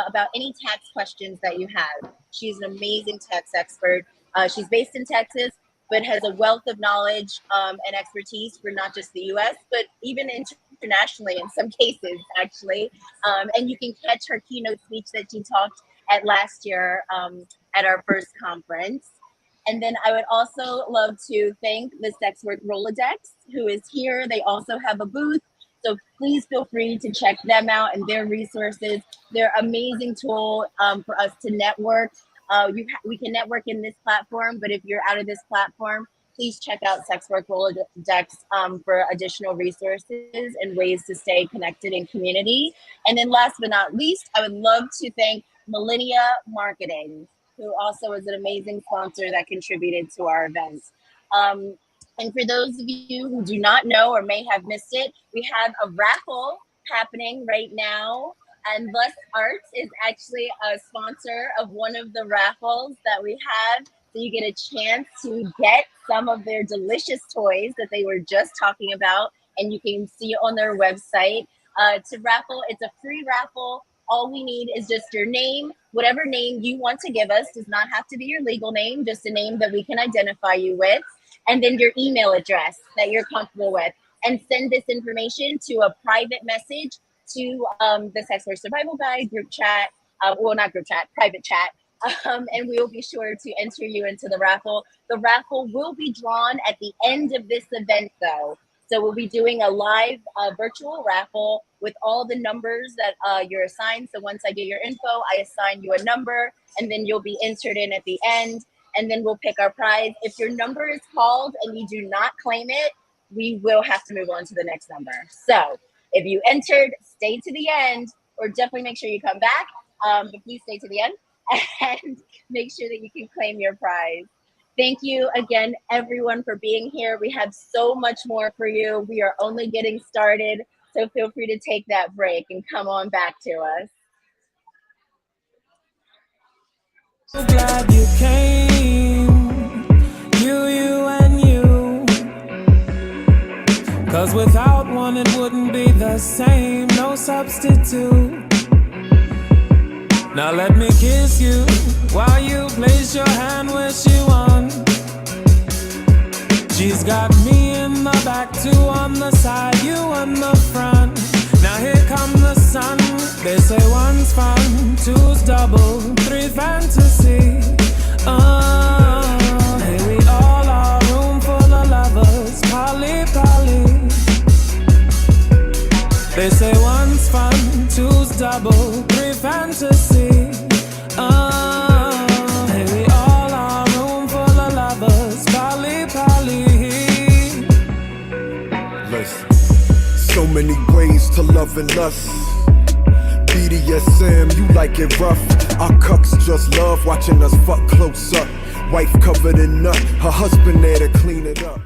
[SPEAKER 2] about any tax questions that you have. She's an amazing tax expert. She's based in Texas, but has a wealth of knowledge and expertise for not just the US, but even internationally in some cases, actually. And you can catch her keynote speech that she talked at last year at our first conference. And then I would also love to thank the Sex Work Rolodex, who is here. They also have a booth. So please feel free to check them out and their resources. They're an amazing tool for us to network. We can network in this platform, but if you're out of this platform, please check out Sex Work Rolodex for additional resources and ways to stay connected in community. And then last but not least, I would love to thank Millennia Marketing, who also is an amazing sponsor that contributed to our event. And for those of you who do not know or may have missed it, we have a raffle happening right now. And Lust Arts is actually a sponsor of one of the raffles that we have. So you get a chance to get some of their delicious toys that they were just talking about. And you can see on their website. To raffle, it's a free raffle. All we need is just your name. Whatever name you want to give us does not have to be your legal name, just a name that we can identify you with. And then your email address that you're comfortable with. And send this information to a private message to the Sex Work Survival Guide group chat, not group chat, private chat. And we will be sure to enter you into the raffle. The raffle will be drawn at the end of this event, though. So we'll be doing a live virtual raffle with all the numbers that you're assigned. So once I get your info, I assign you a number, and then you'll be entered in at the end. And then we'll pick our prize. If your number is called and you do not claim it, we will have to move on to the next number. So if you entered, stay to the end, or definitely make sure you come back. But please stay to the end and make sure that you can claim your prize. Thank you again, everyone, for being here. We have so much more for you. We are only getting started. So feel free to take that break and come on back to us.
[SPEAKER 1] So glad you came, you and you. 'Cause without one it wouldn't be the same, no substitute. Now let me kiss you while you place your hand where she wants. She's got me in the back, two on the side, you on the front. Now here come the sun. They say one's fun, two's double, three fantasy. Here we all are, room full of lovers.
[SPEAKER 6] lovers. So many ways to love and lust. BDSM, you like it rough. Our cucks just love watching us fuck close up. Wife covered in nut, her husband there to clean it up.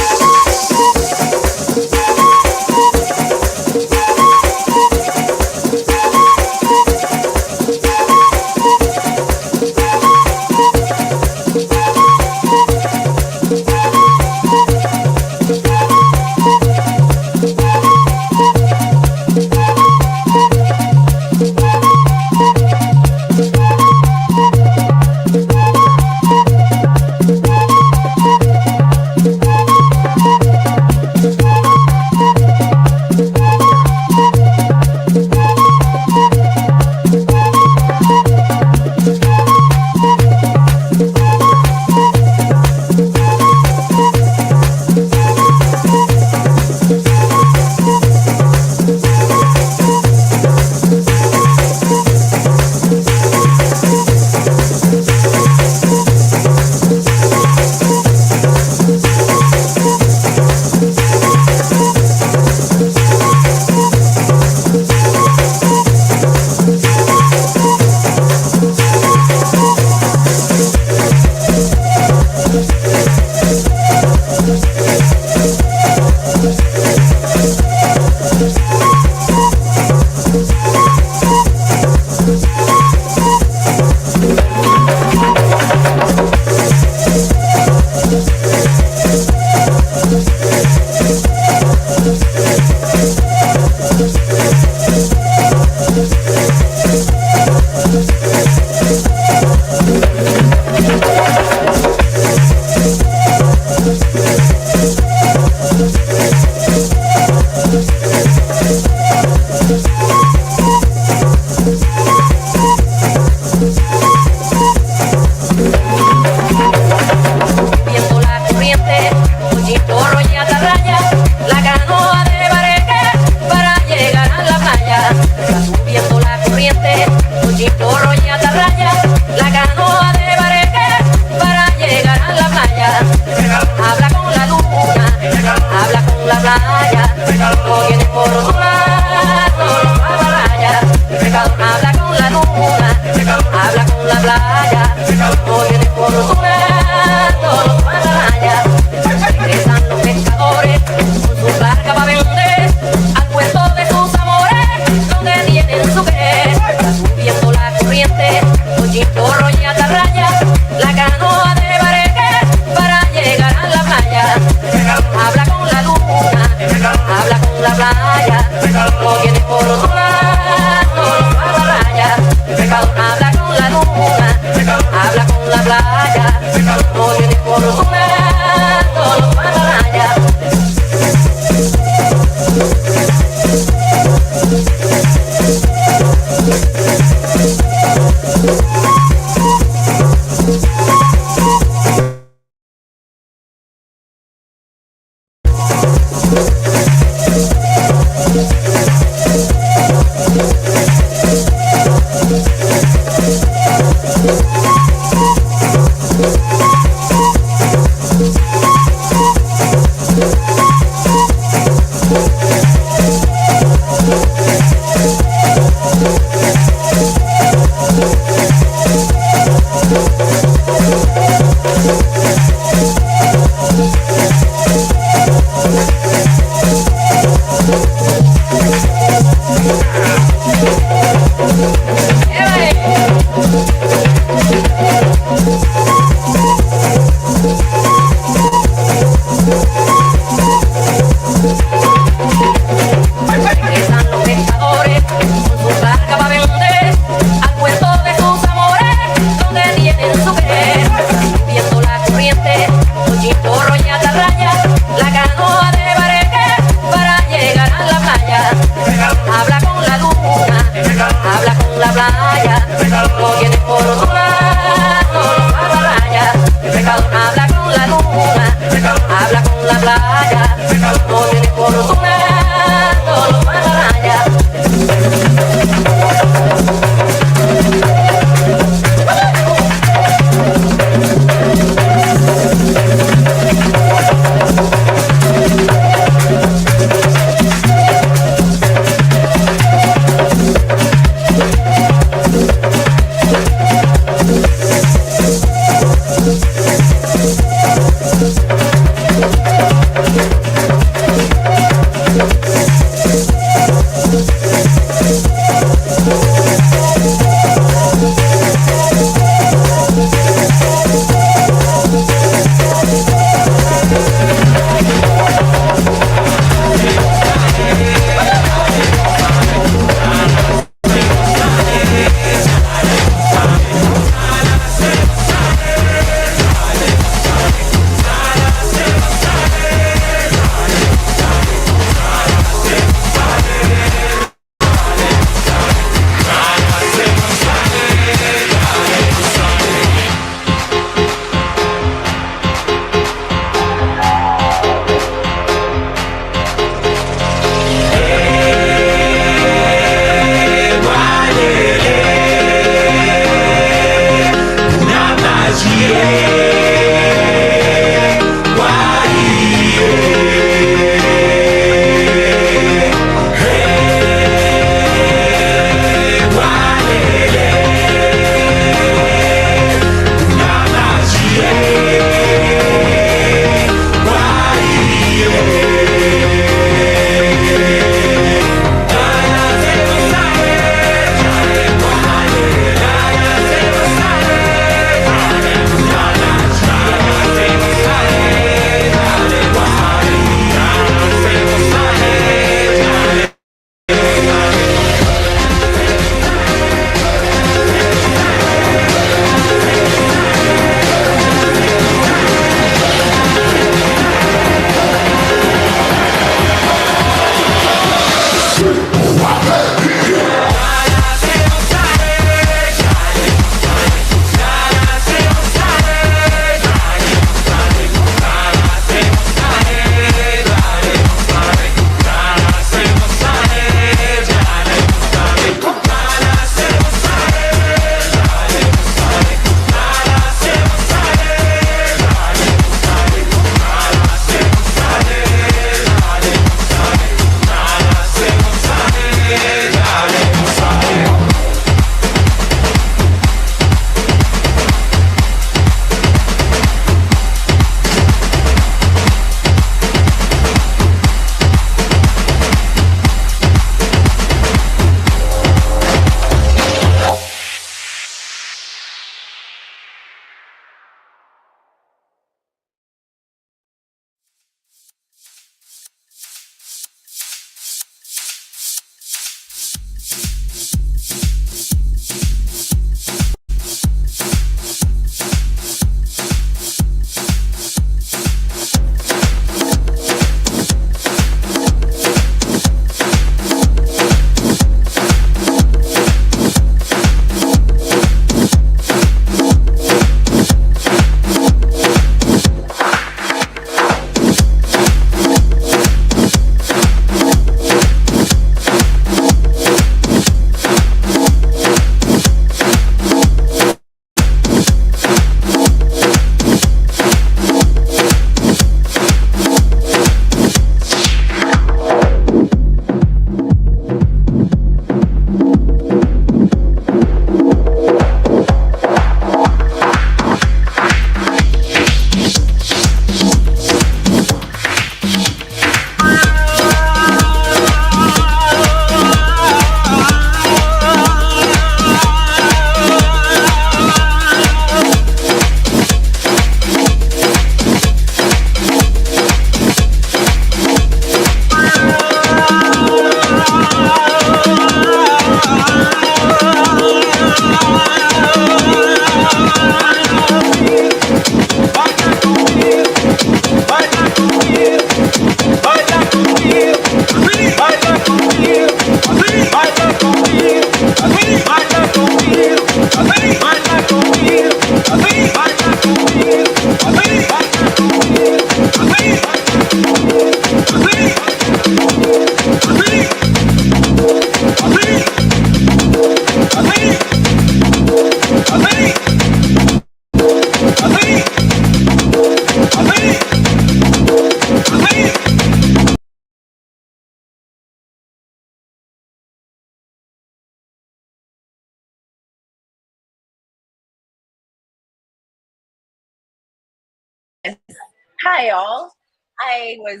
[SPEAKER 2] Hi, all. I was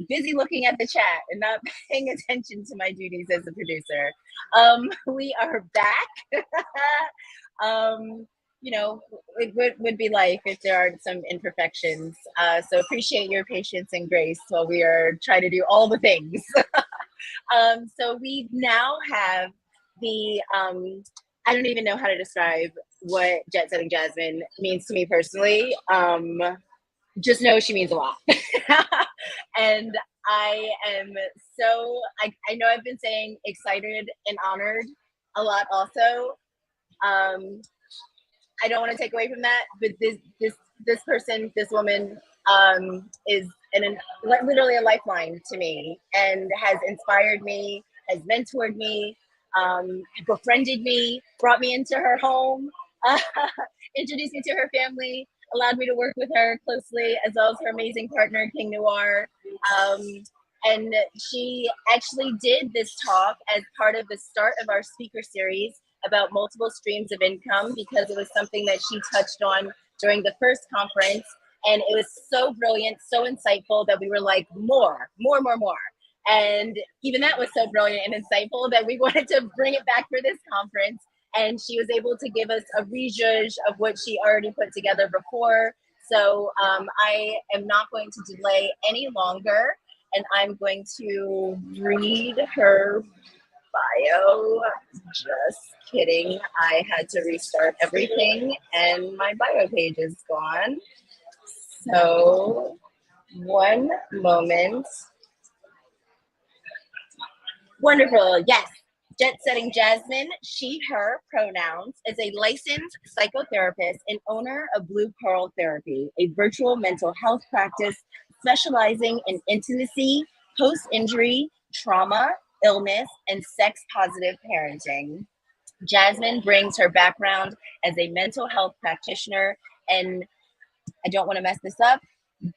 [SPEAKER 2] busy looking at the chat and not paying attention to my duties as a producer. We are back. You know, it would be life if there are some imperfections. So appreciate your patience and grace while we are trying to do all the things. So we now have the, I don't even know how to describe what Jet Setting Jasmine means to me personally. Just know she means a lot. And I am so, I know I've been saying excited and honored a lot also. I don't want to take away from that, but this person, this woman, is literally a lifeline to me and has inspired me, has mentored me, befriended me, brought me into her home, introduced me to her family, allowed me to work with her closely, as well as her amazing partner, King Noir. And she actually did this talk as part of the start of our speaker series about multiple streams of income, because it was something that she touched on during the first conference. And it was so brilliant, so insightful that we were like, more. And even that was so brilliant and insightful that we wanted to bring it back for this conference. And she was able to give us a rejudge of what she already put together before. So I am not going to delay any longer, and I'm going to read her bio. Just kidding. I had to restart everything and my bio page is gone. So one moment. Wonderful. Yes. Jet Setting Jasmine, she, her pronouns, is a licensed psychotherapist and owner of Blue Pearl Therapy, a virtual mental health practice specializing in intimacy, post-injury, trauma, illness, and sex-positive parenting. Jasmine brings her background as a mental health practitioner and, I don't want to mess this up,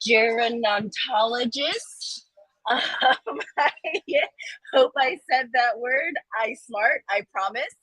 [SPEAKER 2] gerontologist. I hope I said that word. I smart, I promise.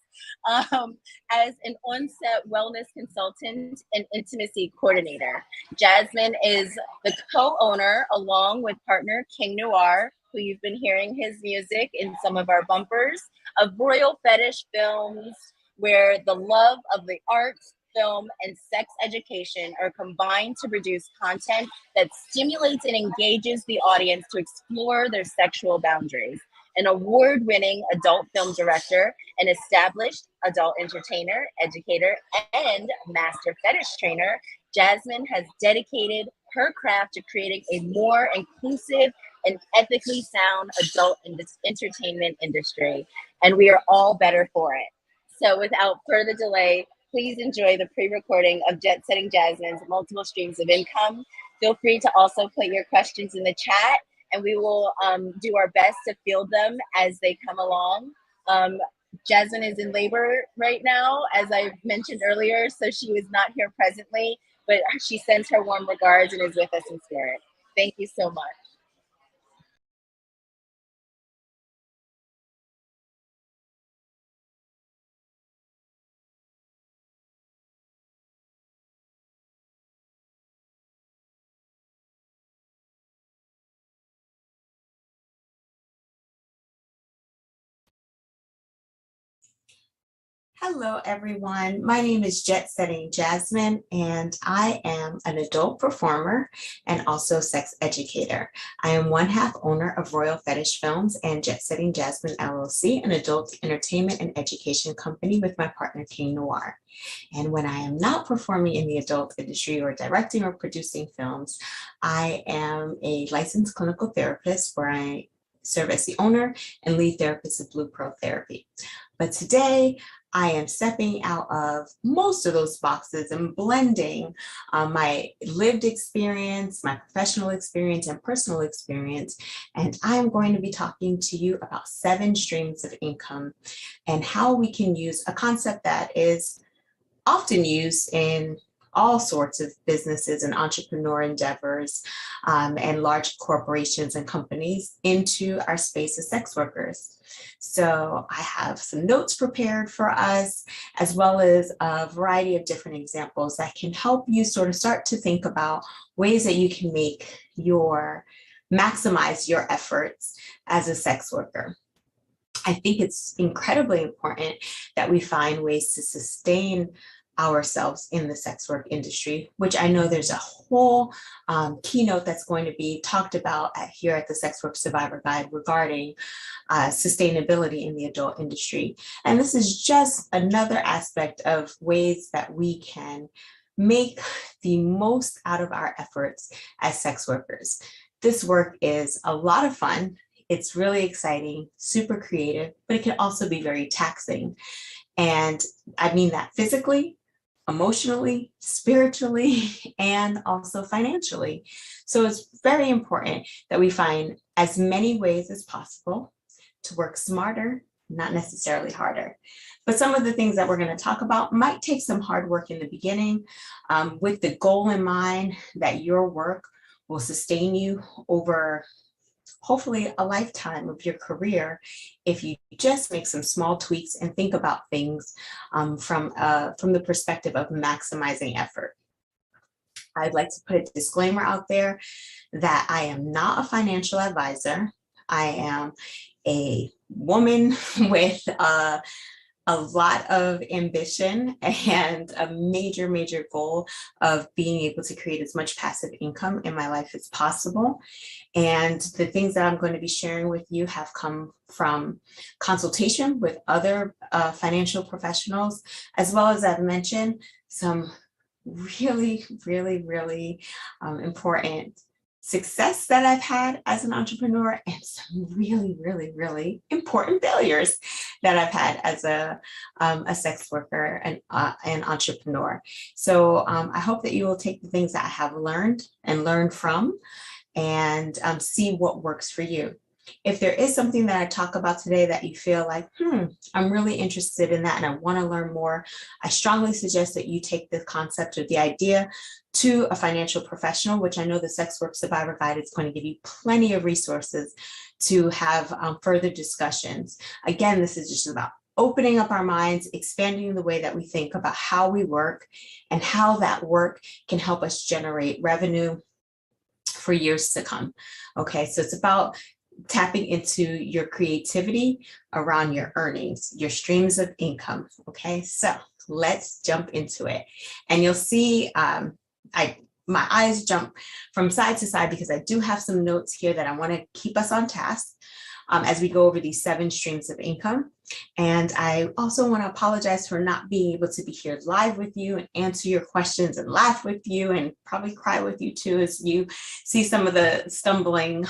[SPEAKER 2] As an on-set wellness consultant and intimacy coordinator. Jasmine is the co-owner, along with partner King Noir, who you've been hearing his music in some of our bumpers, of Royal Fetish Films, where the love of the arts, film, and sex education are combined to produce content that stimulates and engages the audience to explore their sexual boundaries. An award-winning adult film director, an established adult entertainer, educator, and master fetish trainer, Jasmine has dedicated her craft to creating a more inclusive and ethically sound adult entertainment industry, and we are all better for it. So without further delay, please enjoy the pre-recording of Jet Setting Jasmine's multiple streams of income. Feel free to also put your questions in the chat, and we will do our best to field them as they come along. Jasmine is in labor right now, as I mentioned earlier, so she was not here presently, but she sends her warm regards and is with us in spirit. Thank you so much.
[SPEAKER 9] Hello, everyone. My name is Jet Setting Jasmine, and I am an adult performer and also sex educator. I am one half owner of Royal Fetish Films and Jet Setting Jasmine LLC, an adult entertainment and education company with my partner King Noir. And when I am not performing in the adult industry or directing or producing films, I am a licensed clinical therapist where I serve as the owner and lead therapist of Blue Pearl Therapy. But today, I am stepping out of most of those boxes and blending my lived experience, my professional experience, and personal experience. And I'm going to be talking to you about 7 streams of income and how we can use a concept that is often used in all sorts of businesses and entrepreneur endeavors and large corporations and companies into our space as sex workers. So I have some notes prepared for us, as well as a variety of different examples that can help you sort of start to think about ways that you can maximize your efforts as a sex worker. I think it's incredibly important that we find ways to sustain ourselves in the sex work industry, which I know there's a whole keynote that's going to be talked about here at the Sex Work Survivor Guide regarding sustainability in the adult industry. And this is just another aspect of ways that we can make the most out of our efforts as sex workers. This work is a lot of fun. It's really exciting, super creative, but it can also be very taxing. And I mean that physically, emotionally, spiritually, and also financially. So it's very important that we find as many ways as possible to work smarter not necessarily harder. But some of the things that we're going to talk about might take some hard work in the beginning, with the goal in mind that your work will sustain you over hopefully a lifetime of your career if you just make some small tweaks and think about things from the perspective of maximizing effort. I'd like to put a disclaimer out there that I am not a financial advisor. I am a woman with a lot of ambition and a major goal of being able to create as much passive income in my life as possible. And the things that I'm going to be sharing with you have come from consultation with other financial professionals, as well as I've mentioned some really important success that I've had as an entrepreneur and some really important failures that I've had as a sex worker and an entrepreneur. So I hope that you will take the things that I have learned and learn from and see what works for you. If there is something that I talk about today that you feel like, I'm really interested in that and I want to learn more, I strongly suggest that you take the concept or the idea to a financial professional, which I know the Sex Work Survivor Guide is going to give you plenty of resources to have further discussions. Again, this is just about opening up our minds, expanding the way that we think about how we work and how that work can help us generate revenue for years to come. Okay, so it's about tapping into your creativity around your earnings, your streams of income. Okay, so let's jump into it. And you'll see my eyes jump from side to side because I do have some notes here that I want to keep us on task as we go over these 7 streams of income. And I also want to apologize for not being able to be here live with you and answer your questions and laugh with you and probably cry with you too as you see some of the stumbling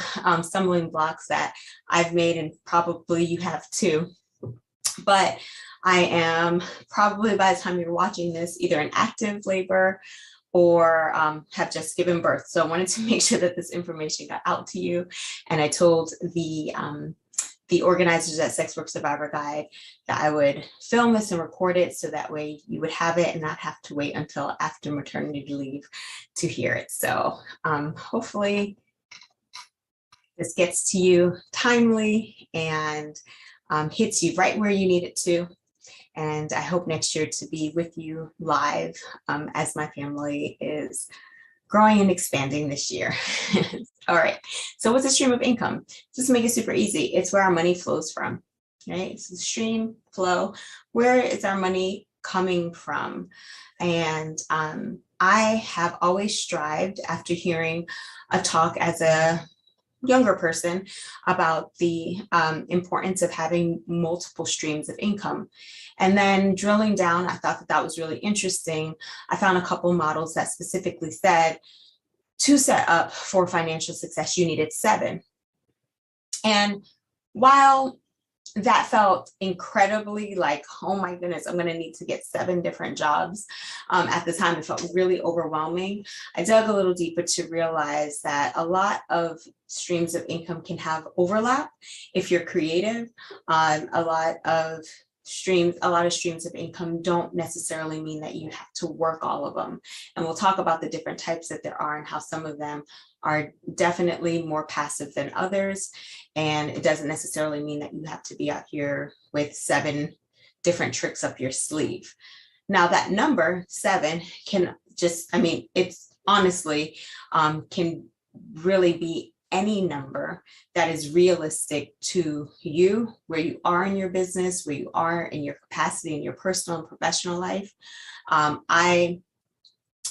[SPEAKER 9] blocks that I've made, and probably you have too. But I am probably, by the time you're watching this, either in active labor or have just given birth. So I wanted to make sure that this information got out to you. And I told the organizers at Sex Work Survivor Guide that I would film this and record it so that way you would have it and not have to wait until after maternity leave to hear it. So hopefully this gets to you timely and hits you right where you need it to. And I hope next year to be with you live as my family is growing and expanding this year. All right, so what's a stream of income? Just to make it super easy, it's where our money flows from, right? It's the stream flow. Where is our money coming from? And I have always strived, after hearing a talk as a younger person about the importance of having multiple streams of income. And then drilling down, I thought that that was really interesting. I found a couple models that specifically said to set up for financial success, you needed 7. And while that felt incredibly like, oh my goodness, I'm going to need to get 7 different jobs. At the time, it felt really overwhelming. I dug a little deeper to realize that a lot of streams of income can have overlap if you're creative. A lot of streams of income don't necessarily mean that you have to work all of them. And we'll talk about the different types that there are and how some of them are definitely more passive than others. And it doesn't necessarily mean that you have to be out here with 7 different tricks up your sleeve. Now that number 7 can just, I mean, it's honestly can really be any number that is realistic to you, where you are in your business, where you are in your capacity in your personal and professional life. I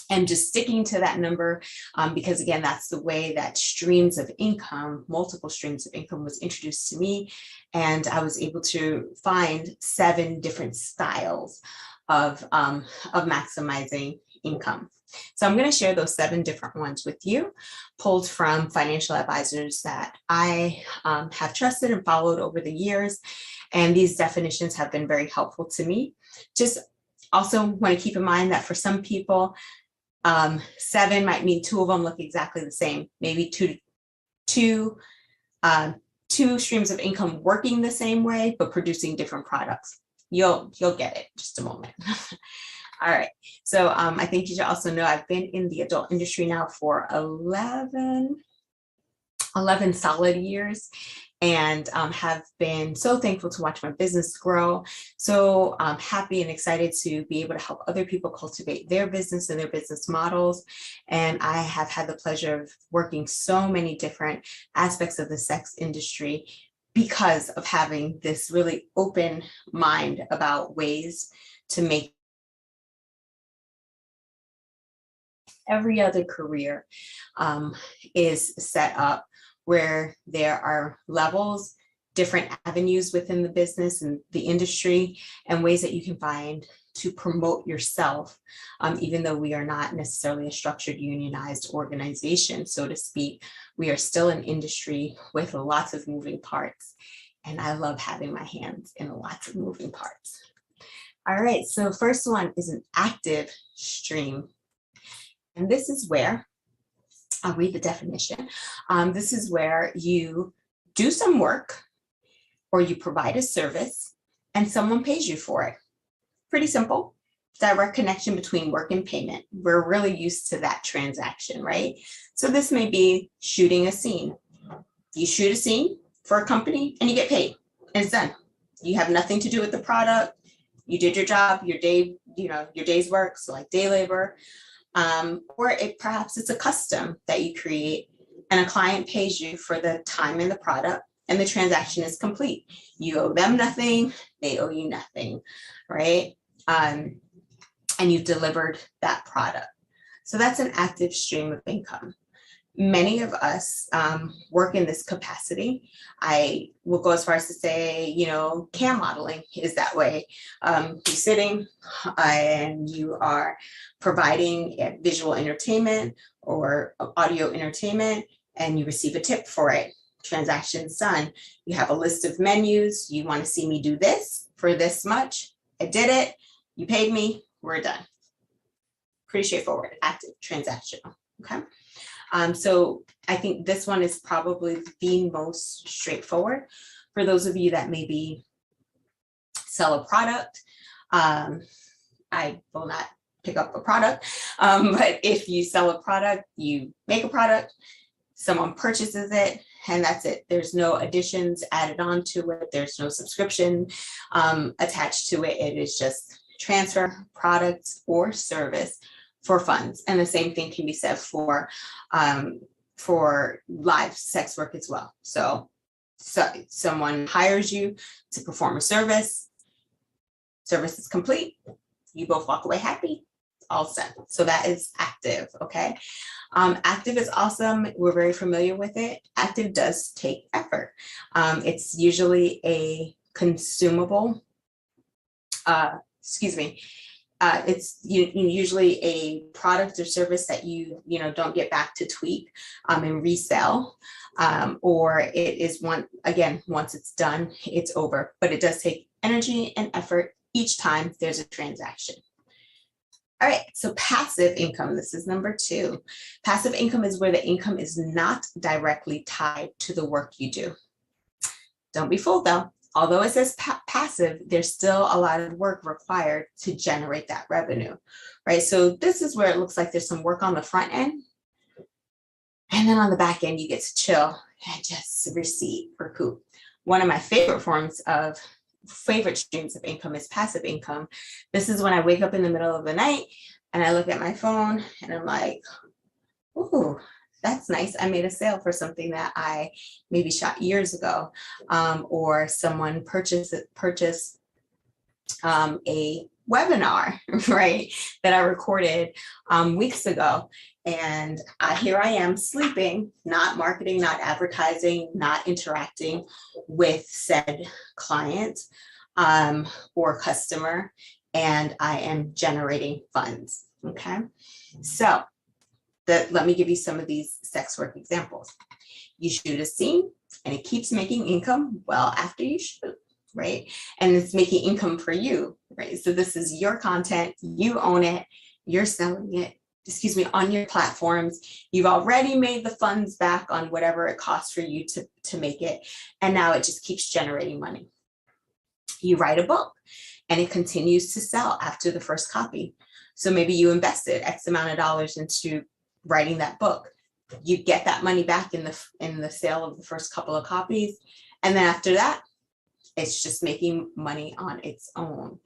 [SPEAKER 9] am just sticking to that number because again, that's the way that streams of income, multiple streams of income was introduced to me. And I was able to find 7 different styles of maximizing income. So I'm going to share those 7 different ones with you, pulled from financial advisors that I have trusted and followed over the years. And these definitions have been very helpful to me. Just also want to keep in mind that for some people, 7 might mean 2 of them look exactly the same. Maybe two two streams of income working the same way, but producing different products. You'll get it in just a moment. All right, so I think you should also know I've been in the adult industry now for 11 solid years, and have been so thankful to watch my business grow. So I'm happy and excited to be able to help other people cultivate their business and their business models. And I have had the pleasure of working so many different aspects of the sex industry because of having this really open mind about ways to make every other career is set up where there are levels, different avenues within the business and the industry, and ways that you can find to promote yourself, even though we are not necessarily a structured unionized organization, so to speak. We are still an industry with lots of moving parts, and I love having my hands in lots of moving parts. All right, so first one is an active stream. And this is where, I'll read the definition. This is where you do some work or you provide a service and someone pays you for it. Pretty simple, direct connection between work and payment. We're really used to that transaction, right? So this may be shooting a scene. You shoot a scene for a company and you get paid and it's done. You have nothing to do with the product. You did your job, your day, your day's work, so like day labor. Or perhaps it's a custom that you create and a client pays you for the time and the product and the transaction is complete. You owe them nothing, they owe you nothing, right? And you've delivered that product. So that's an active stream of income. Many of us work in this capacity. I will go as far as to say, cam modeling is that way. You're sitting and you are providing visual entertainment or audio entertainment and you receive a tip for it. Transaction's done. You have a list of menus. You want to see me do this for this much. I did it. You paid me. We're done. Pretty straightforward, active, transactional, okay? So I think this one is probably the most straightforward for those of you that maybe sell a product. I will not pick up a product, but if you sell a product, you make a product, someone purchases it, and that's it. There's no additions added on to it. There's no subscription attached to it. It is just transfer products or service for funds. And the same thing can be said for live sex work as well. So someone hires you to perform a service is complete, you both walk away happy, all set. So that is active, okay? Active is awesome, we're very familiar with it. Active does take effort. It's usually a consumable, it's usually a product or service that you don't get back to tweak and resell, or it is once it's done, it's over. But it does take energy and effort each time there's a transaction. All right, so passive income, this is number 2. Passive income is where the income is not directly tied to the work you do. Don't be fooled though. Although it says passive, there's still a lot of work required to generate that revenue, right? So this is where it looks like there's some work on the front end. And then on the back end, you get to chill and just receive, recoup. One of my favorite streams of income is passive income. This is when I wake up in the middle of the night and I look at my phone and I'm like, ooh, that's nice. I made a sale for something that I maybe shot years ago, or someone purchased a webinar, right, that I recorded weeks ago. And here I am sleeping, not marketing, not advertising, not interacting with said client or customer, and I am generating funds, okay? So let me give you some of these sex work examples. You shoot a scene and it keeps making income well after you shoot, right? And it's making income for you, right? So this is your content, you own it, you're selling it, on your platforms. You've already made the funds back on whatever it costs for you to make it. And now it just keeps generating money. You write a book and it continues to sell after the first copy. So maybe you invested X amount of dollars into writing that book. You get that money back in the sale of the first couple of copies. And then after that, it's just making money on its own.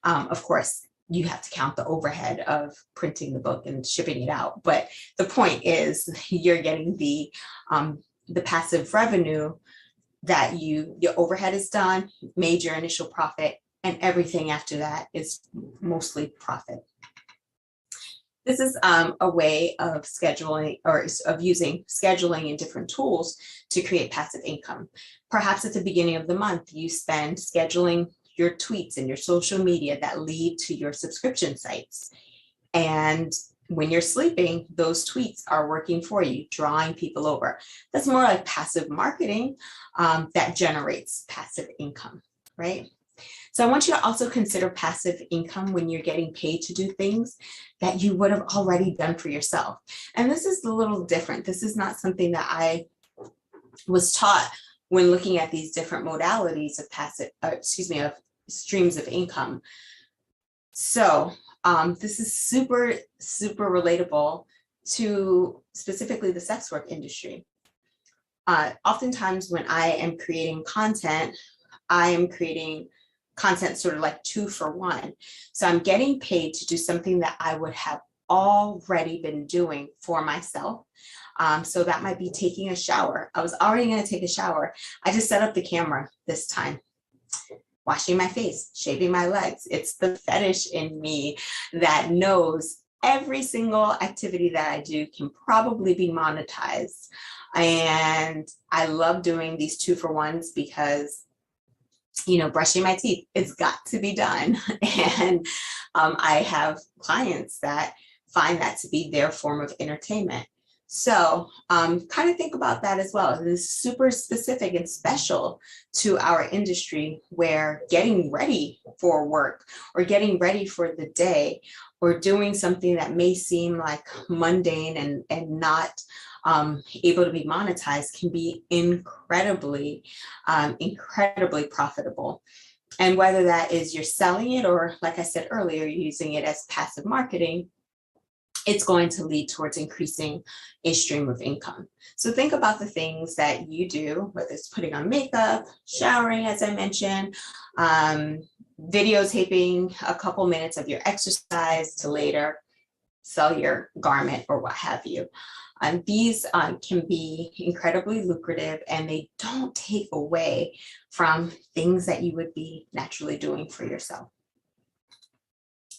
[SPEAKER 9] Of course, you have to count the overhead of printing the book and shipping it out. But the point is you're getting the passive revenue that your overhead is done, made your initial profit, and everything after that is mostly profit. This is a way of scheduling or of using scheduling and different tools to create passive income. Perhaps at the beginning of the month, you spend scheduling your tweets and your social media that lead to your subscription sites. And when you're sleeping, those tweets are working for you, drawing people over. That's more like passive marketing that generates passive income, right? So I want you to also consider passive income when you're getting paid to do things that you would have already done for yourself. And this is a little different. This is not something that I was taught when looking at these different modalities of of streams of income. So this is super, super relatable to specifically the sex work industry. Oftentimes when I am creating content, I am creating content sort of like 2 for 1. So I'm getting paid to do something that I would have already been doing for myself. So that might be taking a shower. I was already going to take a shower. I just set up the camera this time, washing my face, shaving my legs. It's the fetish in me that knows every single activity that I do can probably be monetized. And I love doing these 2 for 1s because, you know, brushing my teeth, it's got to be done. And I have clients that find that to be their form of entertainment. So kind of think about that as well. It is super specific and special to our industry, where getting ready for work or getting ready for the day or doing something that may seem like mundane and not able to be monetized can be incredibly profitable. And whether that is you're selling it or, like I said earlier, using it as passive marketing, it's going to lead towards increasing a stream of income. So think about the things that you do, whether it's putting on makeup, showering, as I mentioned, videotaping a couple minutes of your exercise to later sell your garment or what have you. These can be incredibly lucrative, and they don't take away from things that you would be naturally doing for yourself.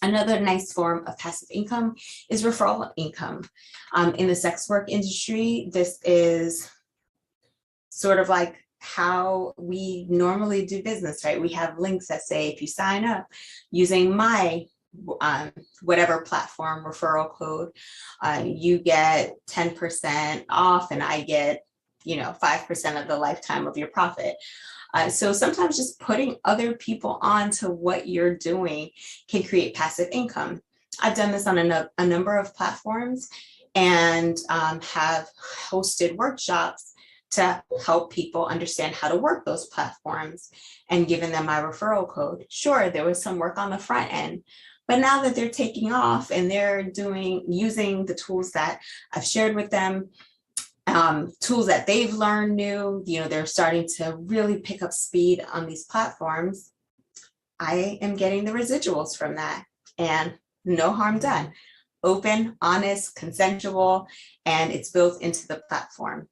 [SPEAKER 9] Another nice form of passive income is referral income. In the sex work industry, this is sort of like how we normally do business, right? We have links that say, if you sign up using my whatever platform referral code, you get 10% off, and I get, 5% of the lifetime of your profit. So sometimes just putting other people on to what you're doing can create passive income. I've done this on a number of platforms and have hosted workshops to help people understand how to work those platforms and given them my referral code. Sure, there was some work on the front end, but now that they're taking off and they're using the tools that I've shared with them, tools that they've learned new, they're starting to really pick up speed on these platforms. I am getting the residuals from that, and no harm done. Open, honest, consensual, and it's built into the platform.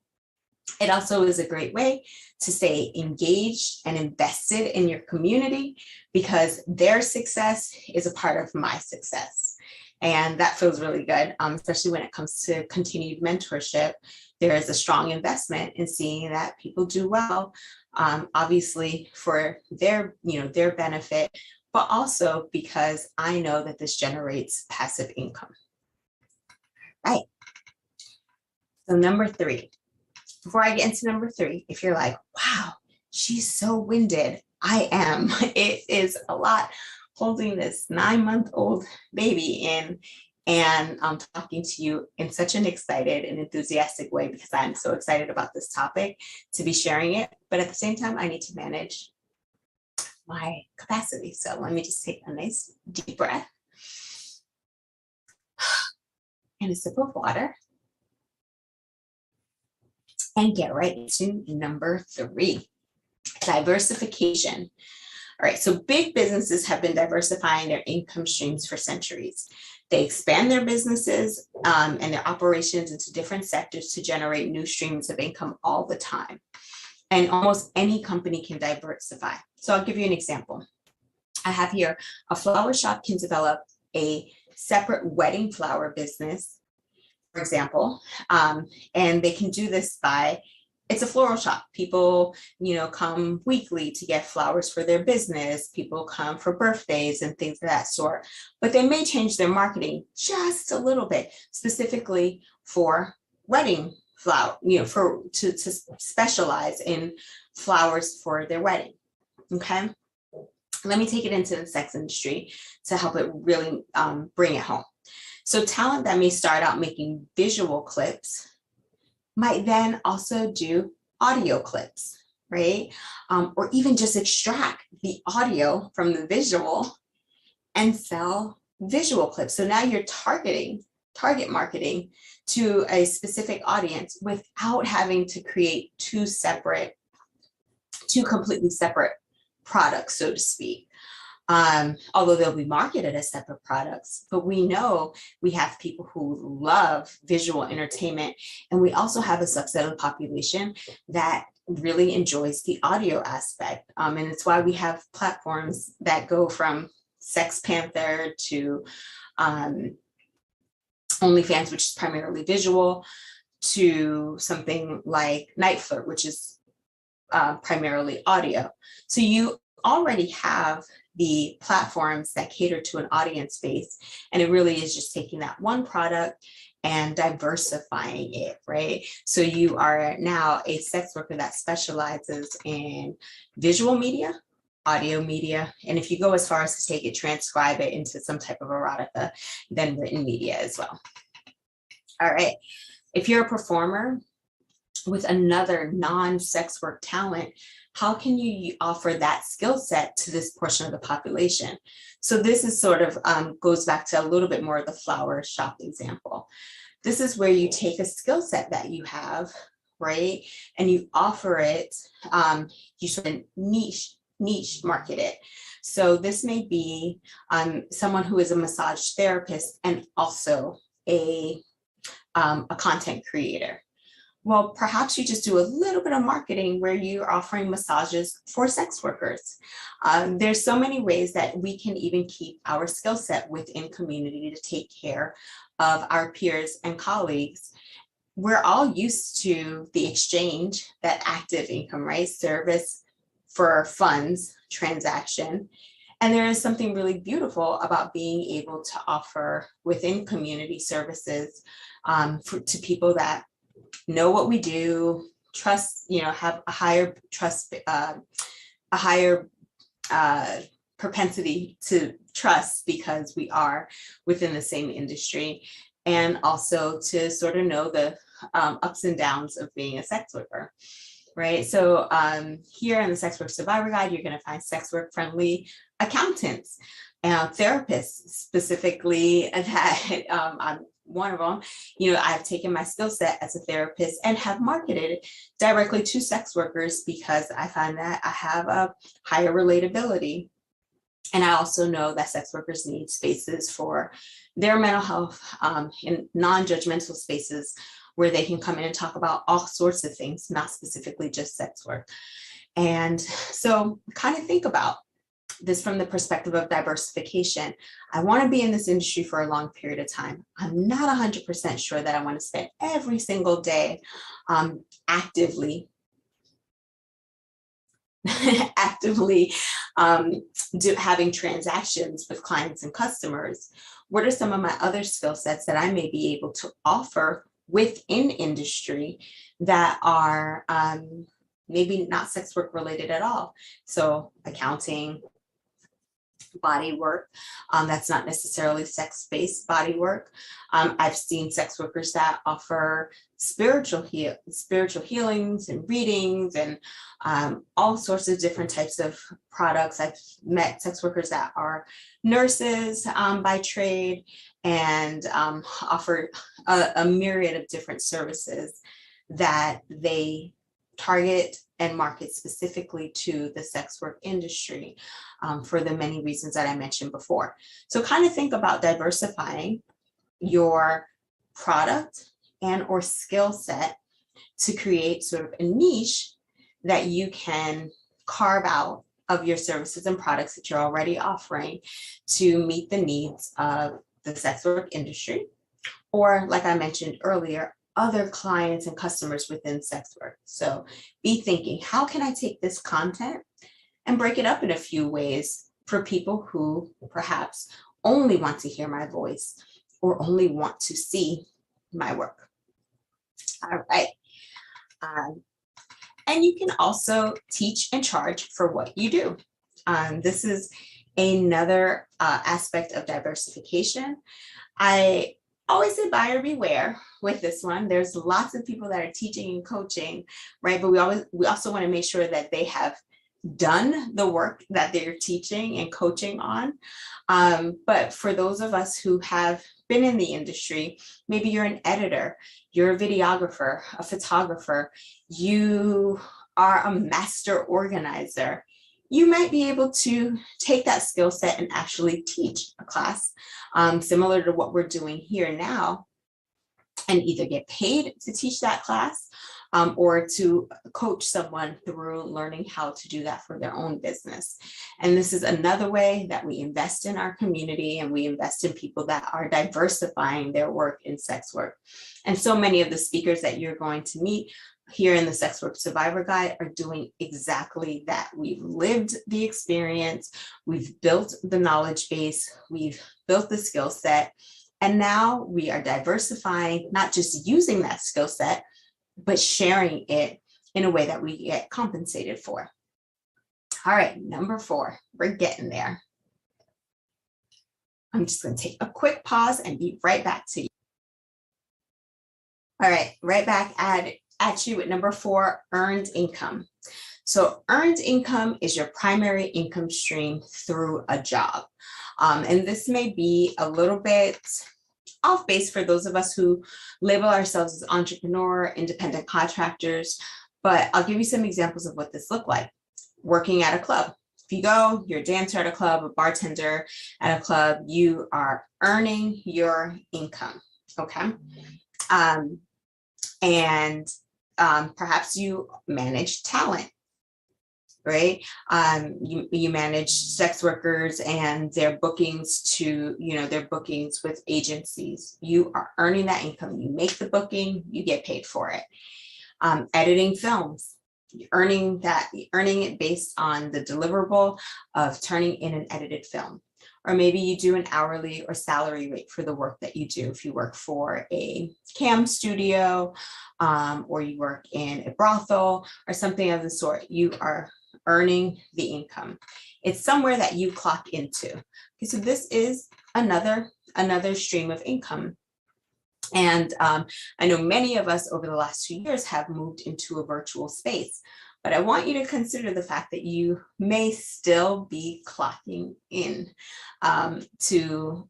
[SPEAKER 9] It also is a great way to stay engaged and invested in your community, because their success is a part of my success. And that feels really good, especially when it comes to continued mentorship. There is a strong investment in seeing that people do well, obviously for their benefit, but also because I know that this generates passive income. Right. So number 3. Before I get into number 3, if you're like, wow, she's so winded, I am. It is a lot holding this 9-month-old baby in and I'm talking to you in such an excited and enthusiastic way because I'm so excited about this topic to be sharing it. But at the same time, I need to manage my capacity. So let me just take a nice deep breath and a sip of water and get right into number 3, diversification. All right, so big businesses have been diversifying their income streams for centuries. They expand their businesses and their operations into different sectors to generate new streams of income all the time. And almost any company can diversify. So I'll give you an example. I have here a flower shop can develop a separate wedding flower business, for example, and they can do this by, it's a floral shop. People, come weekly to get flowers for their business. People come for birthdays and things of that sort. But they may change their marketing just a little bit, specifically for wedding flower, to specialize in flowers for their wedding. Okay. Let me take it into the sex industry to help it really bring it home. So talent that may start out making visual clips might then also do audio clips, right? Or even just extract the audio from the visual and sell visual clips. So now you're target marketing to a specific audience without having to create two completely separate products, so to speak. Although they'll be marketed as separate products, but we know we have people who love visual entertainment, and we also have a subset of the population that really enjoys the audio aspect. And it's why we have platforms that go from Sex Panther to OnlyFans, which is primarily visual, to something like Night Flirt, which is primarily audio. So you already have the platforms that cater to an audience base, and it really is just taking that one product and diversifying it, right? So you are now a sex worker that specializes in visual media, audio media, and if you go as far as to take it, transcribe it into some type of erotica, then written media as well. All right, if you're a performer with another non-sex work talent, how can you offer that skill set to this portion of the population? So this is sort of goes back to a little bit more of the flower shop example. This is where you take a skill set that you have, right? And you offer it, you sort of niche market it. So this may be someone who is a massage therapist and also a content creator. Well, perhaps you just do a little bit of marketing where you're offering massages for sex workers. There's so many ways that we can even keep our skill set within community to take care of our peers and colleagues. We're all used to the exchange, that active income, right? Service for funds transaction. And there is something really beautiful about being able to offer within community services to people that know what we do, trust, have a higher trust, a higher propensity to trust because we are within the same industry, and also to sort of know the ups and downs of being a sex worker, right? So here in the Sex Work Survivor Guide, you're going to find sex work friendly accountants and therapists specifically that I'm one of them. I've taken my skill set as a therapist and have marketed it directly to sex workers because I find that I have a higher relatability. And I also know that sex workers need spaces for their mental health in non-judgmental spaces where they can come in and talk about all sorts of things, not specifically just sex work. And so kind of think about this from the perspective of diversification. I want to be in this industry for a long period of time. I'm not 100% sure that I want to spend every single day actively having transactions with clients and customers. What are some of my other skill sets that I may be able to offer within industry that are maybe not sex work related at all? So accounting, body work. That's not necessarily sex-based body work. I've seen sex workers that offer spiritual healings and readings and all sorts of different types of products. I've met sex workers that are nurses by trade and offer a myriad of different services that they target and market specifically to the sex work industry for the many reasons that I mentioned before. So kind of think about diversifying your product and or skill set to create sort of a niche that you can carve out of your services and products that you're already offering to meet the needs of the sex work industry, or like I mentioned earlier, other clients and customers within sex work. So be thinking, how can I take this content and break it up in a few ways for people who perhaps only want to hear my voice or only want to see my work. All right. And you can also teach and charge for what you do. This is another aspect of diversification. I always say buyer beware with this one. There's lots of people that are teaching and coaching, right? But we also want to make sure that they have done the work that they're teaching and coaching on. But for those of us who have been in the industry, maybe you're an editor, you're a videographer, a photographer, you are a master organizer, you might be able to take that skill set and actually teach a class similar to what we're doing here now, and either get paid to teach that class or to coach someone through learning how to do that for their own business. And this is another way that we invest in our community and we invest in people that are diversifying their work in sex work. And so many of the speakers that you're going to meet here in the Sex Work Survivor Guide are doing exactly that. We've lived the experience, we've built the knowledge base, we've built the skill set, and now we are diversifying, not just using that skill set, but sharing it in a way that we get compensated for. All right, number 4, we're getting there. I'm just going to take a quick pause and be right back to you. All right, right back at you with number 4, earned income. So earned income is your primary income stream through a job. And this may be a little bit off base for those of us who label ourselves as entrepreneur, independent contractors, but I'll give you some examples of what this looked like. Working at a club. If you go, you're a dancer at a club, a bartender at a club, you are earning your income, okay? Perhaps you manage talent, right? You manage sex workers and their bookings to, their bookings with agencies. You are earning that income. You make the booking, you get paid for it. Editing films, earning it based on the deliverable of turning in an edited film. Or maybe you do an hourly or salary rate for the work that you do. If you work for a cam studio, or you work in a brothel or something of the sort, you are earning the income. It's somewhere that you clock into. Okay, so this is another stream of income. And I know many of us over the last few years have moved into a virtual space, but I want you to consider the fact that you may still be clocking in to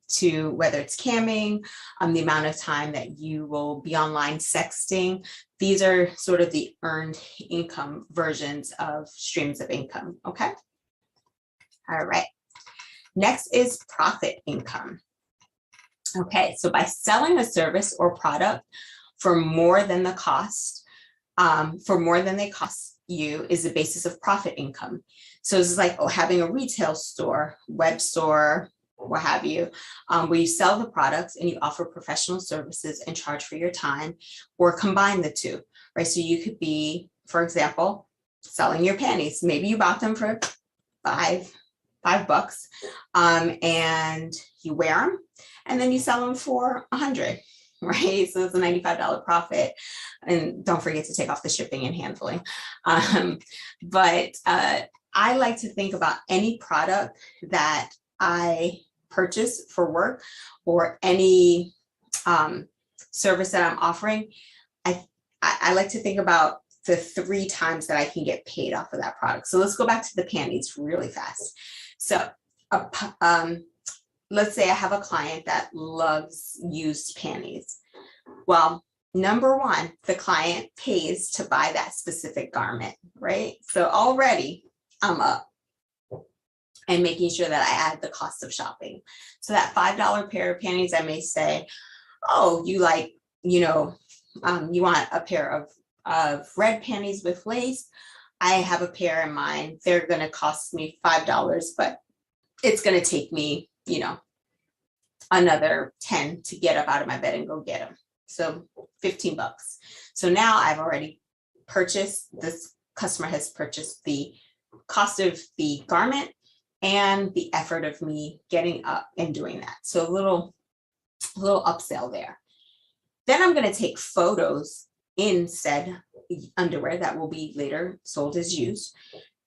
[SPEAKER 9] whether it's camming, the amount of time that you will be online sexting. These are sort of the earned income versions of streams of income, okay? All right, next is profit income. Okay, so by selling a service or product for more than the cost, they cost you is the basis of profit income. So it's like having a retail store, web store, what have you, where you sell the products and you offer professional services and charge for your time, or combine the two, right? So you could be, for example, selling your panties. Maybe you bought them for $5, and you wear them, and then you sell them for $100, right? So it's a $95 profit. And don't forget to take off the shipping and handling. But I like to think about any product that I purchase for work or any service that I'm offering. I like to think about the 3 times that I can get paid off of that product. So let's go back to the panties really fast. So let's say I have a client that loves used panties. Well, number one, the client pays to buy that specific garment, right? So already I'm up and making sure that I add the cost of shopping. So that $5 pair of panties, I may say, oh, you like, you want a pair of red panties with lace. I have a pair in mind. They're going to cost me $5, but it's going to take me, another 10 to get up out of my bed and go get them. So $15. So now I've already purchased, this customer has purchased the cost of the garment and the effort of me getting up and doing that. So a little upsell there. Then I'm going to take photos in said underwear that will be later sold as used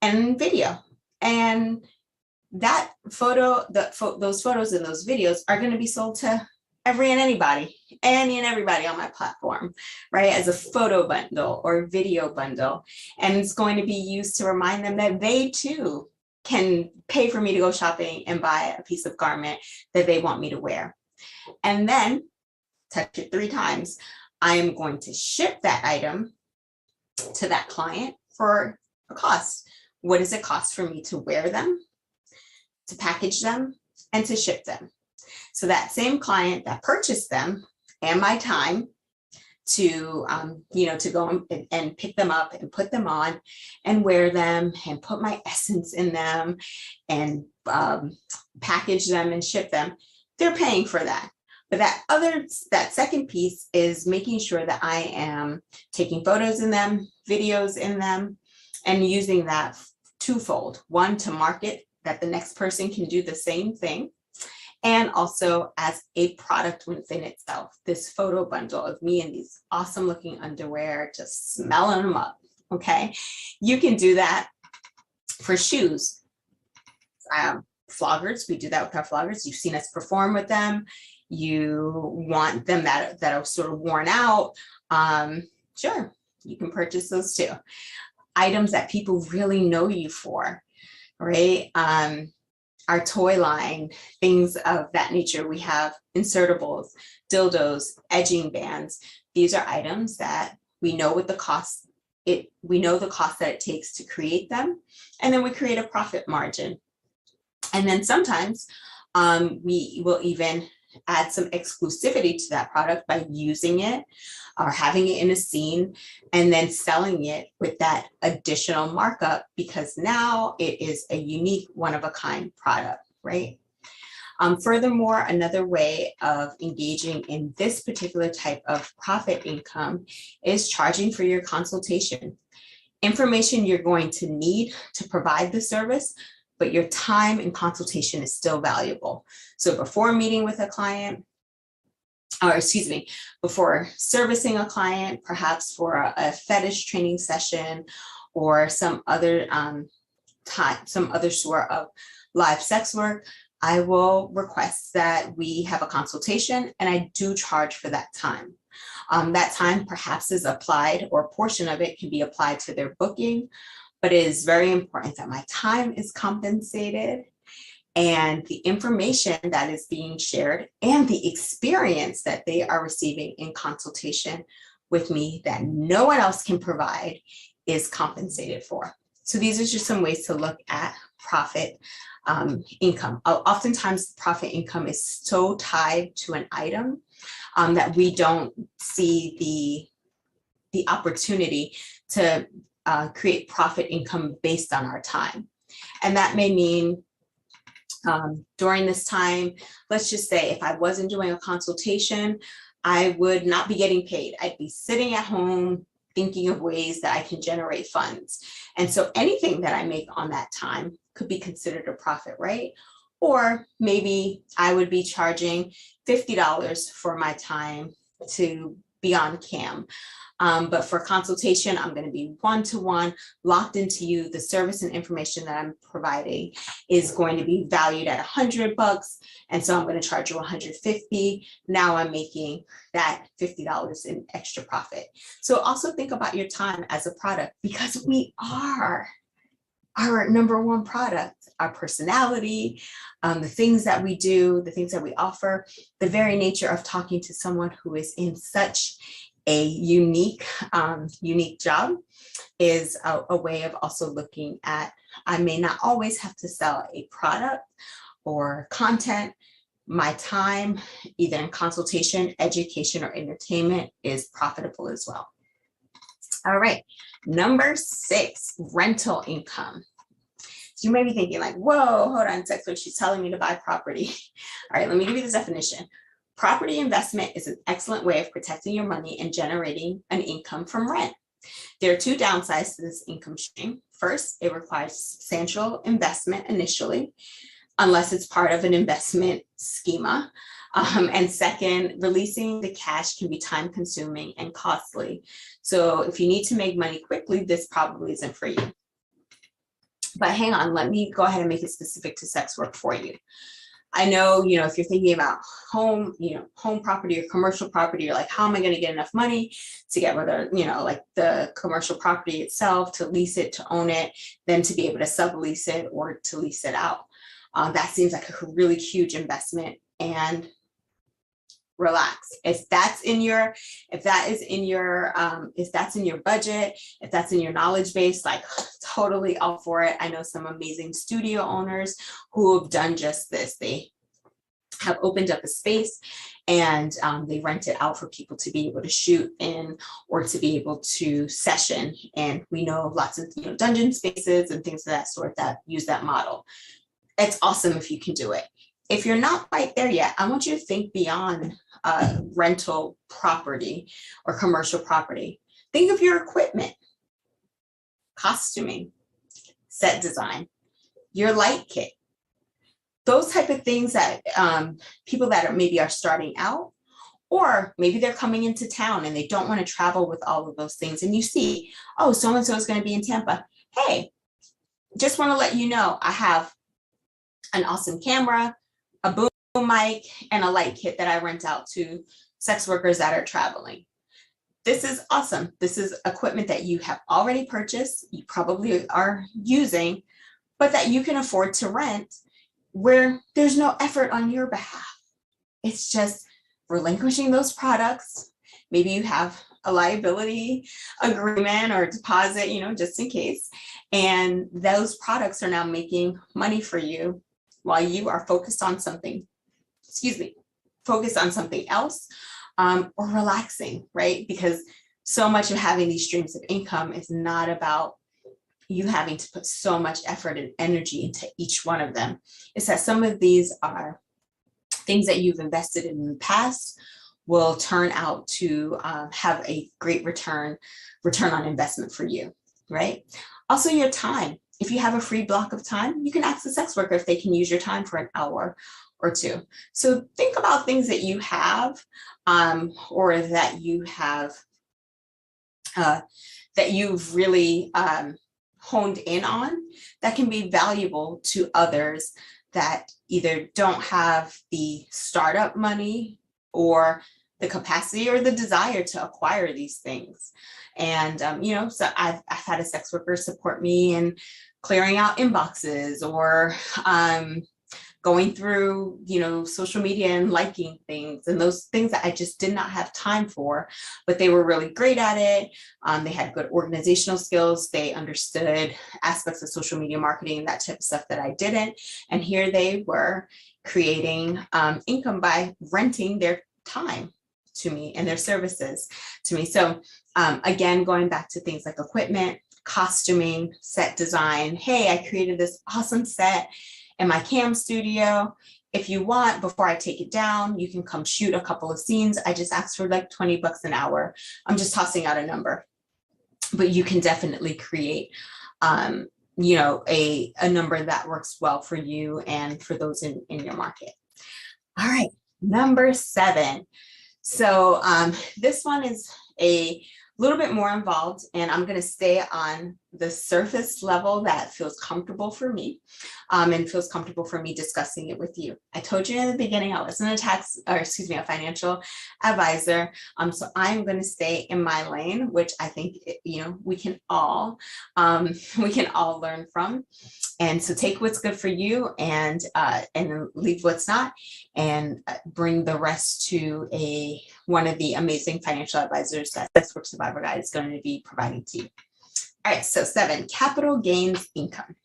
[SPEAKER 9] and video. And that photo, those photos and those videos are going to be sold to any and everybody on my platform, right? As a photo bundle or video bundle. And it's going to be used to remind them that they too can pay for me to go shopping and buy a piece of garment that they want me to wear. And then touch it 3 times. I am going to ship that item to that client for a cost. What does it cost for me to wear them, to package them, and to ship them? So that same client that purchased them and my time to, to go and pick them up and put them on and wear them and put my essence in them and package them and ship them, they're paying for that. But that second piece is making sure that I am taking photos in them, videos in them, and using that twofold. One, to market that the next person can do the same thing. And also as a product within itself, this photo bundle of me in these awesome looking underwear, just smelling them up, okay? You can do that for shoes. Floggers, we do that with our floggers. You've seen us perform with them. You want them that are sort of worn out. Sure, you can purchase those too. Items that people really know you for, right? Our toy line, things of that nature. We have insertables, dildos, edging bands. These are items that we know what the cost, we know the cost that it takes to create them, and then we create a profit margin. And then sometimes we will even add some exclusivity to that product by using it or having it in a scene and then selling it with that additional markup because now it is a unique one-of-a-kind product, right? Furthermore, another way of engaging in this particular type of profit income is charging for your consultation. Information you're going to need to provide the service, but your time and consultation is still valuable. So before meeting with a client, before servicing a client, perhaps for a fetish training session or some other sort of live sex work, I will request that we have a consultation, and I do charge for that time. That time perhaps is applied, or a portion of it can be applied to their booking, but it is very important that my time is compensated and the information that is being shared and the experience that they are receiving in consultation with me that no one else can provide is compensated for. So these are just some ways to look at profit income. Oftentimes profit income is so tied to an item that we don't see the opportunity to create profit income based on our time. And that may mean during this time, let's just say if I wasn't doing a consultation, I would not be getting paid. I'd be sitting at home thinking of ways that I can generate funds. And so anything that I make on that time could be considered a profit, right? Or maybe I would be charging $50 for my time to beyond CAM. But for consultation, I'm going to be one-to-one, locked into you. The service and information that I'm providing is going to be valued at $100. And so I'm going to charge you $150. Now I'm making that $50 in extra profit. So also think about your time as a product, because we are our number one product, our personality, the things that we do, the things that we offer, the very nature of talking to someone who is in such a unique job is a way of also looking at, I may not always have to sell a product or content. My time, either in consultation, education, or entertainment, is profitable as well. All right, number 6, rental income. So you may be thinking like, whoa, hold on, sex work, she's telling me to buy property. All right, let me give you the definition. Property investment is an excellent way of protecting your money and generating an income from rent. There are 2 downsides to this income stream. First, it requires substantial investment initially, unless it's part of an investment schema. And second, releasing the cash can be time consuming and costly. So if you need to make money quickly, this probably isn't for you. But hang on, let me go ahead and make it specific to sex work for you. I know, if you're thinking about home property or commercial property, you're like, how am I going to get enough money to get whether, like the commercial property itself, to lease it, to own it, then to be able to sublease it or to lease it out. That seems like a really huge investment, and relax. If that's in your budget, if that's in your knowledge base, like totally all for it. I know some amazing studio owners who have done just this. They have opened up a space and they rent it out for people to be able to shoot in or to be able to session. And we know lots of dungeon spaces and things of that sort that use that model. It's awesome if you can do it. If you're not quite there yet, I want you to think beyond rental property or commercial property. Think of your equipment, costuming, set design, your light kit, those type of things that people that maybe are starting out, or maybe they're coming into town and they don't want to travel with all of those things. And you see, oh, so-and-so is going to be in Tampa. Hey, just want to let you know, I have an awesome camera, a boom mic, and a light kit that I rent out to sex workers that are traveling. This is awesome. This is equipment that you have already purchased, you probably are using, but that you can afford to rent, where there's no effort on your behalf. It's just relinquishing those products. Maybe you have a liability agreement or deposit, just in case. And those products are now making money for you while you are focused on something else, or relaxing, right? Because so much of having these streams of income is not about you having to put so much effort and energy into each one of them. It's that some of these are things that you've invested in the past will turn out to have a great return on investment for you, right? Also your time. If you have a free block of time, you can ask a sex worker if they can use your time for an hour or two. So think about things that you have or that you have that you've really honed in on that can be valuable to others that either don't have the startup money or the capacity or the desire to acquire these things. And, so I've had a sex worker support me in clearing out inboxes or going through, social media and liking things and those things that I just did not have time for, but they were really great at it. They had good organizational skills. They understood aspects of social media marketing, that type of stuff that I didn't. And here they were creating income by renting their time to me and their services to me. So again, going back to things like equipment, costuming, set design. Hey, I created this awesome set in my cam studio. If you want, before I take it down, you can come shoot a couple of scenes. I just asked for like $20 an hour. I'm just tossing out a number, but you can definitely create, a number that works well for you and for those in your market. All right, number 7. So this one is a little bit more involved, and I'm going to stay on the surface level that feels comfortable for me, and feels comfortable for me discussing it with you. I told you in the beginning I wasn't a financial advisor, so I'm going to stay in my lane, which I think we can all learn from. And so take what's good for you and leave what's not, and bring the rest to one of the amazing financial advisors that Sex Work Survivor Guide is going to be providing to you. All right, so 7, capital gains income.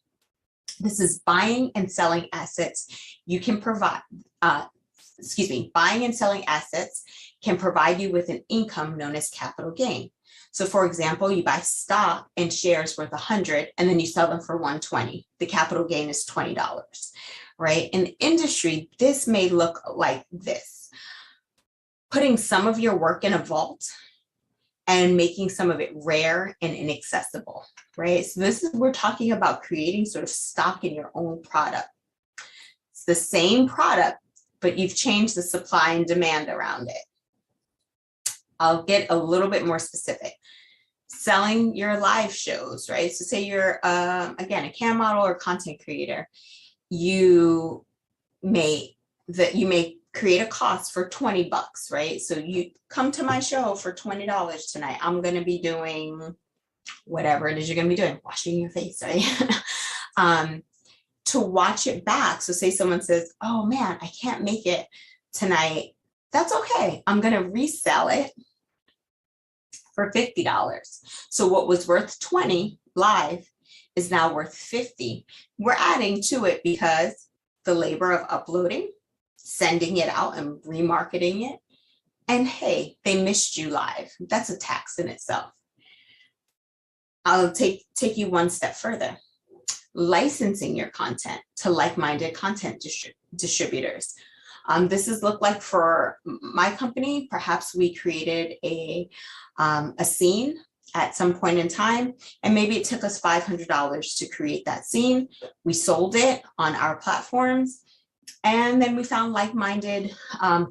[SPEAKER 9] This is buying and selling assets. You can provide, buying and selling assets can provide you with an income known as capital gain. So for example, you buy stock and shares worth 100 and then you sell them for 120. The capital gain is $20, right? In the industry, this may look like this: putting some of your work in a vault and making some of it rare and inaccessible, right? So we're talking about creating sort of stock in your own product. It's the same product, but you've changed the supply and demand around it. I'll get a little bit more specific. Selling your live shows, right? So say you're, again, a cam model or content creator. You may create a cost for $20, right? So you come to my show for $20 tonight. I'm going to be doing whatever it is you're going to be doing, washing your face, right? To watch it back. So say someone says, oh man, I can't make it tonight. That's okay. I'm going to resell it for $50. So what was worth 20 live is now worth 50. We're adding to it because the labor of uploading, sending it out and remarketing it, and hey, they missed you live. That's a tax in itself. I'll take you one step further. Licensing your content to like-minded content distributors. This has looked like for my company. Perhaps we created a scene at some point in time, and maybe it took us $500 to create that scene. We sold it on our platforms, and then we found like-minded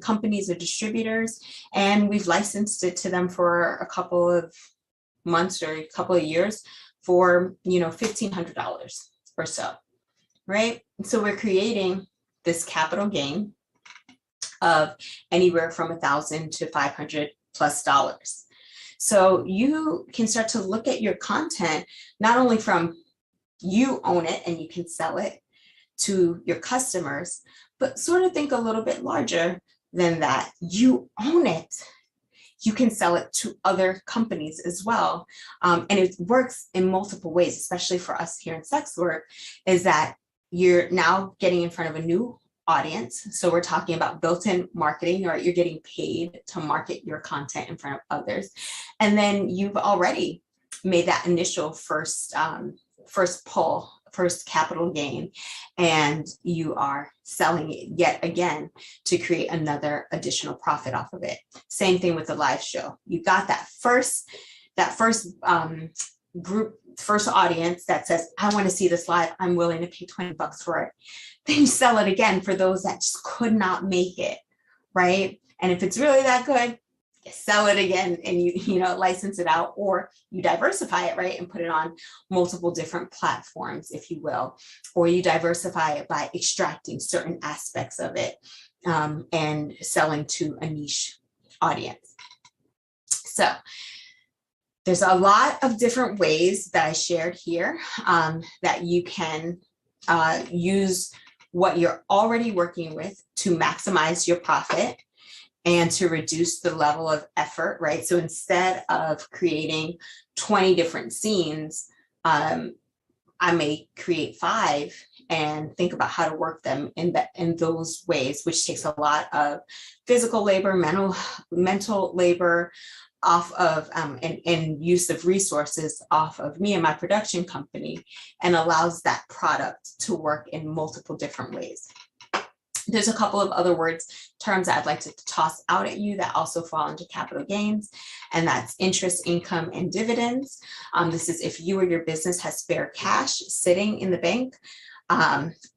[SPEAKER 9] companies or distributors, and we've licensed it to them for a couple of months or a couple of years for $1,500 or so, right? So we're creating this capital gain of anywhere from $1,000 to $500+. So you can start to look at your content, not only from you own it and you can sell it to your customers, but sort of think a little bit larger than that. You own it. You can sell it to other companies as well. And it works in multiple ways, especially for us here in sex work, is that you're now getting in front of a new audience. So we're talking about built-in marketing, or you're getting paid to market your content in front of others. And then you've already made that initial first capital gain, and you are selling it yet again to create another additional profit off of it. Same thing with the live show. You got that first audience that says, I want to see this live, I'm willing to pay $20 for it. Then you sell it again for those that just could not make it, right? And if it's really that good, you sell it again and you license it out, or you diversify it, right? And put it on multiple different platforms, if you will, or you diversify it by extracting certain aspects of it and selling to a niche audience. So there's a lot of different ways that I shared here that you can use what you're already working with to maximize your profit and to reduce the level of effort, right? So instead of creating 20 different scenes, I may create 5 and think about how to work them in those ways, which takes a lot of physical labor, mental labor, off of and use of resources off of me and my production company, and allows that product to work in multiple different ways. There's a couple of other terms that I'd like to toss out at you that also fall into capital gains, and that's interest, income, and dividends. This is if you or your business has spare cash sitting in the bank,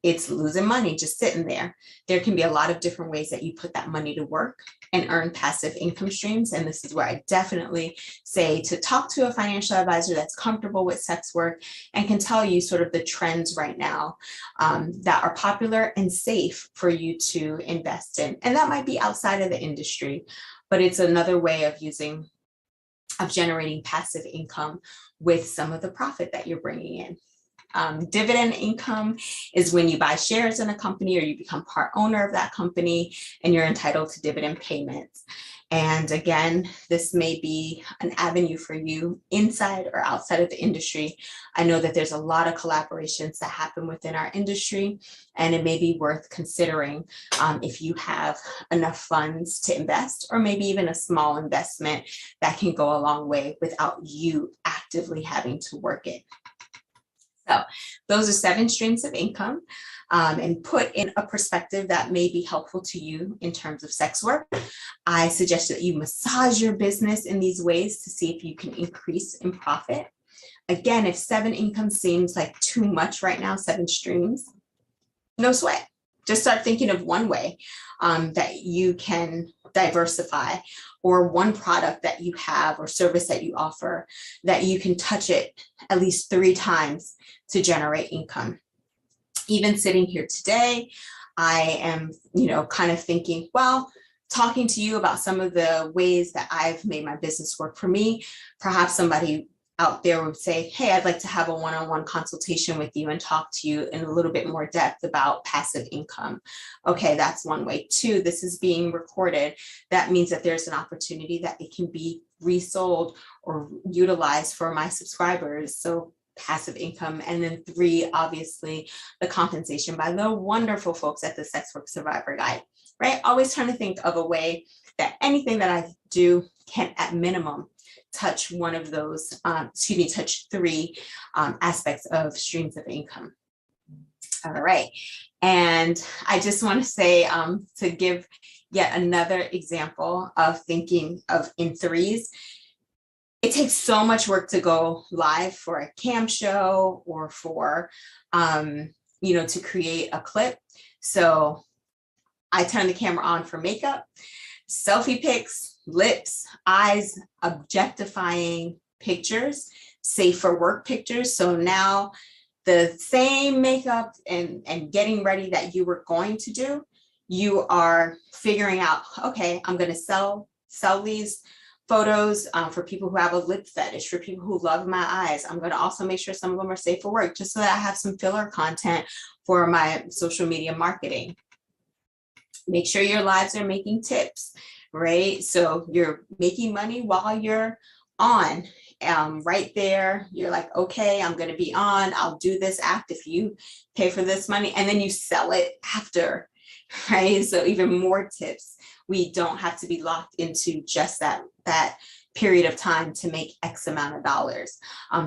[SPEAKER 9] it's losing money just sitting there. There can be a lot of different ways that you put that money to work and earn passive income streams. And this is where I definitely say to talk to a financial advisor that's comfortable with sex work and can tell you sort of the trends right now that are popular and safe for you to invest in. And that might be outside of the industry, but it's another way of generating passive income with some of the profit that you're bringing in. Dividend income is when you buy shares in a company or you become part owner of that company and you're entitled to dividend payments. And again, this may be an avenue for you inside or outside of the industry. I know that there's a lot of collaborations that happen within our industry, and it may be worth considering if you have enough funds to invest, or maybe even a small investment that can go a long way without you actively having to work it. So those are 7 streams of income, and put in a perspective that may be helpful to you in terms of sex work. I suggest that you massage your business in these ways to see if you can increase in profit. Again, if 7 income seems like too much right now, 7 streams, no sweat. Just start thinking of one way that you can diversify, or one product that you have or service that you offer that you can touch it at least 3 times to generate income. Even sitting here today, I am, kind of thinking, well, talking to you about some of the ways that I've made my business work for me. Perhaps somebody out there would say, hey, I'd like to have a one-on-one consultation with you and talk to you in a little bit more depth about passive income. Okay, that's one way. 2, this is being recorded. That means that there's an opportunity that it can be resold or utilized for my subscribers. So passive income. And then 3, obviously, the compensation by the wonderful folks at the Sex Work Survivor Guide, right? Always trying to think of a way that anything that I do can, at minimum, touch one of those, touch 3 aspects of streams of income. All right. And I just want to say, to give yet another example of thinking of in 3s, it takes so much work to go live for a cam show or for, to create a clip. So I turn the camera on for makeup, selfie pics, lips, eyes, objectifying pictures, safe for work pictures. So now the same makeup and getting ready that you were going to do, you are figuring out, okay, I'm going to sell these photos for people who have a lip fetish, for people who love my eyes. I'm going to also make sure some of them are safe for work, just so that I have some filler content for my social media marketing. Make sure your lives are making tips, right? So you're making money while you're on. Right there, you're like, okay, I'm going to be on. I'll do this act if you pay for this money. And then you sell it after, right? So even more tips. We don't have to be locked into just that period of time to make X amount of dollars.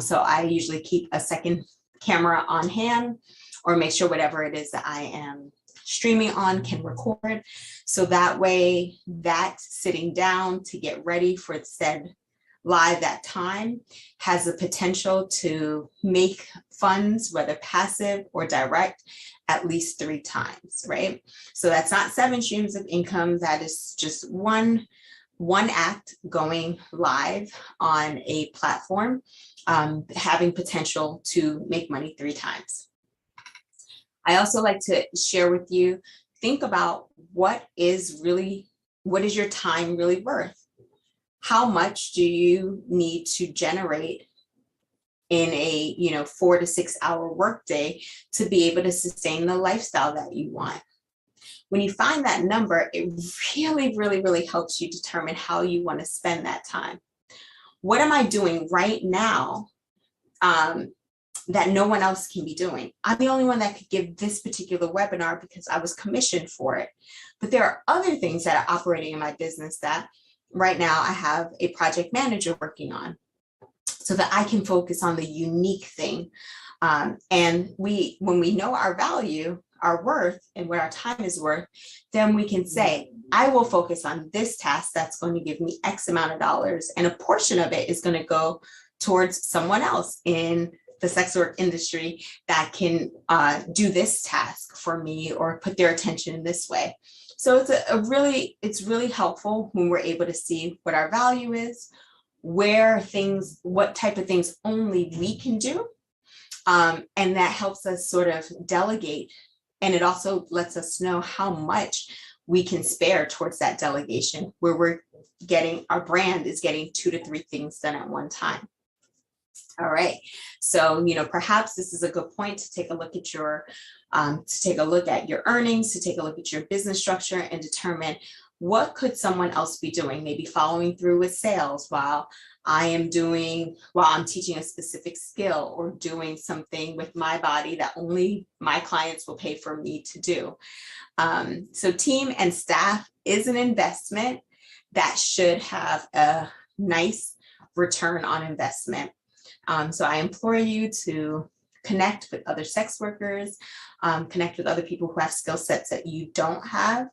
[SPEAKER 9] So I usually keep a second camera on hand, or make sure whatever it is that I am streaming on can record. So that way, that sitting down to get ready for said live that time has the potential to make funds, whether passive or direct, at least 3 times, right? So that's not 7 streams of income. That is just one act going live on a platform, having potential to make money 3 times. I also like to share with you, think about what is your time really worth? How much do you need to generate in a 4 to 6 hour workday to be able to sustain the lifestyle that you want? When you find that number, it really, really, really helps you determine how you want to spend that time. What am I doing right now that no one else can be doing? I'm the only one that could give this particular webinar because I was commissioned for it. But there are other things that are operating in my business that right now I have a project manager working on, so that I can focus on the unique thing. And when we know our value, our worth, and what our time is worth, then we can say, I will focus on this task that's going to give me X amount of dollars, and a portion of it is going to go towards someone else in the sex work industry that can do this task for me or put their attention in this way. So it's really helpful when we're able to see what our value is, what type of things only we can do. And that helps us sort of delegate. And it also lets us know how much we can spare towards that delegation, where our brand is getting 2 to 3 things done at one time. All right. So, perhaps this is a good point to take a look at your earnings, to take a look at your business structure and determine what could someone else be doing, maybe following through with sales while I'm teaching a specific skill, or doing something with my body that only my clients will pay for me to do. So team and staff is an investment that should have a nice return on investment. So I implore you to connect with other sex workers, connect with other people who have skill sets that you don't have,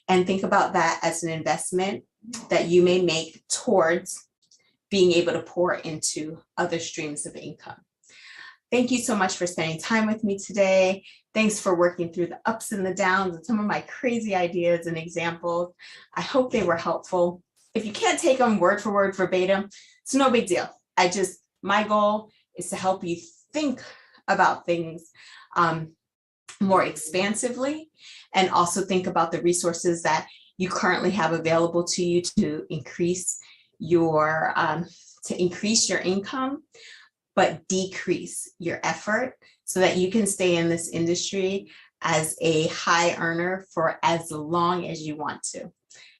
[SPEAKER 9] and think about that as an investment that you may make towards being able to pour into other streams of income. Thank you so much for spending time with me today. Thanks for working through the ups and the downs and some of my crazy ideas and examples. I hope they were helpful. If you can't take them word for word verbatim, it's no big deal. My goal is to help you think about things more expansively, and also think about the resources that you currently have available to you to increase your income, but decrease your effort, so that you can stay in this industry as a high earner for as long as you want to.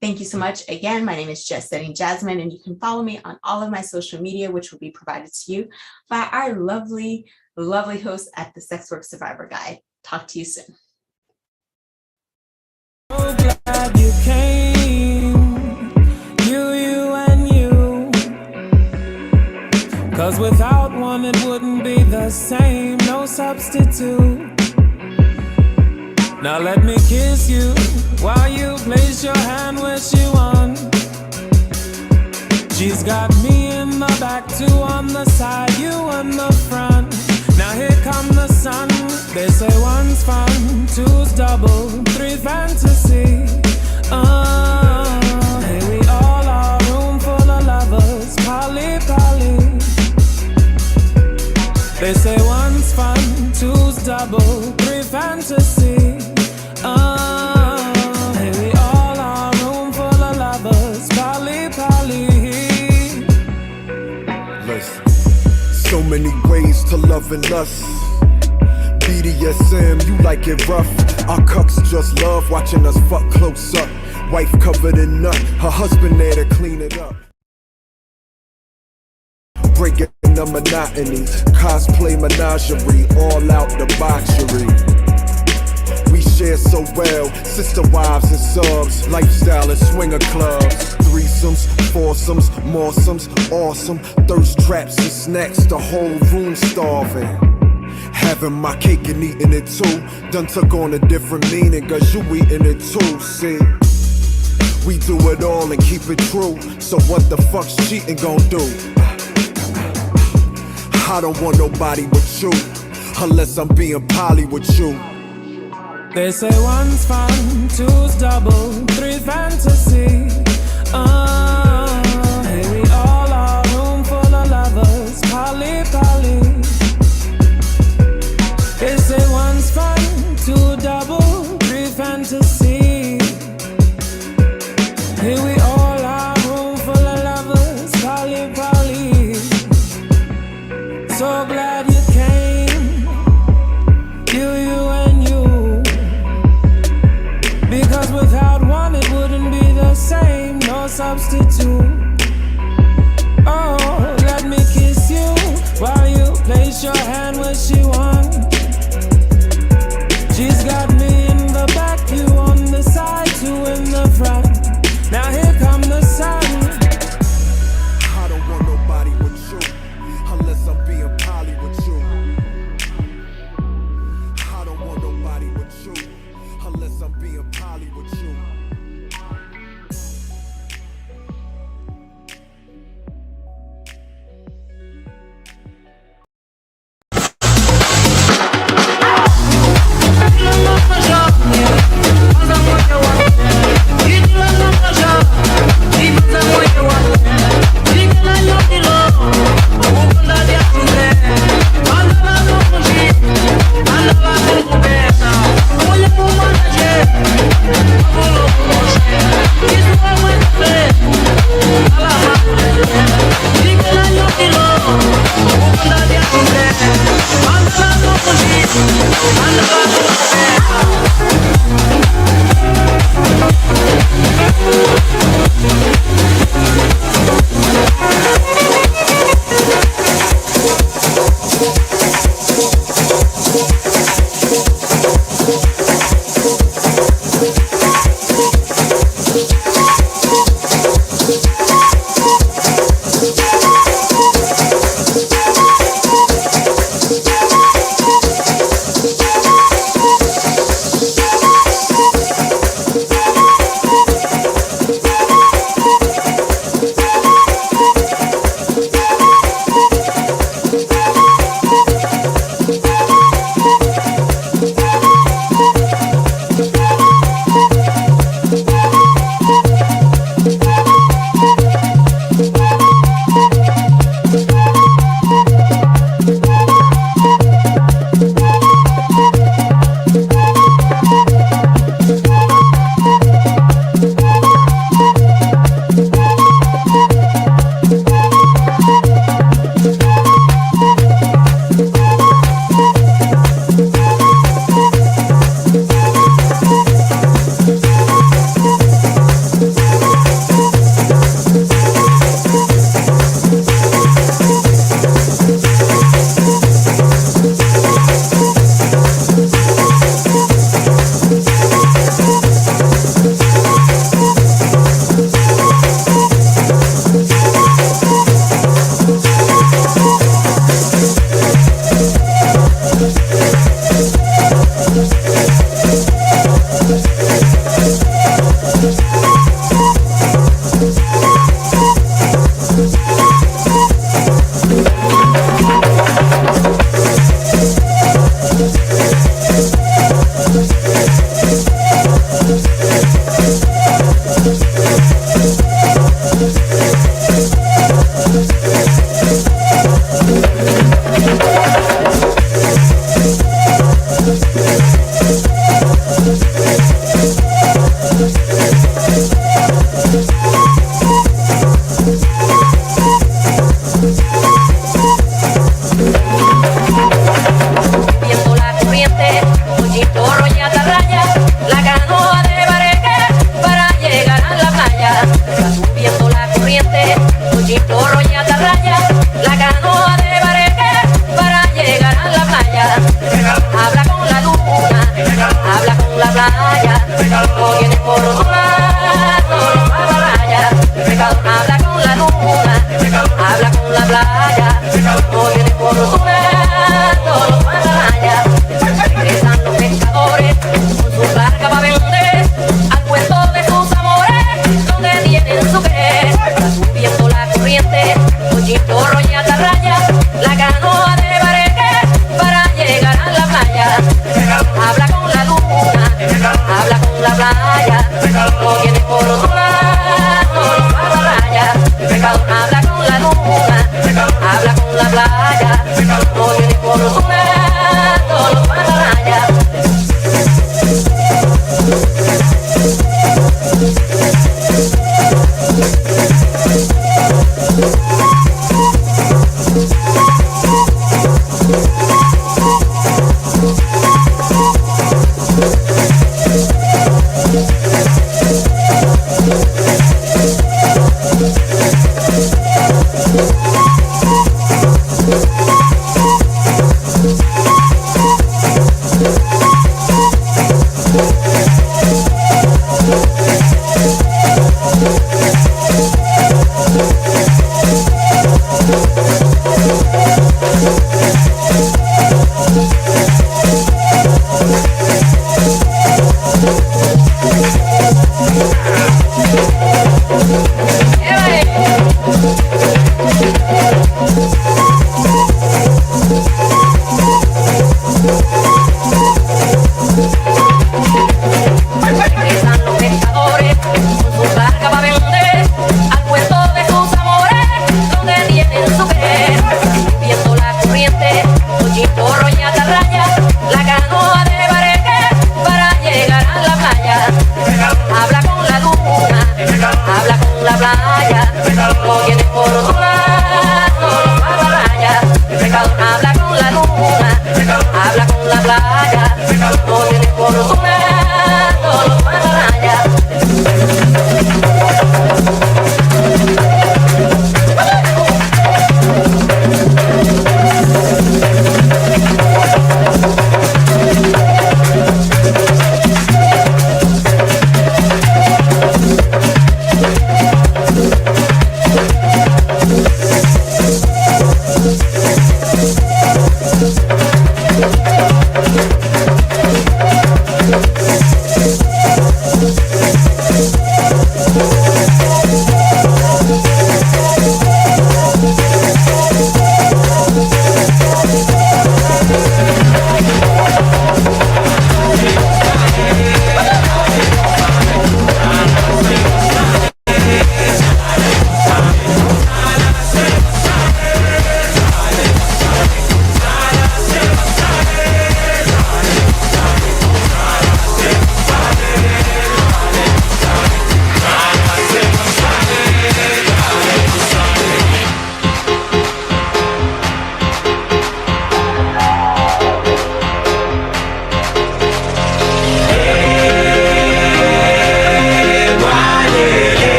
[SPEAKER 9] Thank you so much. Again, my name is Jasmine, and you can follow me on all of my social media, which will be provided to you by our lovely, lovely hosts at the Sex Work Survivor Guide. Talk to you soon.
[SPEAKER 1] So glad you came, you and you. 'Cause without one it wouldn't be the same, no substitute. Now let me kiss you while you place your hand where she wants. She's got me in the back, 2 on the side, you on the front. Now here come the sun. They say 1's fun, 2's double, 3 fantasy. Here we all are, room full of lovers, poly. They say 1's fun, 2's double, 3 fantasy. Here we all are, room full of lovers, poly.
[SPEAKER 6] Listen, so many ways to love and lust. BDSM, you like it rough. Our cucks just love watching us fuck close up. Wife covered in nut, her husband there to clean it up. Breaking the monotony, cosplay menagerie, all out debauchery. We share so well, sister wives and subs, lifestyle and swinger clubs. Threesomes, foursomes, moresomes, awesome. Thirst traps and snacks, the whole room starving. Having my cake and eating it too. Done took on a different meaning, cause you eating it too, see. We do it all and keep it true. So what the fuck's cheating gon' do? I don't want nobody but you, unless I'm being poly with you.
[SPEAKER 1] They say 1's fun, 2's double, 3 fantasy. Here we all are, room full of lovers, poly. They say 1's fun, 2 double, 3 fantasy. Here we all are, room full of lovers, poly. So glad you came, you and you. Because without one it wouldn't be the same, no substitute.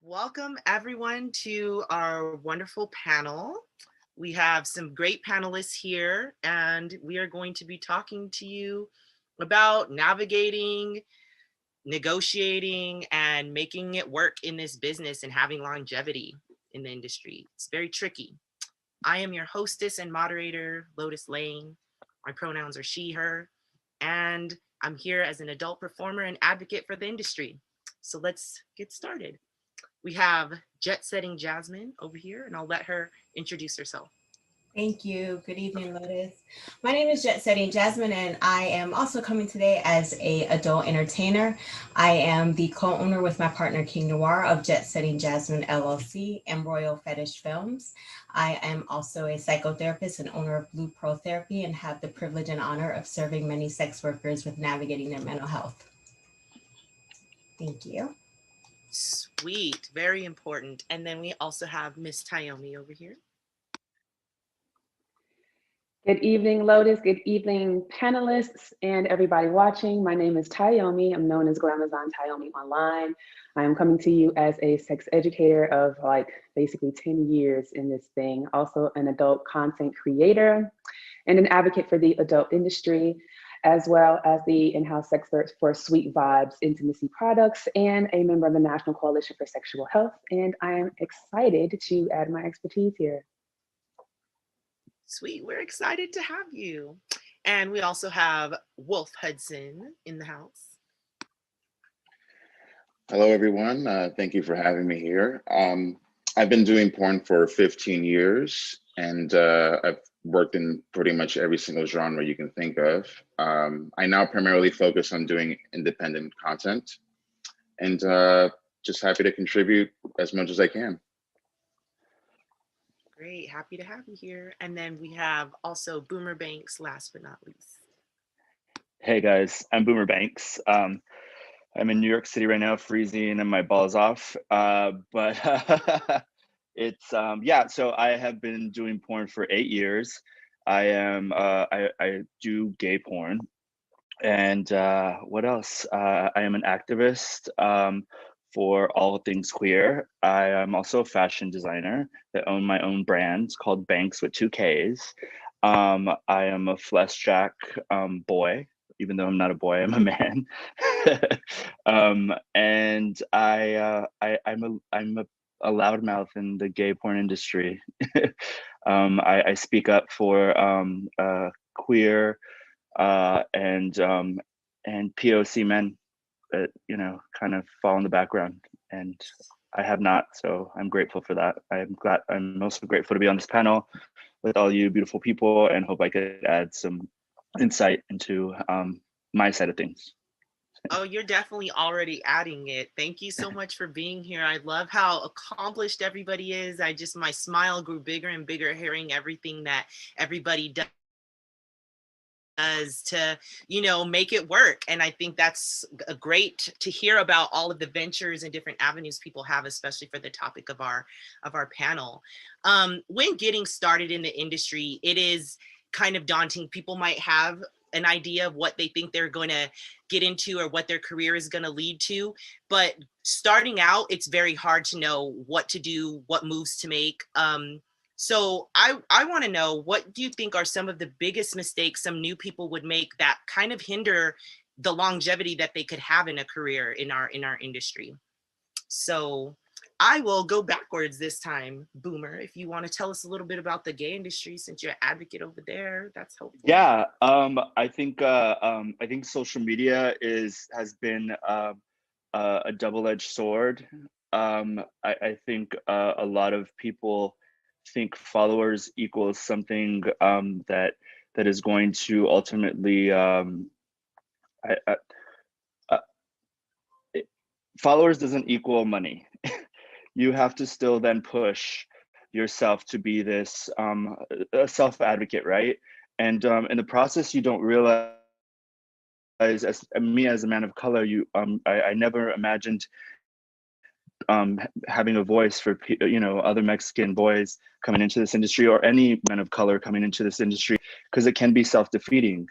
[SPEAKER 10] Welcome everyone to our wonderful panel. We have some great panelists here, and we are going to be talking to you about navigating, negotiating, and making it work in this business and having longevity in the industry. It's very tricky. I am your hostess and moderator, Lotus Lane. My pronouns are she, her, and I'm here as an adult performer and advocate for the industry. So let's get started. We have Jet Setting Jasmine over here, and I'll let her introduce herself.
[SPEAKER 9] Thank you. Good evening, Lotus. My name is Jet Setting Jasmine, and I am also coming today as an adult entertainer. I am the co-owner with my partner King Noir of Jet Setting Jasmine LLC and Royal Fetish Films. I am also a psychotherapist and owner of Blue Pro Therapy, and have the privilege and honor of serving many sex workers with navigating their mental health. Thank you.
[SPEAKER 10] Sweet, very important. And then we also have Miss Tayomi over here.
[SPEAKER 11] Good evening, Lotus. Good evening, panelists and everybody watching. My name is Tayomi. I'm known as Glamazon Tayomi online. I am coming to you as a sex educator of basically 10 years in this thing. Also an adult content creator and an advocate for the adult industry, as well as the in-house expert for Sweet Vibes intimacy products and a member of the National Coalition for Sexual Health. And I am excited to add my expertise here.
[SPEAKER 10] Sweet, we're excited to have you. And we also have Wolf Hudson in the house.
[SPEAKER 12] Hello, everyone. Thank you for having me here. I've been doing porn for 15 years, and I've worked in pretty much every single genre you can think of. I now primarily focus on doing independent content, and just happy to contribute as much as I can.
[SPEAKER 10] Great, happy to have you here. And then we have also Boomer Banks, last but not least.
[SPEAKER 13] Hey guys, I'm Boomer Banks. I'm in New York City right now, freezing and my balls off. But it's yeah. So I have been doing porn for 8 years. I do gay porn, and what else? I am an activist for all things queer. I am also a fashion designer that own my own brand called Banks with 2 Ks. I am a flesh jack boy, even though I'm not a boy, I'm a man. And I'm a loudmouth in the gay porn industry. I speak up for queer and POC men that kind of fall in the background, and I have not, so I'm grateful for that. I'm also grateful to be on this panel with all you beautiful people, and hope I could add some insight into my side of things.
[SPEAKER 10] Oh, you're definitely already adding it. Thank you so much for being here. I love how accomplished everybody is. My smile grew bigger and bigger hearing everything that everybody does to make it work. And I think that's great to hear about all of the ventures and different avenues people have, especially for the topic of our panel. When getting started in the industry, it is kind of daunting. People might have an idea of what they think they're going to get into or what their career is going to lead to, but starting out, it's very hard to know what to do, what moves to make. So I want to know, what do you think are some of the biggest mistakes some new people would make that kind of hinder the longevity that they could have in a career in our industry? So I will go backwards this time. Boomer, if you want to tell us a little bit about the gay industry, since you're an advocate over there, that's helpful.
[SPEAKER 13] Yeah, I think social media has been a double-edged sword. I think a lot of people think followers equals something that is going to ultimately followers doesn't equal money. You have to still then push yourself to be this a self-advocate, right? And in the process, you don't realize, as me as a man of color, I never imagined having a voice for other Mexican boys coming into this industry, or any men of color coming into this industry, because it can be self-defeating.